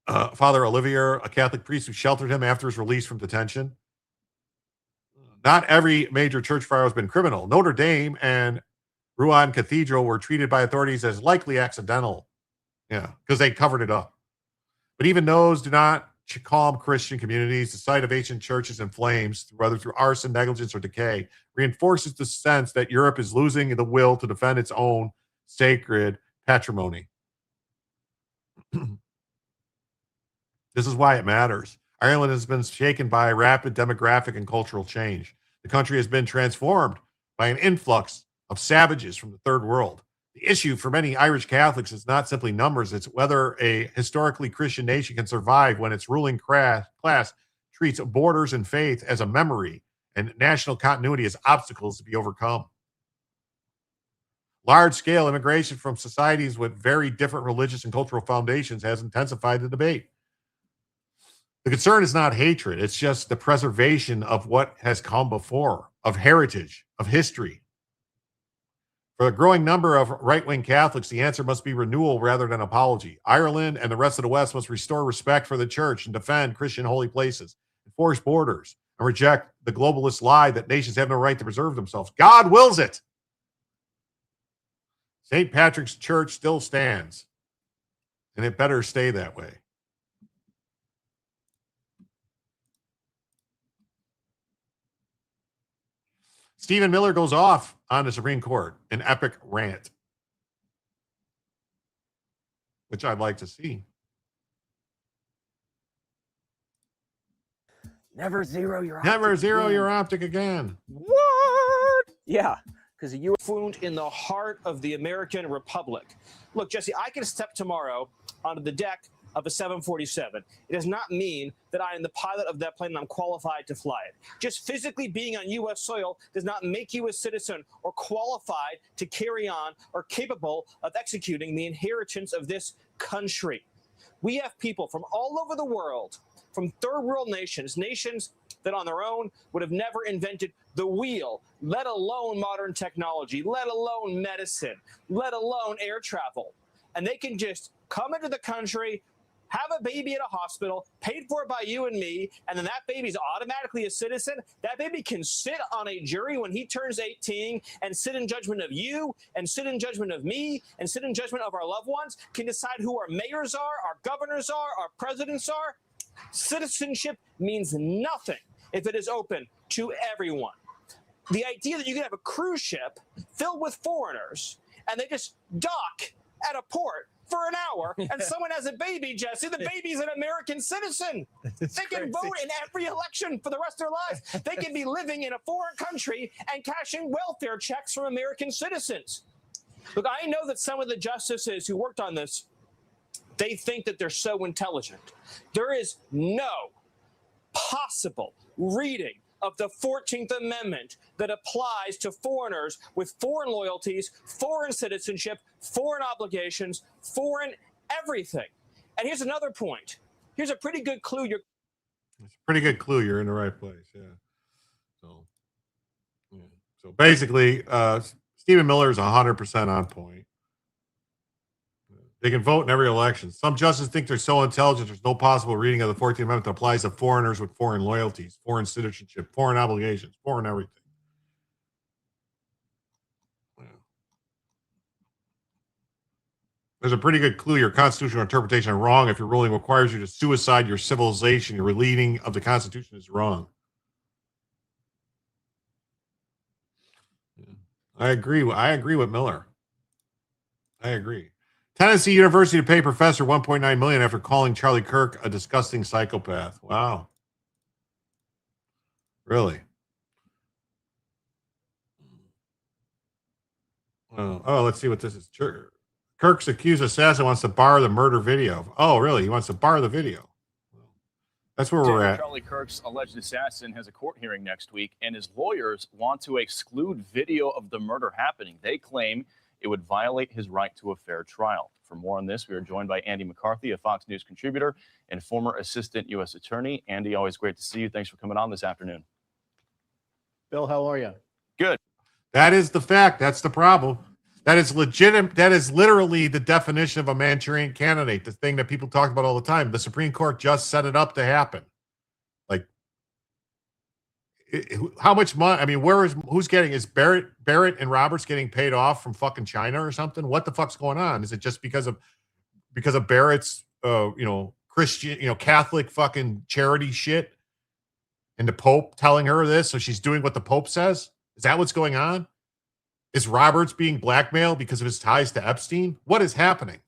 Father Olivier, a Catholic priest who sheltered him after his release from detention. Not every major church fire has been criminal. Notre Dame and Rouen Cathedral were treated by authorities as likely accidental. Yeah, because they covered it up. But even those do not calm Christian communities. The sight of ancient churches in flames, whether through arson, negligence, or decay, reinforces the sense that Europe is losing the will to defend its own sacred patrimony. This is why it matters. Ireland has been shaken by rapid demographic and cultural change. The country has been transformed by an influx of savages from the third world. The issue for many Irish Catholics is not simply numbers, it's whether a historically Christian nation can survive when its ruling class treats borders and faith as a memory and national continuity as obstacles to be overcome. Large-scale immigration from societies with very different religious and cultural foundations has intensified the debate. The concern is not hatred, it's just the preservation of what has come before, of heritage, of history. For a growing number of right-wing Catholics, the answer must be renewal rather than apology. Ireland and the rest of the West must restore respect for the church and defend Christian holy places, enforce borders, and reject the globalist lie that nations have no right to preserve themselves. God wills it. St. Patrick's Church still stands, and it better stay that way. Stephen Miller goes off on the Supreme Court, an epic rant, which I'd like to see. Never zero your optic. Never zero your optic again. What? Yeah, because you found in the heart of the American Republic. Look, Jesse, I can step tomorrow onto the deck of a 747. It does not mean that I am the pilot of that plane and I'm qualified to fly it. Just physically being on U.S. soil does not make you a citizen or qualified to carry on or capable of executing the inheritance of this country. We have people from all over the world, from third world nations, nations that on their own would have never invented the wheel, let alone modern technology, let alone medicine, let alone air travel. And they can just come into the country, have a baby at a hospital, paid for by you and me, and then that baby's automatically a citizen. That baby can sit on a jury when he turns 18 and sit in judgment of you, and sit in judgment of me, and sit in judgment of our loved ones, can decide who our mayors are, our governors are, our presidents are. Citizenship means nothing if it is open to everyone. The idea that you can have a cruise ship filled with foreigners and they just dock at a port for an hour and someone has a baby, Jesse, the baby's an American citizen. They can vote in every election for the rest of their lives. They can be living in a foreign country and cashing welfare checks from American citizens. Look, I know that some of the justices who worked on this, they think that they're so intelligent. There is no possible reading of the 14th Amendment that applies to foreigners with foreign loyalties, foreign citizenship, foreign obligations, foreign everything. And here's another point. Here's a pretty good clue. It's a pretty good clue. You're in the right place. Yeah. So basically, Stephen Miller is 100% on point. They can vote in every election. Some justices think they're so intelligent, there's no possible reading of the 14th Amendment that applies to foreigners with foreign loyalties, foreign citizenship, foreign obligations, foreign everything. Yeah. There's a pretty good clue your constitutional interpretation is wrong if your ruling requires you to suicide your civilization. Your reading of the Constitution is wrong. Yeah. I agree with Miller. I agree. Tennessee University to pay professor $1.9 million after calling Charlie Kirk a disgusting psychopath. Wow. Really? Oh, let's see what this is. Kirk's accused assassin wants to borrow the murder video. Oh, really? He wants to borrow the video. That's where we're at. Charlie Kirk's alleged assassin has a court hearing next week, and his lawyers want to exclude video of the murder happening. They claim it would violate his right to a fair trial. For more on this, we are joined by Andy McCarthy, a Fox News contributor and former assistant U.S. attorney. Andy, always great to see you. Thanks for coming on this afternoon. Bill, how are you? Good. That is the fact. That's the problem. That is legitimate. That is literally the definition of a Manchurian candidate, the thing that people talk about all the time. The Supreme Court just set it up to happen. Like, how much money? I mean, who's getting? Is Barrett and Roberts getting paid off from fucking China or something? What the fuck's going on? Is it just because of Barrett's, Christian, Catholic fucking charity shit, and the Pope telling her this, so she's doing what the Pope says? Is that what's going on? Is Roberts being blackmailed because of his ties to Epstein? What is happening?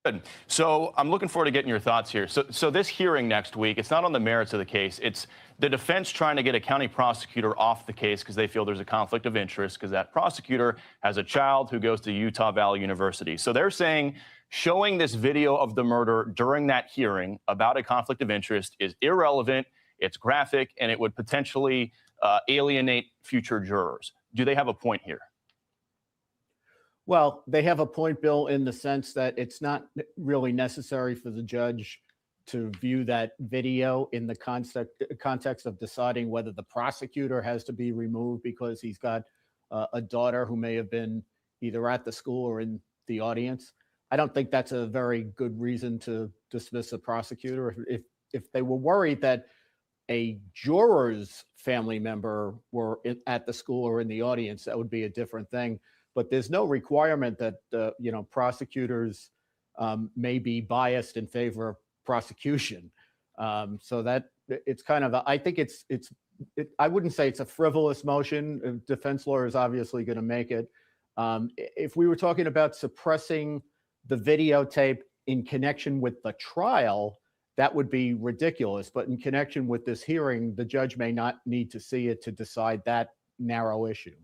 Good. So I'm looking forward to getting your thoughts here. So this hearing next week, it's not on the merits of the case. It's the defense trying to get a county prosecutor off the case because they feel there's a conflict of interest because that prosecutor has a child who goes to Utah Valley University. So they're saying showing this video of the murder during that hearing about a conflict of interest is irrelevant. It's graphic, and it would potentially alienate future jurors. Do they have a point here? Well, they have a point, Bill, in the sense that it's not really necessary for the judge to view that video in the context of deciding whether the prosecutor has to be removed because he's got a daughter who may have been either at the school or in the audience. I don't think that's a very good reason to dismiss a prosecutor. If they were worried that a juror's family member were at the school or in the audience, that would be a different thing. But there's no requirement that prosecutors may be biased in favor of prosecution. So that it's kind of I think I wouldn't say it's a frivolous motion. Defense lawyer is obviously going to make it. If we were talking about suppressing the videotape in connection with the trial, that would be ridiculous. But in connection with this hearing, the judge may not need to see it to decide that narrow issue.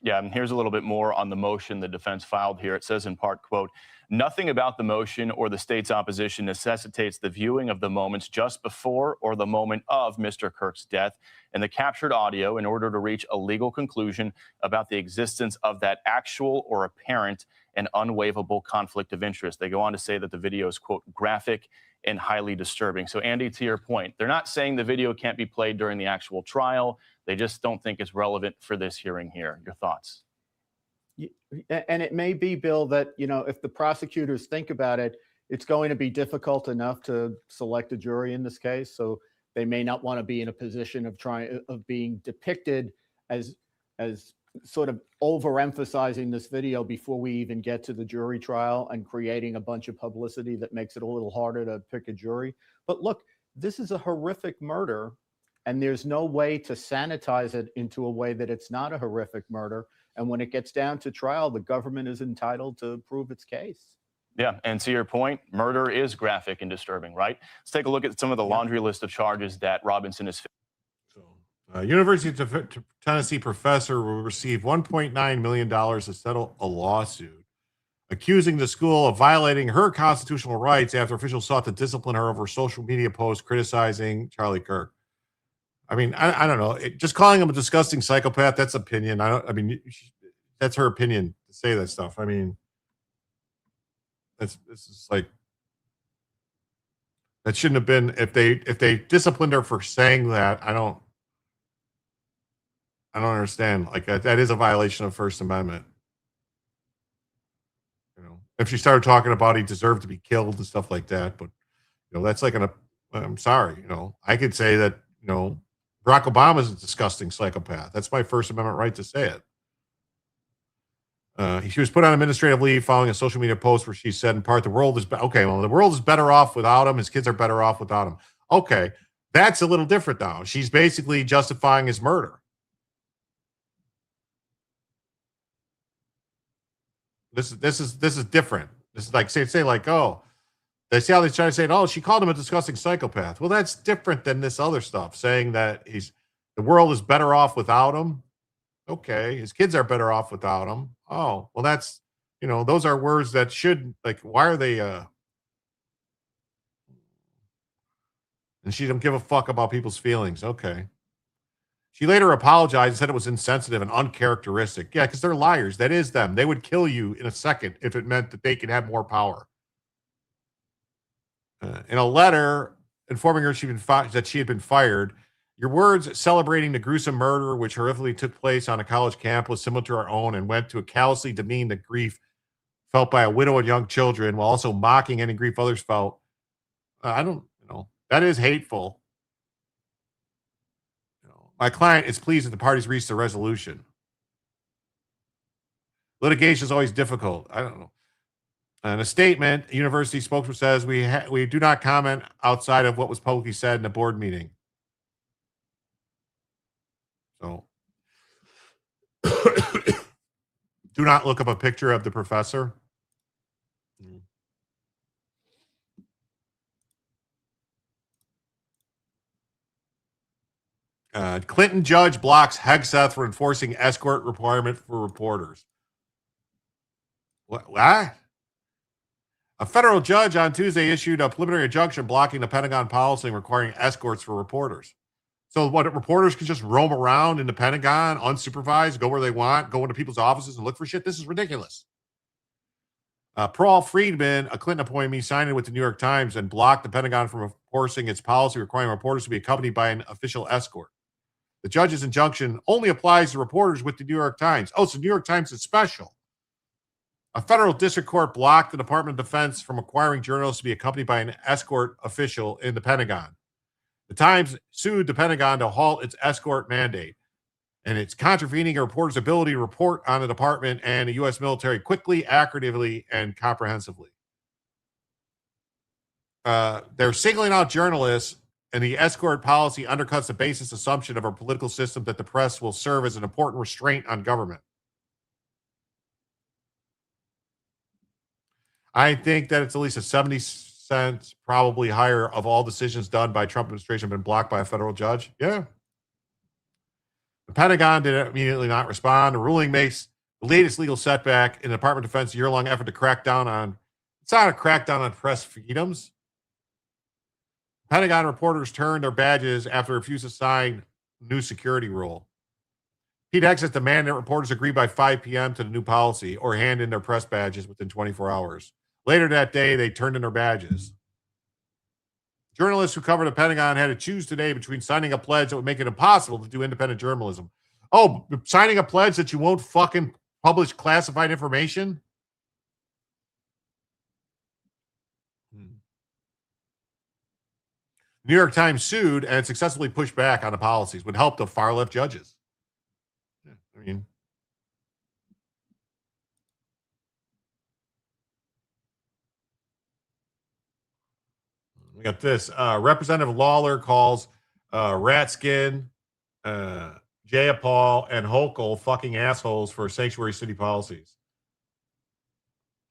Yeah, and here's a little bit more on the motion the defense filed here. It says in part, quote, nothing about the motion or the state's opposition necessitates the viewing of the moments just before or the moment of Mr. Kirk's death and the captured audio in order to reach a legal conclusion about the existence of that actual or apparent and unwaivable conflict of interest. They go on to say that the video is, quote, graphic and highly disturbing. So, Andy, to your point, they're not saying the video can't be played during the actual trial. They just don't think it's relevant for this hearing here. Your thoughts? And it may be, Bill, that, if the prosecutors think about it, it's going to be difficult enough to select a jury in this case. So they may not want to be in a position of being depicted as sort of overemphasizing this video before we even get to the jury trial and creating a bunch of publicity that makes it a little harder to pick a jury. But look, this is a horrific murder, and there's no way to sanitize it into a way that it's not a horrific murder. And when it gets down to trial, the government is entitled to prove its case. Yeah, and to your point, murder is graphic and disturbing, right? Let's take a look at some of the laundry list of charges that Robinson is facing. University of Tennessee professor will receive $1.9 million to settle a lawsuit accusing the school of violating her constitutional rights after officials sought to discipline her over social media posts criticizing Charlie Kirk. I mean, I don't know. Just calling him a disgusting psychopath, that's opinion. I mean, that's her opinion to say that stuff. I mean, this is like, that shouldn't have been, if they disciplined her for saying that, I don't understand. Like that is a violation of First Amendment. You know, if she started talking about he deserved to be killed and stuff like that, but you know, that's like I'm sorry, you know, I could say that, you know, Barack Obama is a disgusting psychopath. That's my First Amendment right to say it. She was put on administrative leave following a social media post where she said, in part, the world is the world is better off without him. His kids are better off without him. Okay, that's a little different now. She's basically justifying his murder. This is different. This is like say like, oh, they see how they try to say, oh, she called him a disgusting psychopath. Well, that's different than this other stuff, saying that the world is better off without him. Okay, his kids are better off without him. Oh, well, that's, you know, those are words that should, like, why are they and she don't give a fuck about people's feelings. Okay. She later apologized and said it was insensitive and uncharacteristic. Yeah, because they're liars. That is them. They would kill you in a second if it meant that they could have more power. In a letter informing her that she had been fired, your words celebrating the gruesome murder which horrifically took place on a college campus similar to our own and went to callously demean the grief felt by a widow and young children while also mocking any grief others felt. I don't, you know, that is hateful. You know, my client is pleased that the parties reached a resolution. Litigation is always difficult. I don't know. In a statement, a university spokesman says we do not comment outside of what was publicly said in a board meeting. So do not look up a picture of the professor. Clinton judge blocks Hegseth for enforcing escort requirement for reporters. What? A federal judge on Tuesday issued a preliminary injunction blocking the Pentagon policy requiring escorts for reporters. So what, reporters can just roam around in the Pentagon unsupervised, go where they want, go into people's offices and look for shit? This is ridiculous. Paul Friedman, a Clinton appointee, signed it with the New York Times and blocked the Pentagon from enforcing its policy requiring reporters to be accompanied by an official escort. The judge's injunction only applies to reporters with the New York Times. Oh, so New York Times is special. A federal district court blocked the Department of Defense from requiring journalists to be accompanied by an escort official in the Pentagon. The Times sued the Pentagon to halt its escort mandate, and it's contravening a reporter's ability to report on the department and the U.S. military quickly, accurately, and comprehensively. They're singling out journalists, and the escort policy undercuts the basis assumption of our political system that the press will serve as an important restraint on government. I think that it's at least a 70 cents, probably higher, of all decisions done by Trump administration have been blocked by a federal judge. Yeah. The Pentagon did immediately not respond. The ruling makes the latest legal setback in the Department of Defense year-long effort to crack down on, it's not a crackdown on press freedoms. Pentagon reporters turned their badges after refusing to sign new security rule. Pete Hegseth demanded that reporters agree by 5 p.m. to the new policy or hand in their press badges within 24 hours. Later that day, they turned in their badges. Journalists who cover the Pentagon had to choose today between signing a pledge that would make it impossible to do independent journalism. Oh, signing a pledge that you won't fucking publish classified information? The New York Times sued and successfully pushed back on the policies with help of far-left judges. Yeah, I mean, we got this. Representative Lawler calls Ratskin, Jayapal, and Hochul fucking assholes for sanctuary city policies.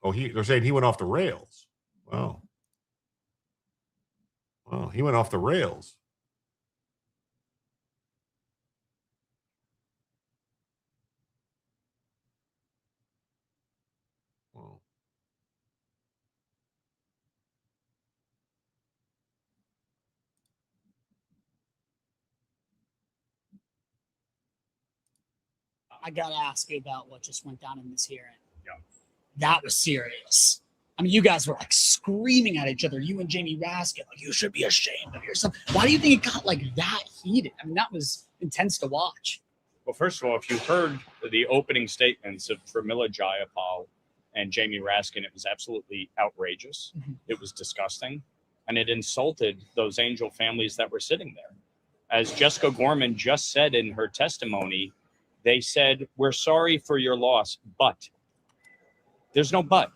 Oh, they're saying he went off the rails. Wow. Well, he went off the rails. Well, I gotta ask you about what just went down in this hearing. Yeah. That was serious. I mean, you guys were like screaming at each other. You and Jamie Raskin, like, you should be ashamed of yourself. Why do you think it got like that heated? I mean, that was intense to watch. Well, first of all, if you heard the opening statements of Pramila Jayapal and Jamie Raskin, it was absolutely outrageous. It was disgusting. And it insulted those angel families that were sitting there. As Jessica Gorman just said in her testimony, they said, we're sorry for your loss, but. There's no but.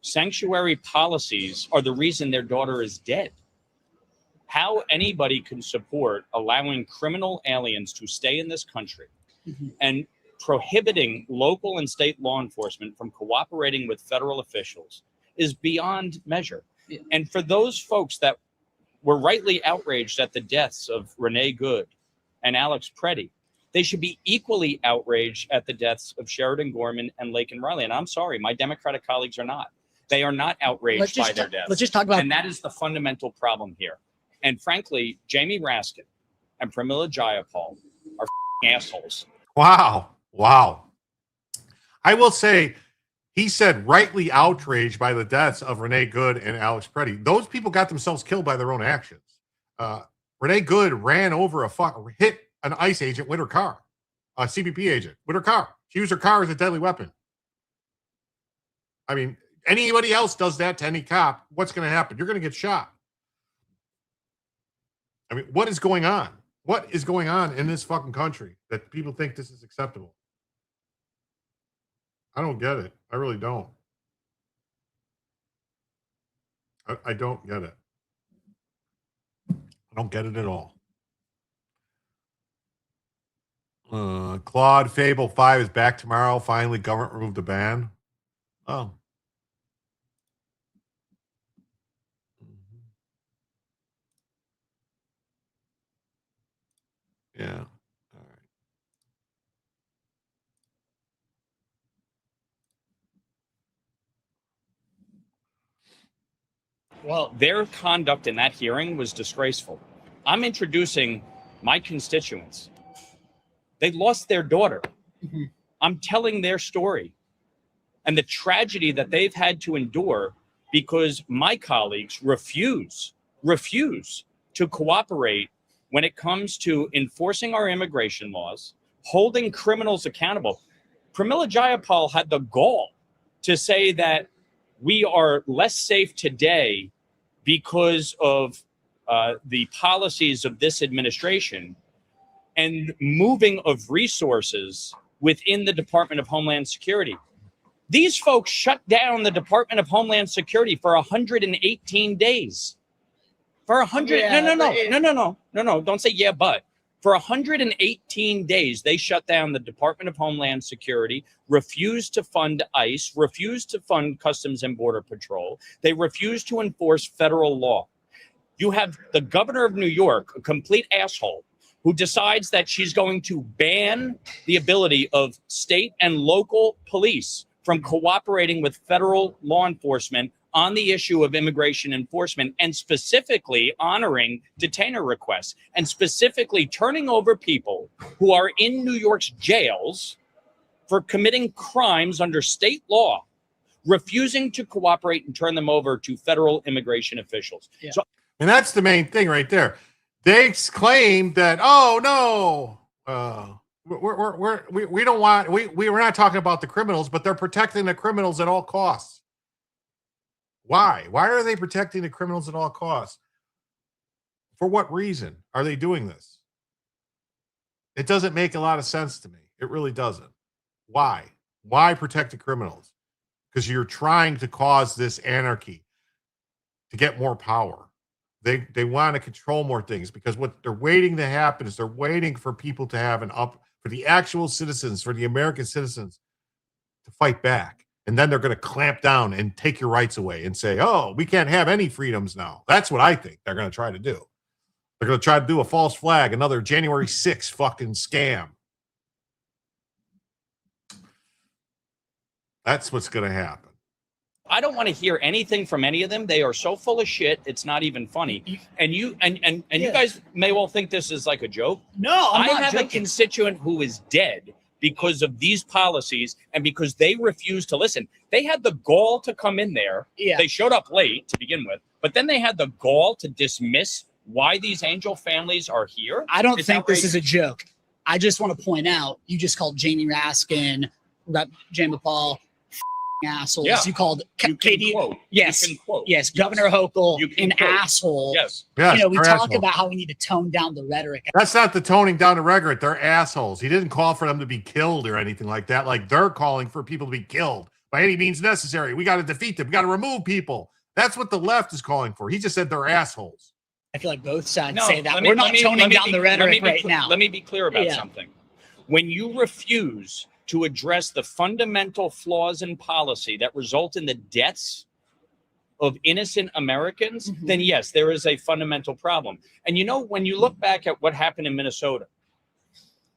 Sanctuary policies are the reason their daughter is dead. How anybody can support allowing criminal aliens to stay in this country and prohibiting local and state law enforcement from cooperating with federal officials is beyond measure. And for those folks that were rightly outraged at the deaths of Renee Good and Alex Preddy, they should be equally outraged at the deaths of Sheridan Gorman and Laken Riley. And I'm sorry, my Democratic colleagues are not. They are not outraged by their deaths. Let's just talk about. And that is the fundamental problem here. And frankly, Jamie Raskin and Pramila Jayapal are assholes. Wow. Wow. I will say, he said rightly outraged by the deaths of Renee Good and Alex Preddy. Those people got themselves killed by their own actions. Renee Good ran over hit an ICE agent with her car, a CBP agent with her car. She used her car as a deadly weapon. I mean, anybody else does that to any cop, what's going to happen? You're going to get shot. I mean, what is going on? What is going on in this fucking country that people think this is acceptable? I don't get it. I really don't. I don't get it. I don't get it at all. Claude Fable 5 is back tomorrow. Finally, government removed the ban. Oh. Yeah. All right. Well, their conduct in that hearing was disgraceful. I'm introducing my constituents. They lost their daughter. I'm telling their story and the tragedy that they've had to endure because my colleagues refuse to cooperate when it comes to enforcing our immigration laws, holding criminals accountable. Pramila Jayapal had the gall to say that we are less safe today because of the policies of this administration and moving of resources within the Department of Homeland Security. These folks shut down the Department of Homeland Security for 118 days. For 100, no, don't say yeah, but. For 118 days, they shut down the Department of Homeland Security, refused to fund ICE, refused to fund Customs and Border Patrol. They refused to enforce federal law. You have the governor of New York, a complete asshole, who decides that she's going to ban the ability of state and local police from cooperating with federal law enforcement on the issue of immigration enforcement, and specifically honoring detainer requests, and specifically turning over people who are in New York's jails for committing crimes under state law, refusing to cooperate and turn them over to federal immigration officials. Yeah. So, and that's the main thing right there. They claim that, oh no, we don't want, we're not talking about the criminals, but they're protecting the criminals at all costs. Why? Why are they protecting the criminals at all costs? For what reason are they doing this? It doesn't make a lot of sense to me. It really doesn't. Why? Why protect the criminals? Because you're trying to cause this anarchy to get more power. They want to control more things, because what they're waiting to happen is they're waiting for people to have for the actual citizens, for the American citizens to fight back. And then they're going to clamp down and take your rights away and say, oh, we can't have any freedoms now. That's what I think they're going to try to do. They're going to try to do a false flag, another January 6th fucking scam. That's what's going to happen. I don't want to hear anything from any of them. They are so full of shit. It's not even funny. And you you guys may well think this is like a joke. No, I'm not have joking. a constituent who is dead because of these policies and because they refused to listen. They had the gall to come in there. Yeah. They showed up late to begin with, but then they had the gall to dismiss why these angel families are here. I don't think this is a joke. I just want to point out, you just called Jamie Raskin, Rep. Jamie Paul, assholes. Yeah. You called You Katie. can quote. Yes. You can quote. Yes. Governor Hochul, You can an quote. asshole. Yes. Yes, You know, we they're talk assholes. about how we need to tone down the rhetoric. That's not the toning down the rhetoric. They're assholes. He didn't call for them to be killed or anything like that. Like they're calling for people to be killed by any means necessary. We got to defeat them. We got to remove people. That's what the left is calling for. He just said they're assholes. I feel like both sides No, say that. let me- We're let not me- toning let me down be- the let me rhetoric be right cl- now. Let me be clear about Yeah. something. When you refuse to address the fundamental flaws in policy that result in the deaths of innocent Americans, then yes, there is a fundamental problem. And you know, when you look back at what happened in Minnesota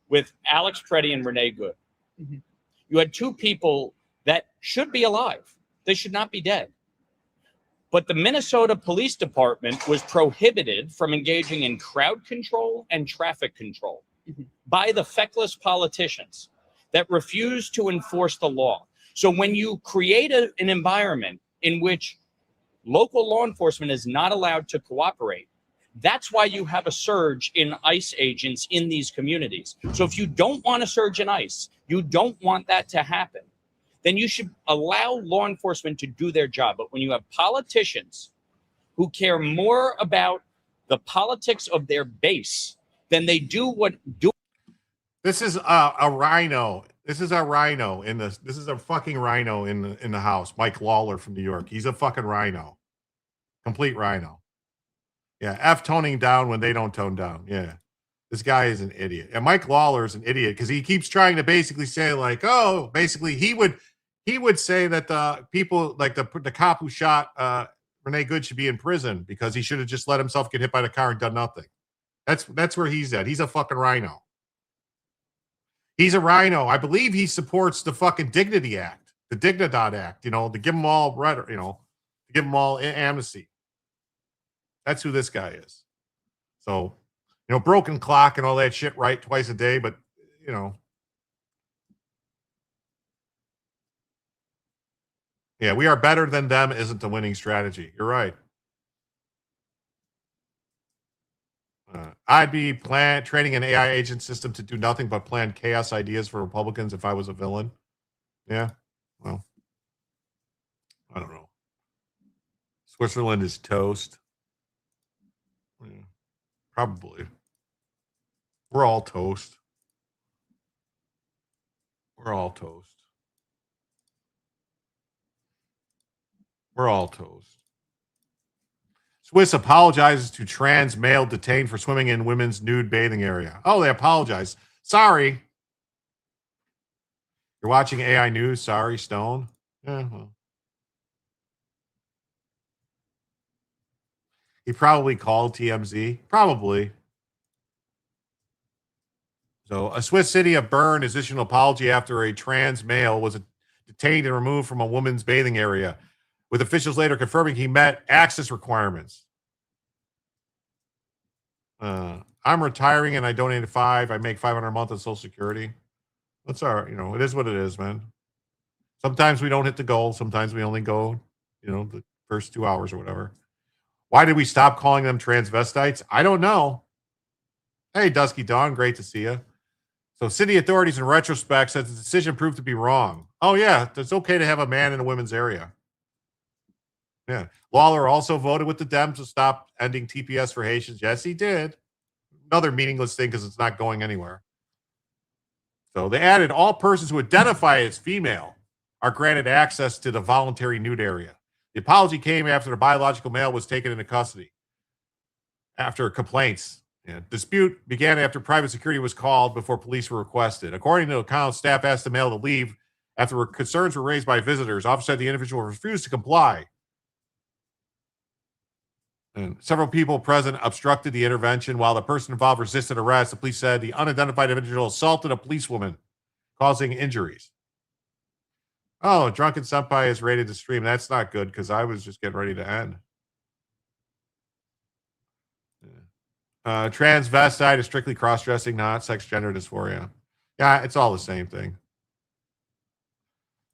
with Alex Preddy and Renee Good, you had two people that should be alive. They should not be dead. But the Minnesota Police Department was prohibited from engaging in crowd control and traffic control by the feckless politicians that refuse to enforce the law. So when you create an environment in which local law enforcement is not allowed to cooperate, that's why you have a surge in ICE agents in these communities. So if you don't want a surge in ICE, you don't want that to happen, then you should allow law enforcement to do their job. But when you have politicians who care more about the politics of their base than they do what do. This is a rhino. This is a rhino in this. This is a fucking rhino in the house. Mike Lawler from New York. He's a fucking rhino. Complete rhino. Yeah. F toning down when they don't tone down. Yeah. This guy is an idiot. And Mike Lawler is an idiot because he keeps trying to basically say like, oh, basically he would say that the people like the cop who shot Renee Good should be in prison because he should have just let himself get hit by the car and done nothing. That's where he's at. He's a fucking rhino. He's a rhino. I believe he supports the fucking Dignity Act, the DigniDOT Act, you know, to give them all, you know, to give them all amnesty. That's who this guy is. So, you know, broken clock and all that shit, right? Twice a day, but, you know. Yeah, we are better than them isn't the winning strategy. You're right. I'd be training an AI agent system to do nothing but plan chaos ideas for Republicans if I was a villain. Yeah, well, I don't know. Switzerland is toast. Yeah, probably. We're all toast. We're all toast. We're all toast. Swiss apologizes to trans male detained for swimming in women's nude bathing area. Oh, they apologize. Sorry. You're watching AI News. Sorry, Stone. Yeah, well. He probably called TMZ. Probably. So, a Swiss city of Bern is issuing an apology after a trans male was detained and removed from a woman's bathing area, with officials later confirming he met access requirements. I'm retiring and I donated $5. I make $500 a month on Social Security. That's all right. You know, it is what it is, man. Sometimes we don't hit the goal. Sometimes we only go, you know, the first 2 hours or whatever. Why did we stop calling them transvestites? I don't know. Hey, Dusky Dawn, great to see you. So city authorities in retrospect said the decision proved to be wrong. Oh, yeah, it's okay to have a man in a women's area. Yeah. Lawler also voted with the Dems to stop ending TPS for Haitians. Yes, he did. Another meaningless thing because it's not going anywhere. So they added all persons who identify as female are granted access to the voluntary nude area. The apology came after the biological male was taken into custody after complaints. Yeah. Dispute began after private security was called before police were requested. According to accounts, staff asked the male to leave after concerns were raised by visitors. Officers said the individual refused to comply. And several people present obstructed the intervention. While the person involved resisted arrest, the police said the unidentified individual assaulted a policewoman, causing injuries. Oh, Drunken Senpai is rated to stream. That's not good because I was just getting ready to end. Transvestite is strictly cross-dressing, not sex gender dysphoria. Yeah, it's all the same thing.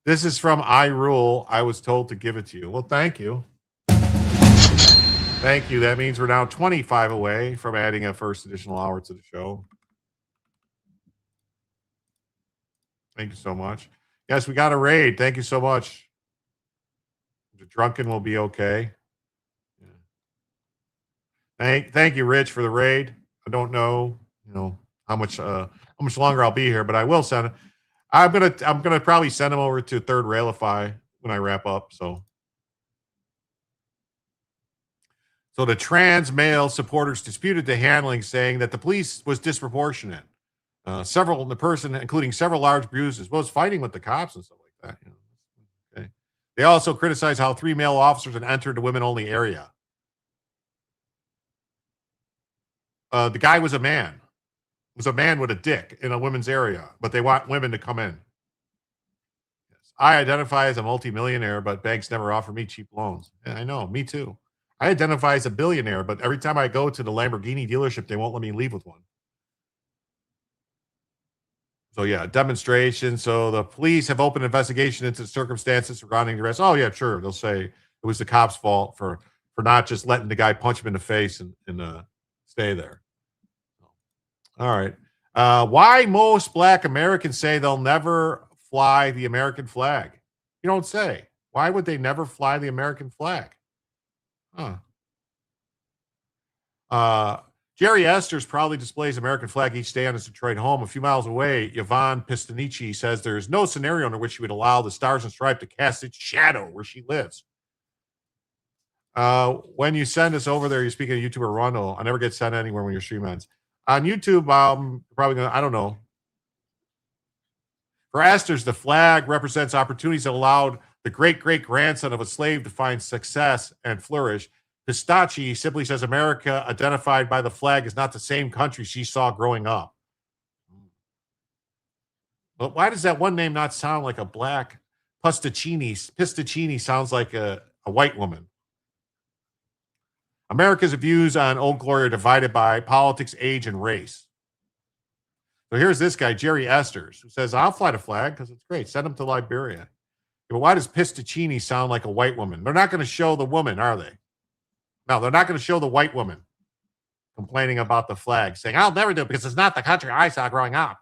This is from I Rule. I was told to give it to you. Well, thank you. Thank you. That means we're now 25 away from adding a first additional hour to the show. Thank you so much. Yes, we got a raid. Thank you so much. The drunken will be okay. Yeah. Thank you, Rich, for the raid. I don't know, how much longer I'll be here, but I will send it. I'm gonna probably send them over to Third Railify when I wrap up. So the trans male supporters disputed the handling, saying that the police was disproportionate. The person, including several large bruises, was fighting with the cops and stuff like that. Okay. They also criticized how 3 male officers had entered the women-only area. The guy was a man. It was a man with a dick in a women's area, but they want women to come in. Yes. I identify as a multimillionaire, but banks never offer me cheap loans. Yeah, I know, me too. I identify as a billionaire, but every time I go to the Lamborghini dealership, they won't let me leave with one. So yeah, demonstration. So the police have opened an investigation into the circumstances surrounding the arrest. Oh yeah, sure. They'll say it was the cops' fault for not just letting the guy punch him in the face and stay there. All right. Why most Black Americans say they'll never fly the American flag? You don't say. Why would they never fly the American flag? Jerry Esters proudly displays American flag each day on his Detroit home. A few miles away, Yvonne Pistanici says there's no scenario under which she would allow the Stars and Stripes to cast its shadow where she lives. When you send us over there, you're speaking to YouTuber Rondo. I never get sent anywhere when your stream ends. On YouTube, probably gonna, I don't know. For Esters, the flag represents opportunities that allowed the great-great-grandson of a slave to find success and flourish. Pistacchi simply says America identified by the flag is not the same country she saw growing up. But why does that one name not sound like a black? Pistacchini sounds like a white woman. America's views on Old Glory are divided by politics, age, and race. So here's this guy, Jerry Esters, who says, I'll fly the flag because it's great. Send him to Liberia. Yeah, but why does Pistacchini sound like a white woman? They're not going to show the woman, are they? No, they're not going to show the white woman complaining about the flag, saying, I'll never do it because it's not the country I saw growing up.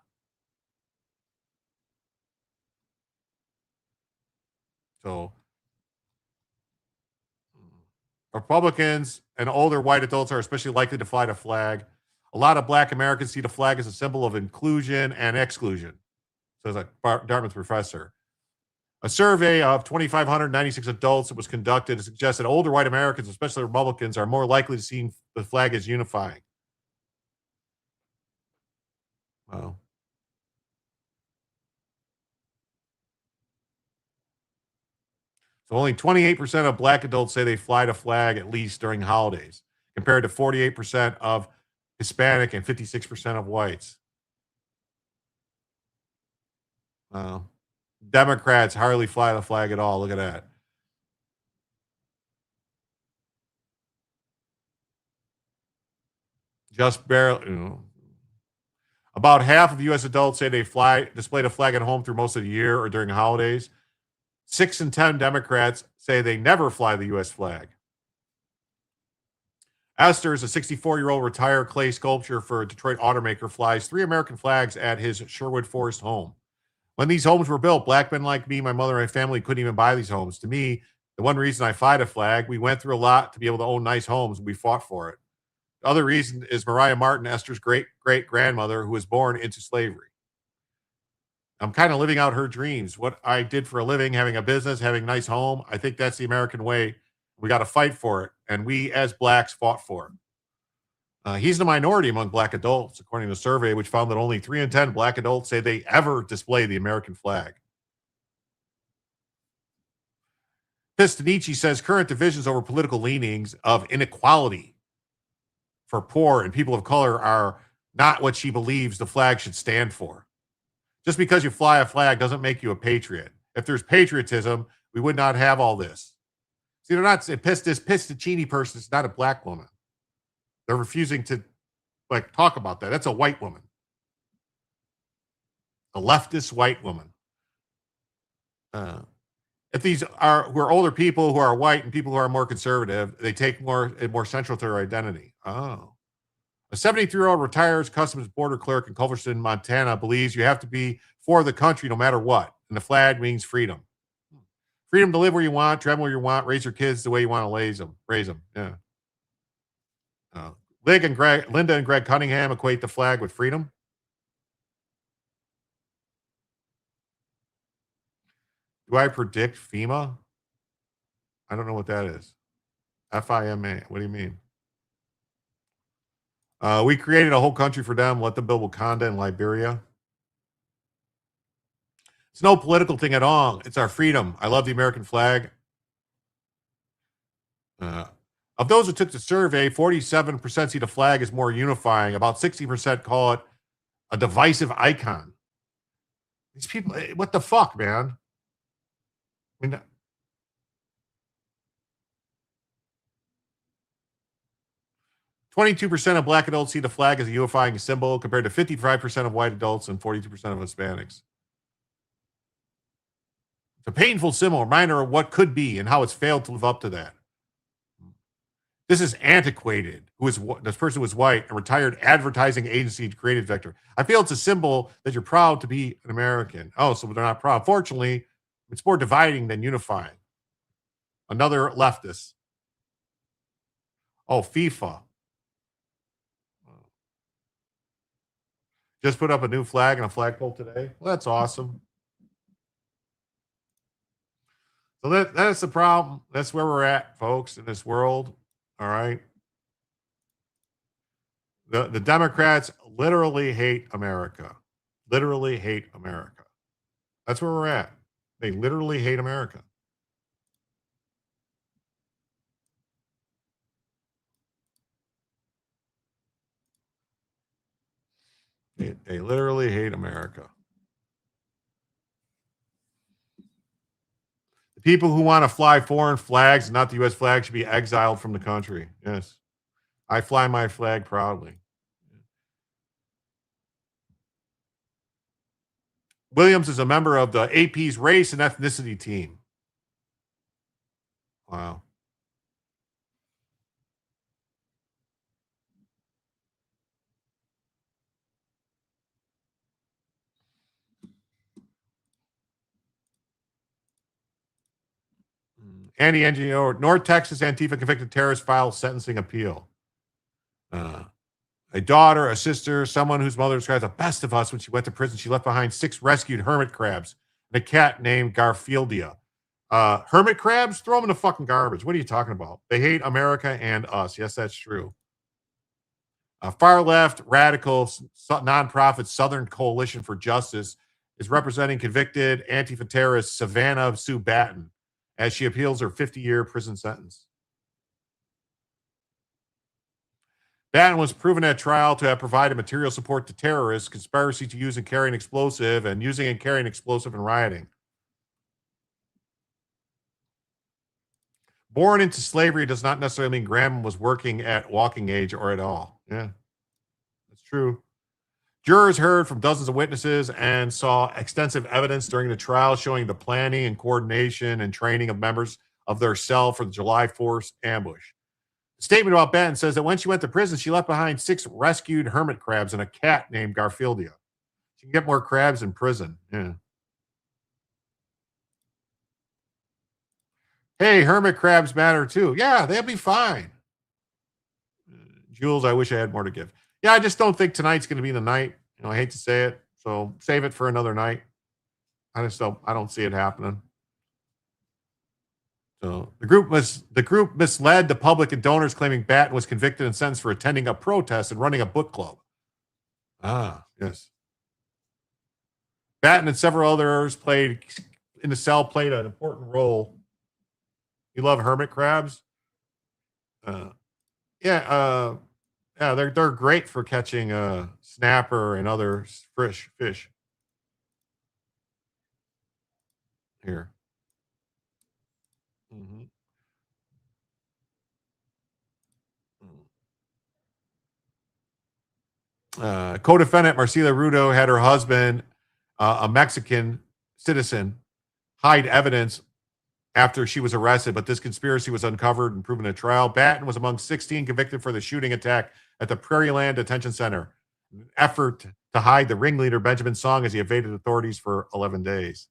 So Republicans and older white adults are especially likely to fly the flag. A lot of Black Americans see the flag as a symbol of inclusion and exclusion, says a Dartmouth professor. A survey of 2,596 adults that was conducted suggests that older white Americans, especially Republicans, are more likely to see the flag as unifying. Wow. So only 28% of Black adults say they fly the flag at least during holidays, compared to 48% of Hispanic and 56% of whites. Democrats hardly fly the flag at all. Look at that. Just barely. About half of U.S. adults say they display the flag at home through most of the year or during holidays. 6 in 10 Democrats say they never fly the U.S. flag. Esters, a 64-year-old retired clay sculptor for a Detroit automaker, flies 3 American flags at his Sherwood Forest home. When these homes were built, Black men like me, my mother, and my family couldn't even buy these homes. To me, the one reason I fly the flag, we went through a lot to be able to own nice homes, and we fought for it. The other reason is Mariah Martin, Esther's great-great-grandmother, who was born into slavery. I'm kind of living out her dreams. What I did for a living, having a business, having a nice home, I think that's the American way. We got to fight for it, and we as Blacks fought for it. He's the minority among Black adults, according to a survey which found that only 3 in 10 Black adults say they ever display the American flag. Pistanici says current divisions over political leanings of inequality for poor and people of color are not what she believes the flag should stand for. Just because you fly a flag doesn't make you a patriot. If there's patriotism, we would not have all this. See, they're not, this Pistacchini person is not a Black woman. They're refusing to talk about that. That's a white woman. A leftist white woman. If these are who are older people who are white and people who are more conservative, they take more central to their identity. Oh. A 73-year-old retired customs border clerk in Culverson, Montana, believes you have to be for the country no matter what. And the flag means freedom. Freedom to live where you want, travel where you want, raise your kids the way you want to raise them. Yeah. Linda and Greg Cunningham equate the flag with freedom. Do I predict FEMA? I don't know what that is. FIMA. What do you mean? We created a whole country for them. Let them build Wakanda in Liberia. It's no political thing at all. It's our freedom. I love the American flag. Of those who took the survey, 47% see the flag as more unifying. About 60% call it a divisive icon. These people, what the fuck, man? I mean, 22% of black adults see the flag as a unifying symbol compared to 55% of white adults and 42% of Hispanics. It's a painful symbol, a reminder of what could be and how it's failed to live up to that. This is antiquated. This person was white, a retired advertising agency creative director. I feel it's a symbol that you're proud to be an American. Oh, so they're not proud. Fortunately, it's more dividing than unifying. Another leftist. Oh, FIFA. Just put up a new flag and a flagpole today. Well, that's awesome. So that's the problem. That's where we're at, folks, in this world. All right. The Democrats literally hate America. Literally hate America. That's where we're at. They literally hate America. They literally hate America. The people who want to fly foreign flags, not the U.S. flag, should be exiled from the country. Yes. I fly my flag proudly. Williams is a member of the AP's race and ethnicity team. Wow. Andy Engineer, North Texas Antifa convicted terrorist files sentencing appeal. A daughter, a sister, someone whose mother describes the best of us when she went to prison. She left behind 6 rescued hermit crabs and a cat named Garfieldia. Hermit crabs? Throw them in the fucking garbage. What are you talking about? They hate America and us. Yes, that's true. Far left, radical, nonprofit Southern Coalition for Justice is representing convicted Antifa terrorist Savannah Sue Batten as she appeals her 50-year prison sentence. Batten was proven at trial to have provided material support to terrorists, conspiracy to use and carry an explosive, and using and carrying explosive in rioting. Born into slavery does not necessarily mean grandma was working at walking age or at all. Yeah, that's true. Jurors heard from dozens of witnesses and saw extensive evidence during the trial showing the planning and coordination and training of members of their cell for the July 4th ambush. The statement about Batten says that when she went to prison, she left behind 6 rescued hermit crabs and a cat named Garfieldia. She can get more crabs in prison. Yeah. Hey, hermit crabs matter too. Yeah, they'll be fine. Jules, I wish I had more to give. Yeah, I just don't think tonight's going to be the night. You know, I hate to say it, so save it for another night. I don't see it happening. So the group misled the public and donors, claiming Batten was convicted and sentenced for attending a protest and running a book club. Ah, yes. Batten and several others played an important role. You love hermit crabs? Yeah, they're great for catching snapper and other fish. Here. Mm-hmm. Co-defendant Marcela Rudo had her husband a Mexican citizen hide evidence after she was arrested, but this conspiracy was uncovered and proven at trial. Batten was among 16 convicted for the shooting attack at the Prairieland Detention Center, an effort to hide the ringleader, Benjamin Song, as he evaded authorities for 11 days.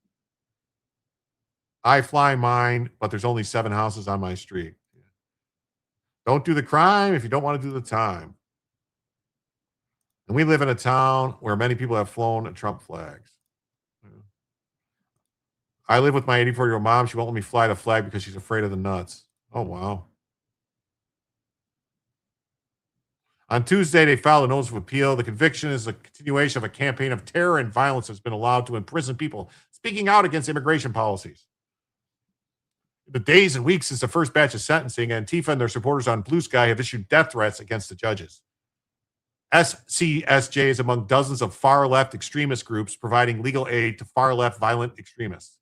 I fly mine, but there's only 7 houses on my street. Don't do the crime if you don't want to do the time. And we live in a town where many people have flown Trump flags. I live with my 84-year-old mom. She won't let me fly the flag because she's afraid of the nuts. Oh, wow. On Tuesday, they filed a notice of appeal. The conviction is a continuation of a campaign of terror and violence that's been allowed to imprison people speaking out against immigration policies. The days and weeks since the first batch of sentencing, Antifa and their supporters on Blue Sky have issued death threats against the judges. SCSJ is among dozens of far-left extremist groups providing legal aid to far-left violent extremists.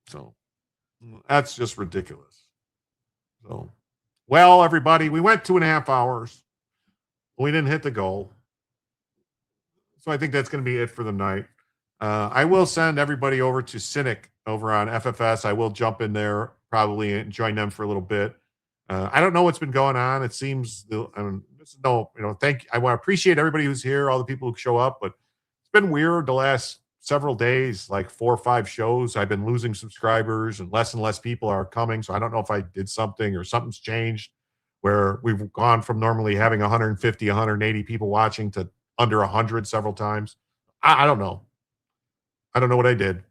So that's just ridiculous. So, well, everybody, we went 2.5 hours. We didn't hit the goal. So I think that's going to be it for the night. I will send everybody over to Cynic over on FFS. I will jump in there probably and join them for a little bit. I don't know what's been going on. It seems, I want to appreciate everybody who's here, all the people who show up, but it's been weird the last several days, like 4 or 5 shows. I've been losing subscribers and less people are coming. So I don't know if I did something or something's changed where we've gone from normally having 150, 180 people watching to under 100 several times. I don't know. I don't know what I did.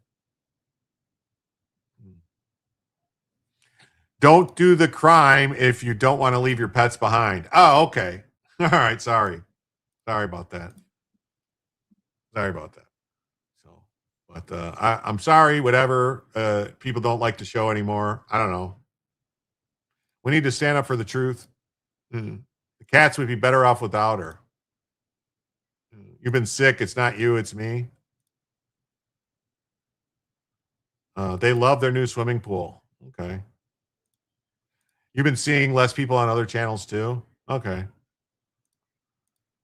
Don't do the crime if you don't want to leave your pets behind. Oh, okay. All right. Sorry about that. So, but I'm sorry, whatever. People don't like the show anymore. I don't know. We need to stand up for the truth. The cats would be better off without her. You've been sick. It's not you, it's me. They love their new swimming pool. Okay. You've been seeing less people on other channels too? Okay.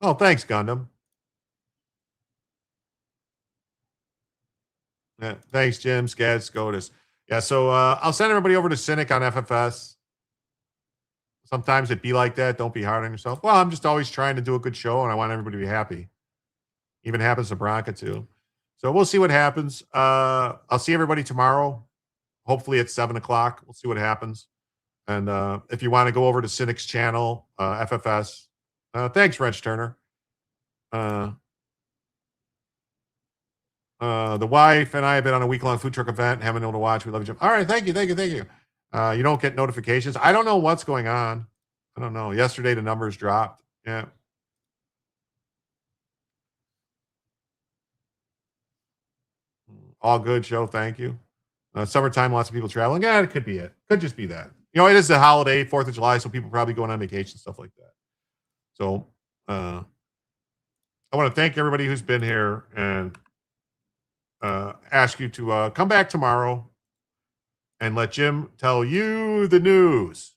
Oh, thanks, Gundam. Yeah, thanks, Jim, Scad, SCOTUS. Yeah, so I'll send everybody over to Cynic on FFS. Sometimes it be like that. Don't be hard on yourself. Well, I'm just always trying to do a good show, and I want everybody to be happy. Even happens to Bronca, too. So we'll see what happens. I'll see everybody tomorrow. Hopefully at 7 o'clock. We'll see what happens. And if you want to go over to Cynic's channel, FFS, thanks, Wrench Turner. The wife and I have been on a week-long food truck event, haven't been able to watch. We love you. All right, thank you. You don't get notifications. I don't know what's going on. I don't know. Yesterday, the numbers dropped. Yeah. All good show. Thank you. Summertime, lots of people traveling. Yeah, it could be it. Could just be that. You know, it is the holiday, 4th of July, so people probably going on vacation, stuff like that. So I want to thank everybody who's been here and ask you to come back tomorrow and let Jim tell you the news.